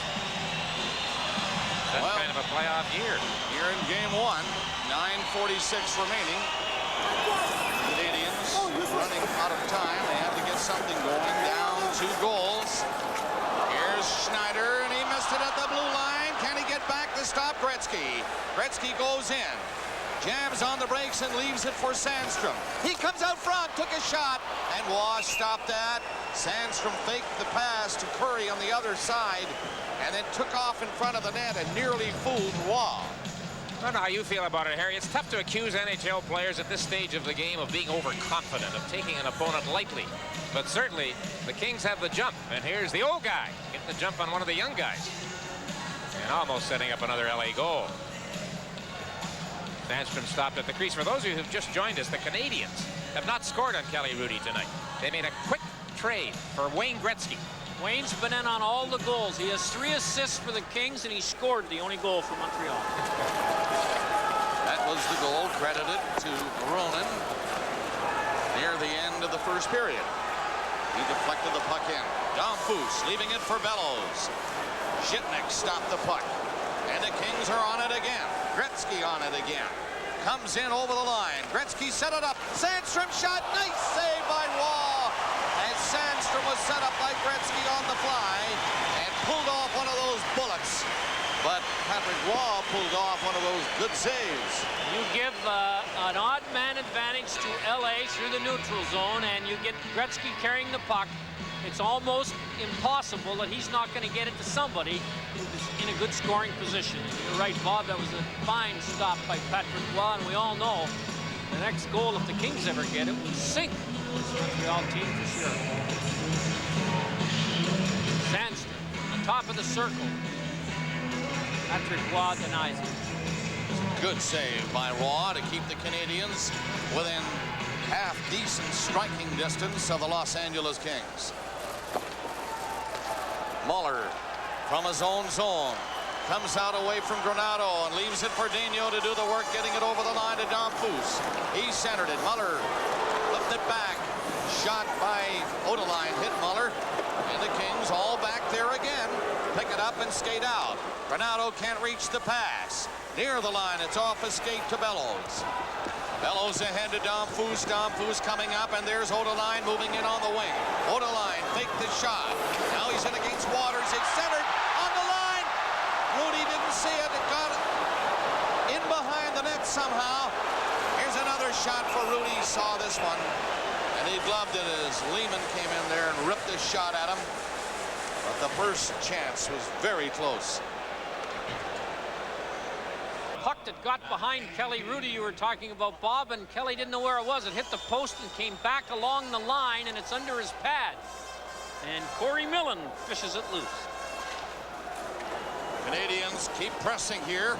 That's kind of a playoff year.
Here in game 1, 9:46 remaining. Canadians running out of time. They have to get something going. Down 2 goals. Here's Schneider, and he missed it at the blue line. Can he get back to stop Gretzky? Gretzky goes in. Jams on the brakes and leaves it for Sandström. He comes out front, took a shot, and Waugh stopped that. Sandström faked the pass to Kurri on the other side, and then took off in front of the net and nearly fooled Waugh.
I don't know how you feel about it, Harry. It's tough to accuse NHL players at this stage of the game of being overconfident, of taking an opponent lightly. But certainly, the Kings have the jump, and here's the old guy getting the jump on one of the young guys. And almost setting up another LA goal. Sandström stopped at the crease. For those of you who've just joined us, the Canadiens have not scored on Hrudey tonight. They made a quick trade for Wayne Gretzky.
Wayne's been in on all the goals. He has 3 assists for the Kings, and he scored the only goal for Montreal.
That was the goal credited to Ronan near the end of the first period. He deflected the puck in. Damphousse leaving it for Bellows. Zhitnik stopped the puck. And the Kings are on it again. Gretzky on it again. Comes in over the line. Gretzky set it up. Sandström shot. Nice save by Waugh. And Sandström was set up by Gretzky on the fly and pulled off one of those bullets. But Patrick Waugh pulled off one of those good saves.
You give an odd man advantage to LA through the neutral zone, and you get Gretzky carrying the puck. It's almost impossible that he's not going to get it to somebody who's in a good scoring position. You're right, Bob. That was a fine stop by Patrick Waugh, and we all know the next goal, if the Kings ever get it, will sink this Montreal team for sure. Sandström, the top of the circle. Patrick Waugh denies it.
Good save by Waugh to keep the Canadiens within half-decent striking distance of the Los Angeles Kings. Muller from his own zone comes out away from Granato and leaves it for Daigneault to do the work, getting it over the line to Damphousse. He centered it. Muller flipped it back. Shot by Odelein hit Muller. And the Kings all back there again. Pick it up and skate out. Granato can't reach the pass. Near the line, it's off a skate to Bellows. Bellows ahead to Damphousse. Damphousse coming up, and there's Odelein moving in on the wing. Odelein faked the shot. Now he's in against Waters. It's centered on the line. Hrudey didn't see it. It got in behind the net somehow. Here's another shot for Hrudey. Saw this one, and he gloved it as Lehman came in there and ripped the shot at him. But the first chance was very close.
Puck that got behind Hrudey you were talking about, Bob, and Kelly didn't know where it was. It hit the post and came back along the line, and it's under his pad. And Corey Millen fishes it loose.
Canadiens keep pressing here,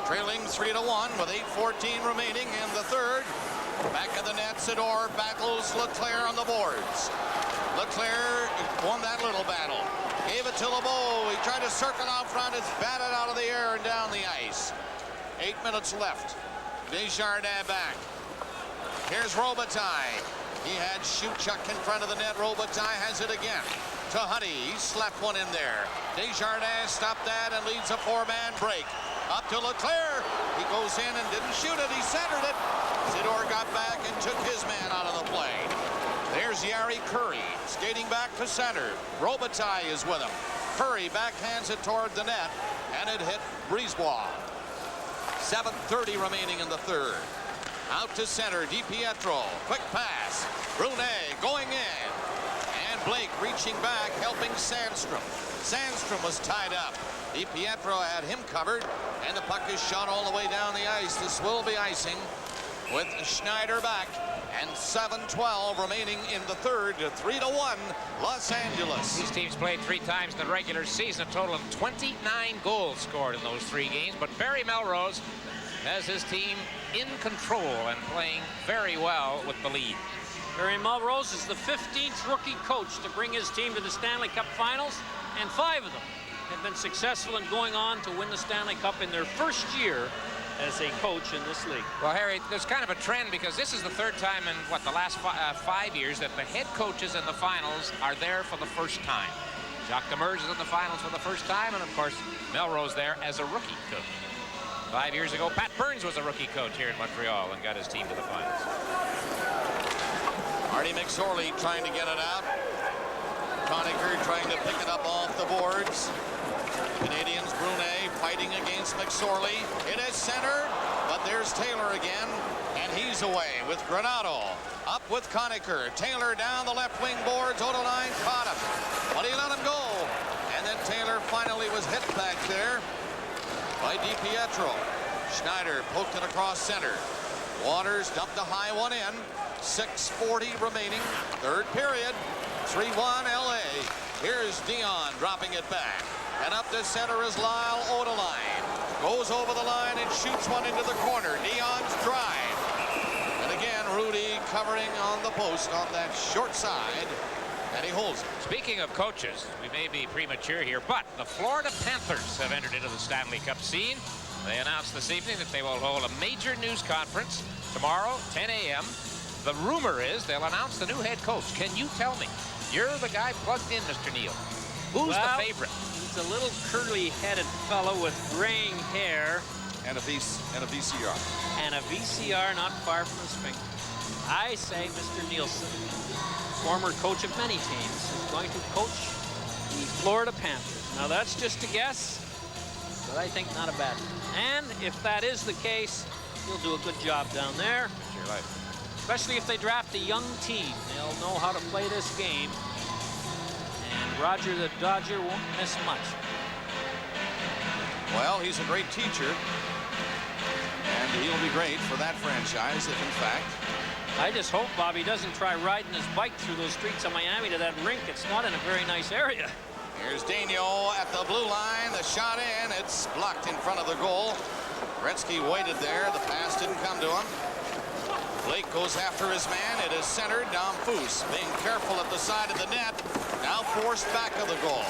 trailing 3-1 with 8:14 remaining in the third. Back of the net, Zhidor battles Leclerc on the boards. Leclerc won that little battle. Gave it to Lebeau. He tried to circle out front. It's batted out of the air and down the ice. 8 minutes left. Desjardins back. Here's Robitaille. He had Shuchuk in front of the net. Robitaille has it again. To Huddy. He slapped one in there. Desjardins stopped that and leads a 4-man break. Up to Leclerc. He goes in and didn't shoot it. He centered it. Zhidor got back and took his man out of the play. There's Jari Kurri skating back to center. Robitaille is with him. Kurri backhands it toward the net, and it hit Brisebois. 7:30 remaining in the third. Out to center, DiPietro. Quick pass. Brunet going in. And Blake reaching back, helping Sandström. Sandström was tied up. DiPietro had him covered, and the puck is shot all the way down the ice. This will be icing with Schneider back. And 7:12 remaining in the third. 3-1 Los Angeles.
These teams played 3 times in the regular season. A total of 29 goals scored in those 3 games. But Barry Melrose has his team in control and playing very well with the lead.
Barry Melrose is the 15th rookie coach to bring his team to the Stanley Cup Finals, and 5 of them have been successful in going on to win the Stanley Cup in their first year as a coach in this league.
Well, Harry, there's kind of a trend because this is the 3rd time in, what, the last 5 years that the head coaches in the finals are there for the first time. Jacques Demers is in the finals for the first time, and of course, Melrose there as a rookie coach. 5 years ago, Pat Burns was a rookie coach here in Montreal and got his team to the finals.
Marty McSorley trying to get it out. Conacher trying to pick it up off the boards. Canadiens, Brunet fighting against McSorley. It is centered, but there's Taylor again, and he's away with Granato. Up with Conacher. Taylor down the left wing boards. Odelein caught him, but he let him go. And then Taylor finally was hit back there by DiPietro. Schneider poked it across center. Waters dumped a high one in. 6:40 remaining, 3rd period. 3-1 LA. Here's Dionne dropping it back. And up to center is Lyle Odelein. Goes over the line and shoots one into the corner. Dionne's drive. And again, Hrudey covering on the post on that short side. And he holds it.
Speaking of coaches, we may be premature here, but the Florida Panthers have entered into the Stanley Cup scene. They announced this evening that they will hold a major news conference tomorrow, 10 a.m. The rumor is they'll announce the new head coach. Can you tell me? You're the guy plugged in, Mr. Neal. Who's the favorite?
He's a little curly-headed fellow with graying hair.
And a VCR.
And a VCR not far from his finger. I say Mr. Nielsen, former coach of many teams, is going to coach the Florida Panthers. Now, that's just a guess, but I think not a bad one. And if that is the case, he'll do a good job down there.
It's your life.
Especially if they draft a young team. They'll know how to play this game. And Roger the Dodger won't miss much.
Well, he's a great teacher. And he'll be great for that franchise if, in fact...
I just hope Bobby doesn't try riding his bike through those streets of Miami to that rink. It's not in a very nice area.
Here's Daigneault at the blue line. The shot in. It's blocked in front of the goal. Gretzky waited there. The pass didn't come to him. Blake goes after his man. It is centered. Damphousse being careful at the side of the net. Now forced back of the goal.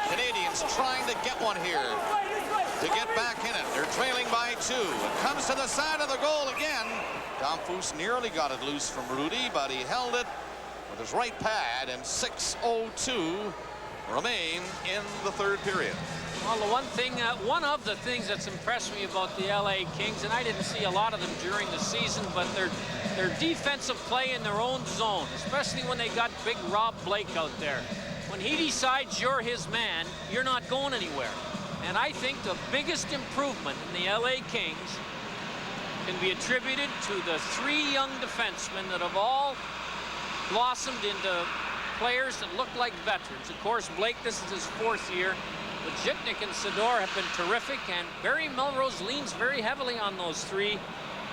Canadiens trying to get one here to get back in it. They're trailing by 2. It comes to the side of the goal again. Damphousse nearly got it loose from Hrudey, but he held it with his right pad, and 6:02 remain in the 3rd period.
Well, one of the things that's impressed me about the LA Kings, and I didn't see a lot of them during the season, but their defensive play in their own zone, especially when they got big Rob Blake out there. When he decides you're his man, you're not going anywhere. And I think the biggest improvement in the LA Kings can be attributed to the 3 young defensemen that have all blossomed into players that look like veterans. Of course, Blake, this is his 4th year. But Zhitnik and Sydor have been terrific, and Barry Melrose leans very heavily on those 3.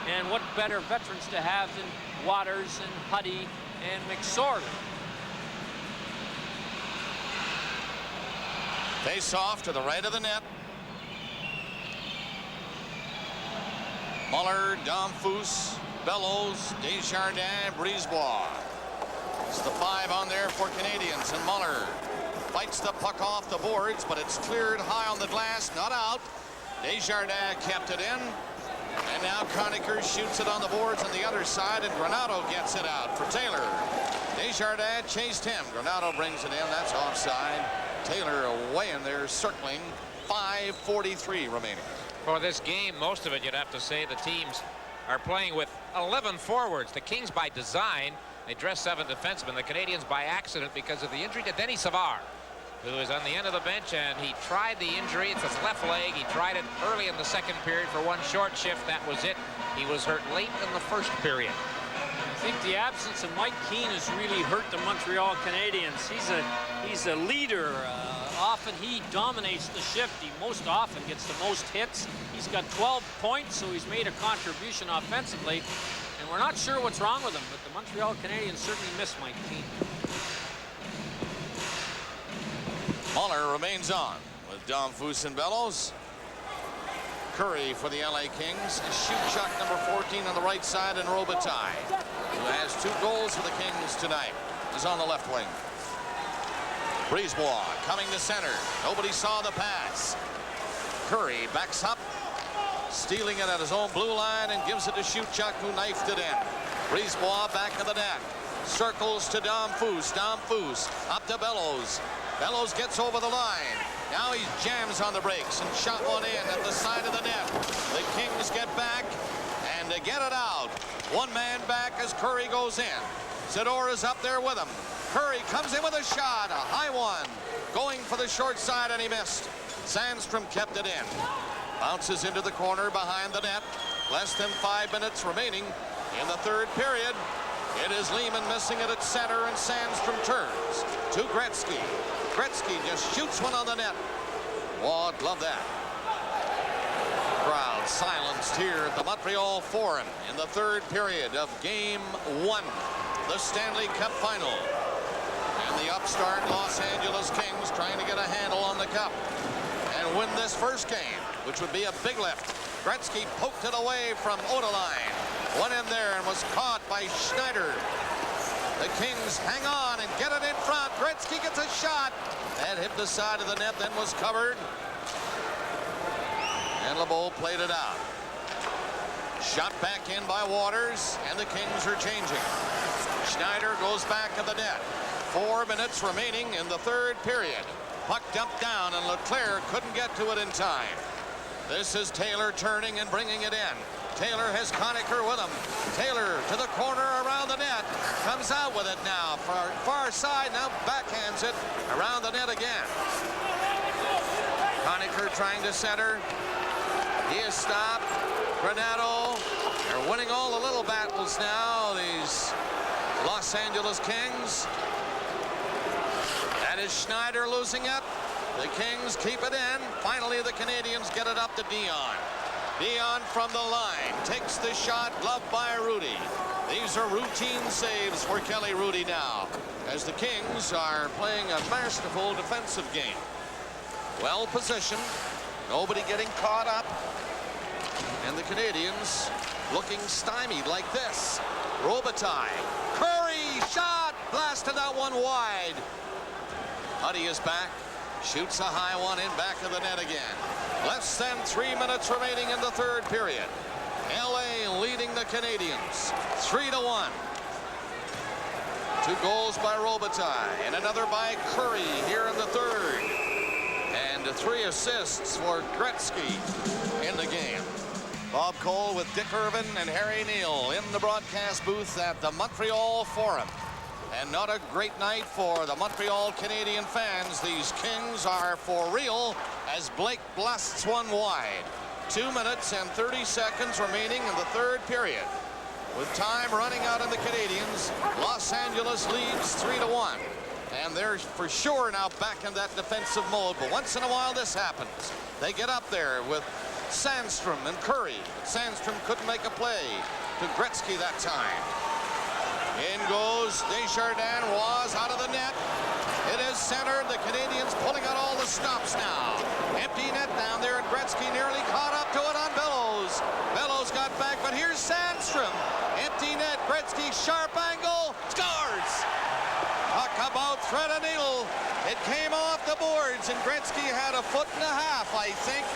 And what better veterans to have than Waters and Huddy and McSorley.
Face off to the right of the net. Muller, Damphousse, Bellows, Desjardins, Brisebois. It's the 5 on there for Canadiens, and Muller fights the puck off the boards, but it's cleared high on the glass, not out. Desjardins kept it in, and now Conacher shoots it on the boards on the other side, and Granato gets it out for Taylor. Desjardins chased him. Granato brings it in. That's offside. Taylor away in there, circling. 5:43 remaining.
For this game, most of it, you'd have to say the teams are playing with 11 forwards. The Kings by design. They dress 7 defensemen. The Canadiens by accident because of the injury to Denis Savard, who is on the end of the bench, and he tried the injury. It's his left leg. He tried it early in the 2nd period for one short shift. That was it. He was hurt late in the 1st period.
I think the absence of Mike Keane has really hurt the Montreal Canadiens. He's a leader. Often he dominates the shift. He most often gets the most hits. He's got 12 points, so he's made a contribution offensively. And we're not sure what's wrong with him, but the Montreal Canadiens certainly miss Mike Keane.
Muller remains on with Damphousse and Bellows. Kurri for the LA Kings. Shuchuk, number 14 on the right side, and Robitaille, who has 2 goals for the Kings tonight, is on the left wing. Brisebois coming to center. Nobody saw the pass. Kurri backs up, stealing it at his own blue line, and gives it to Shuchuk, who knifed it in. Brisebois back of the net. Circles to Damphousse. Damphousse up to Bellows. Bellows gets over the line. Now he jams on the brakes and shot one in at the side of the net. The Kings get back and they get it out. One man back as Kurri goes in. Zhitnik is up there with him. Kurri comes in with a shot, a high one, going for the short side, and he missed. Sandström kept it in. Bounces into the corner behind the net. Less than 5 minutes remaining in the third period. It is Lehman missing it at center, and Sandström turns to Gretzky. Gretzky just shoots one on the net. Wad, love that. Crowd silenced here at the Montreal Forum in the third period of Game 1, the Stanley Cup Final. And the upstart Los Angeles Kings trying to get a handle on the cup and win this first game, which would be a big lift. Gretzky poked it away from Odelein. Went in there and was caught by Schneider. The Kings hang on and get it in front. Gretzky gets a shot. That hit the side of the net, then was covered. And Lebeau played it out. Shot back in by Waters, and the Kings are changing. Schneider goes back of the net. 4 minutes remaining in the third period. Puck dumped down, and Leclerc couldn't get to it in time. This is Taylor turning and bringing it in. Taylor has Conacher with him. Taylor to the corner around the net. Comes out with it now. Far side, now backhands it around the net again. Conacher trying to center. He is stopped. Granato. They're winning all the little battles now, these Los Angeles Kings. That is Schneider losing it. The Kings keep it in. Finally, the Canadiens get it up to Dionne. Dionne from the line takes the shot, gloved by Hrudey. These are routine saves for Kelly Hrudey now, as the Kings are playing a masterful defensive game. Well positioned, nobody getting caught up, and the Canadiens looking stymied like this. Robitaille, Kurri, shot, blasted that one wide. Huddy is back. Shoots a high one in back of the net again. Less than 3 minutes remaining in the third period. LA leading the Canadiens 3-1. 2 goals by Robitaille and another by Kurri here in the third. And 3 assists for Gretzky in the game. Bob Cole with Dick Irvin and Harry Neal in the broadcast booth at the Montreal Forum. And not a great night for the Montreal Canadiens fans. These Kings are for real as Blake blasts one wide. 2 minutes and 30 seconds remaining in the third period. With time running out on the Canadiens, Los Angeles leads 3-1. And they're for sure now back in that defensive mode. But once in a while this happens. They get up there with Sandström and Kurri. Sandström couldn't make a play to Gretzky that time. In goes Desjardins, was out of the net. It is centered. The Canadiens pulling out all the stops now. Empty net down there, and Gretzky nearly caught up to it on Bellows. Bellows got back, but here's Sandström. Empty net, Gretzky, sharp angle, scores! Talk about thread and needle. It came off the boards, and Gretzky had 1.5 feet, I think,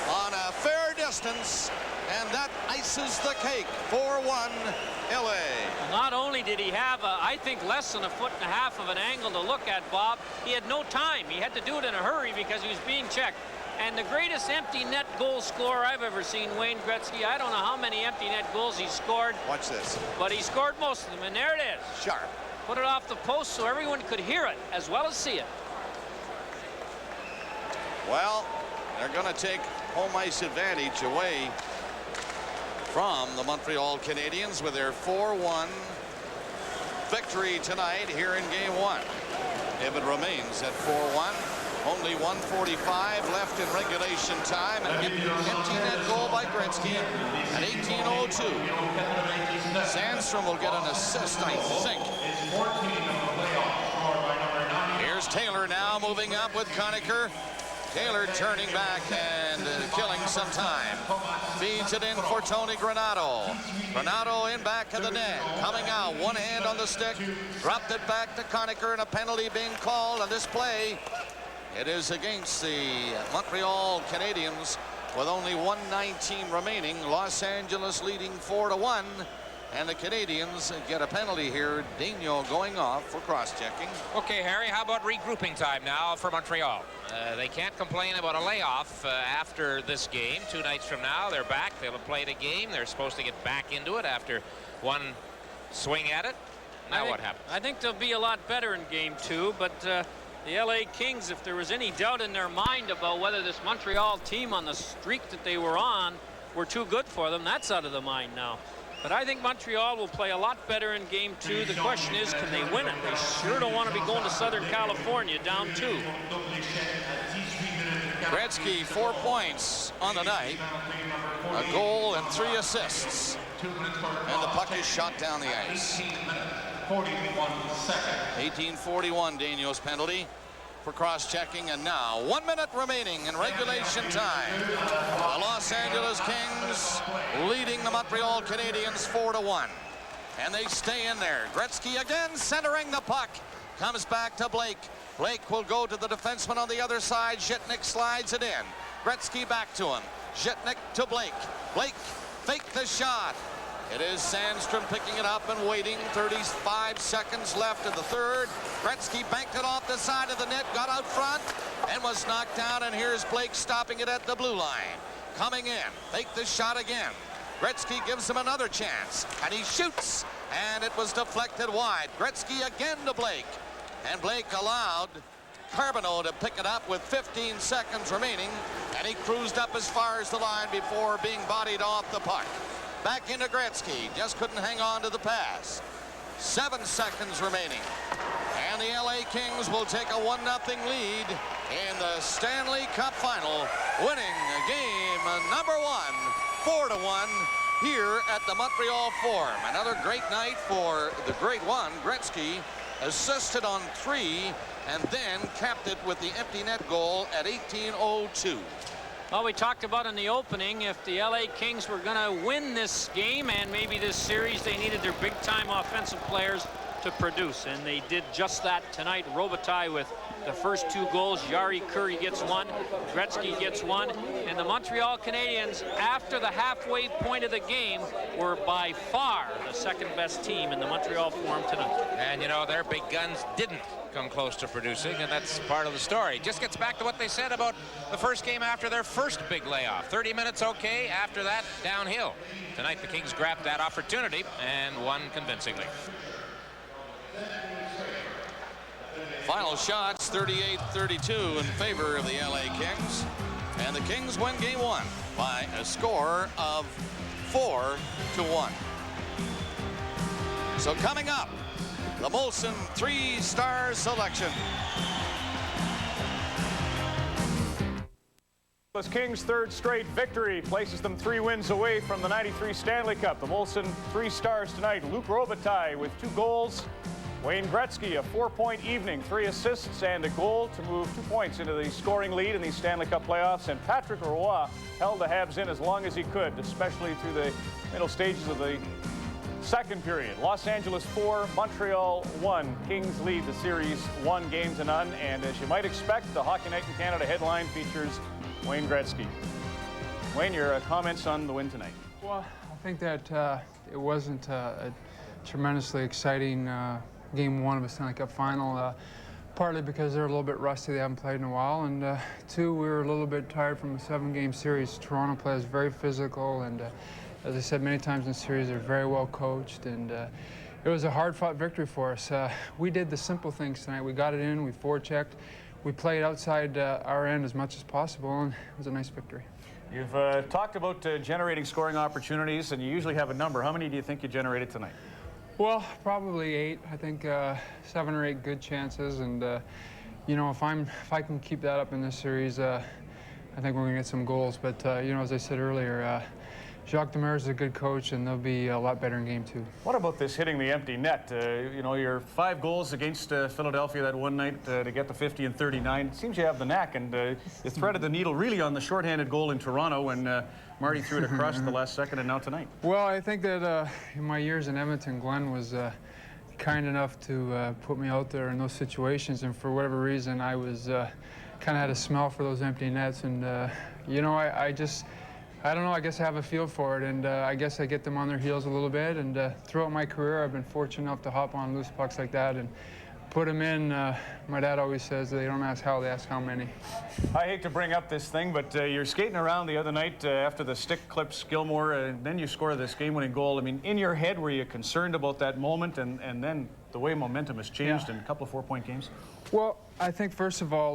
on a fair distance. And that ices the cake. 4-1 LA.
Not only did he have, I think, less than 1.5 feet of an angle to look at, Bob, he had no time. He had to do it in a hurry because he was being checked. And the greatest empty net goal scorer I've ever seen, Wayne Gretzky. I don't know how many empty net goals he scored.
Watch this.
But he scored most of them, and there it is.
Sharp.
Put it off the post so everyone could hear it as well as see it.
Well, they're going to take home ice advantage away from the Montreal Canadiens with their 4-1 victory tonight here in Game 1. If it remains at 4-1, only 1:45 left in regulation time, and empty net goal by Gretzky at 18:02. Sandström will get an assist, I think. Here's Taylor now moving up with Conacher. Taylor turning back and killing some time. Feeds it in for Tony Granato. Granato in back of the net. Coming out, one hand on the stick. Dropped it back to Conacher, and a penalty being called on this play. It is against the Montreal Canadiens with only 1:19 remaining. Los Angeles leading 4-1. And the Canadiens get a penalty here. Daigneault going off for cross-checking.
Okay, Harry, how about regrouping time now for Montreal? They can't complain about a layoff after this game. 2 nights from now, they're back. They'll have played a game. They're supposed to get back into it after one swing at it. Now what happens?
I think they'll be a lot better in game 2, but the LA Kings, if there was any doubt in their mind about whether this Montreal team on the streak that they were on were too good for them, that's out of the mind now. But I think Montreal will play a lot better in game 2. The question is, can they win it? They sure don't want to be going to Southern California down 2.
Gretzky 4 points on the night, a goal and 3 assists, and the puck is shot down the ice. 1841 Daigneault's penalty for cross-checking, and now 1 minute remaining in regulation time. The Los Angeles Kings leading the Montreal Canadiens 4-1, and they stay in there. Gretzky again centering the puck, comes back to Blake. Blake will go to the defenseman on the other side. Zhitnik slides it in. Gretzky back to him. Zhitnik to Blake. Blake faked the shot. It is Sandström picking it up and waiting. 35 seconds left in the third. Gretzky banked it off the side of the net, got out front, and was knocked down. And here's Blake stopping it at the blue line. Coming in, faked the shot again. Gretzky gives him another chance, and he shoots, and it was deflected wide. Gretzky again to Blake, and Blake allowed Carbonneau to pick it up with 15 seconds remaining, and he cruised up as far as the line before being bodied off the puck. Back into Gretzky, just couldn't hang on to the pass. 7 seconds remaining, and the LA Kings will take a 1-0 lead in the Stanley Cup Final, winning game number 1, 4-1 here at the Montreal Forum. Another great night for the great one. Gretzky assisted on 3 and then capped it with the empty net goal at 18:02.
Well, we talked about in the opening, if the LA Kings were going to win this game and maybe this series, they needed their big-time offensive players to produce, and they did just that tonight. Robitaille with the first 2 goals. Jari Kurri gets 1. Gretzky gets 1. And the Montreal Canadiens, after the halfway point of the game, were by far the second-best team in the Montreal Forum tonight.
And, you know, their big guns didn't come close to producing, and that's part of the story. Just gets back to what they said about the first game after their first big layoff. 30 minutes okay, after that downhill. Tonight the Kings grabbed that opportunity and won convincingly.
Final shots 38-32 in favor of the LA Kings, and the Kings win game 1 by a score of 4-1. So coming up, the Molson 3-star selection.
The Kings' 3rd straight victory places them 3 wins away from the '93 Stanley Cup. The Molson 3 stars tonight. Luc Robitaille with 2 goals. Wayne Gretzky, a 4-point evening, 3 assists and a goal to move 2 points into the scoring lead in the Stanley Cup playoffs. And Patrick Roy held the Habs in as long as he could, especially through the middle stages of the second period. Los Angeles 4, Montreal 1. Kings lead the series 1 game to none. And as you might expect, the Hockey Night in Canada headline features Wayne Gretzky. Wayne, your comments on the win tonight?
Well, I think that it wasn't a tremendously exciting game 1 of a Stanley Cup Final, partly because they're a little bit rusty, they haven't played in a while, and 2, we were a little bit tired from a 7-game series. Toronto plays very physical, and as I said many times in the series, they're very well coached, and it was a hard-fought victory for us. We did the simple things tonight. We got it in, we forechecked, we played outside our end as much as possible, and it was a nice victory.
You've talked about generating scoring opportunities, and you usually have a number. How many do you think you generated tonight?
Well, probably 8. I think 7 or 8 good chances, and you know, if I can keep that up in this series, I think we're gonna get some goals. But you know, as I said earlier, Jacques Demers is a good coach, and they'll be a lot better in Game 2.
What about this hitting the empty net? You know, your 5 goals against Philadelphia that one night to get the 50 and 39. It seems you have the knack, and you threaded the needle really on the shorthanded goal in Toronto when Marty threw it across at the last second, and now tonight.
Well, I think that in my years in Edmonton, Glenn was kind enough to put me out there in those situations, and for whatever reason, I was kind of had a smell for those empty nets, and you know, I don't know, I guess I have a feel for it, and I guess I get them on their heels a little bit, and throughout my career, I've been fortunate enough to hop on loose pucks like that and put them in. My dad always says they don't ask how, they ask how many.
I hate to bring up this thing, but you're skating around the other night after the stick clips Gilmore, and then you score this game-winning goal. I mean, in your head, were you concerned about that moment, and then the way momentum has changed in a couple of 4-point games?
Well, I think first of all,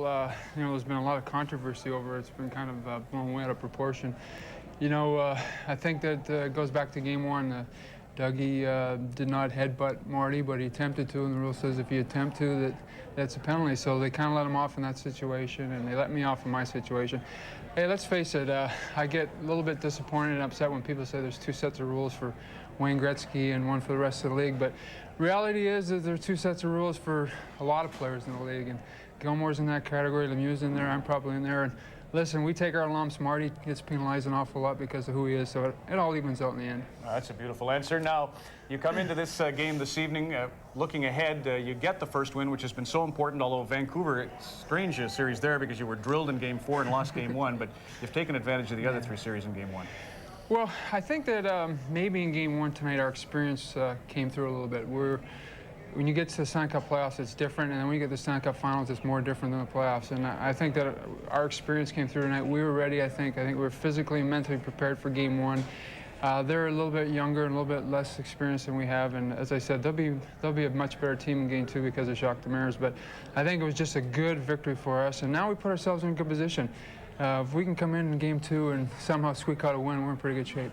you know, there's been a lot of controversy over it. It's been kind of blown way out of proportion. You know, I think that goes back to Game 1. Dougie did not headbutt Marty, but he attempted to, and the rule says if you attempt to, that's a penalty. So they kind of let him off in that situation, and they let me off in my situation. Hey, let's face it, I get a little bit disappointed and upset when people say there's 2 sets of rules for Wayne Gretzky and one for the rest of the league, but reality is that there are 2 sets of rules for a lot of players in the league, and Gilmore's in that category, Lemieux's in there, I'm probably in there, and listen, we take our lumps. Marty gets penalized an awful lot because of who he is, so it all evens out in the end.
That's a beautiful answer. Now, you come into this game this evening looking ahead. You get the first win, which has been so important, although Vancouver, it's strange series there because you were drilled in Game 4 and lost Game 1, but you've taken advantage of the other 3 series in Game 1.
Well, I think that maybe in Game 1 tonight our experience came through a little bit. When you get to the Stanley Cup playoffs, it's different, and then when you get to the Stanley Cup Finals, it's more different than the playoffs. And I think that our experience came through tonight. We were ready, I think. I think we were physically and mentally prepared for Game 1. They're a little bit younger and a little bit less experienced than we have, and as I said, they'll be a much better team in Game 2 because of Jacques Demers. But I think it was just a good victory for us, and now we put ourselves in a good position. If we can come in Game 2 and somehow squeak out a win, we're in pretty good shape.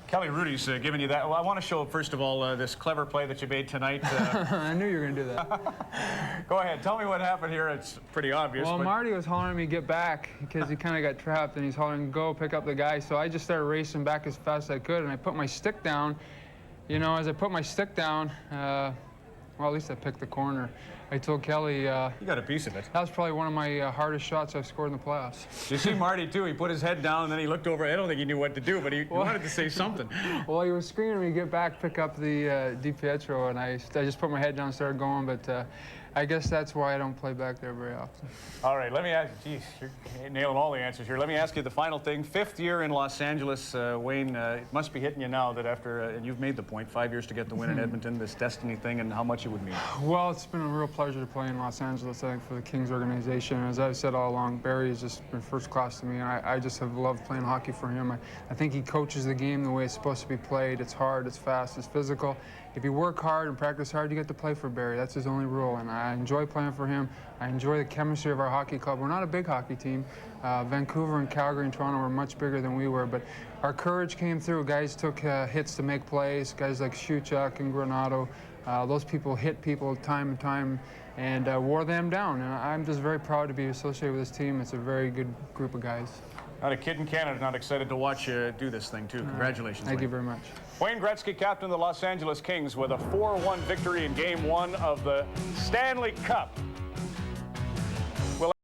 Kelly Hrudey's giving you that. Well, I want to show, first of all, this clever play that you made tonight.
I knew you were going to do that.
Go ahead. Tell me what happened here. It's pretty obvious.
Well, Marty was hollering at me, get back, because he kind of got trapped, and he's hollering, go, pick up the guy. So I just started racing back as fast as I could, and I put my stick down. You know, as I put my stick down, well, at least I picked the corner. I told Kelly... you
got a piece of it.
That was probably one of my hardest shots I've scored in the playoffs.
You see Marty, too. He put his head down, and then he looked over. I don't think he knew what to do, but he wanted to say something.
Well, he was screaming at me, get back, pick up the DiPietro, and I just put my head down and started going, but I guess that's why I don't play back there very often.
All right, let me ask you, geez, you're nailing all the answers here. Let me ask you the final thing. 5th year in Los Angeles, Wayne, it must be hitting you now that after, and you've made the point, 5 years to get the win in Edmonton, this destiny thing, and how much it would mean.
Well, it's been a real pleasure to play in Los Angeles, I think, for the Kings organization. As I've said all along, Barry has just been first class to me, and I just have loved playing hockey for him. I think he coaches the game the way it's supposed to be played. It's hard, it's fast, it's physical. If you work hard and practice hard, you get to play for Barry. That's his only rule, and I enjoy playing for him. I enjoy the chemistry of our hockey club. We're not a big hockey team. Vancouver and Calgary and Toronto were much bigger than we were, but our courage came through. Guys took hits to make plays. Guys like Shuchuk and Granato, those people hit people time and time and wore them down. And I'm just very proud to be associated with this team. It's a very good group of guys.
Not a kid in Canada not excited to watch you do this thing, too. Congratulations,
Thank
Wayne.
you very much.
Wayne Gretzky, captain of the Los Angeles Kings, with a 4-1 victory in Game 1 of the Stanley Cup.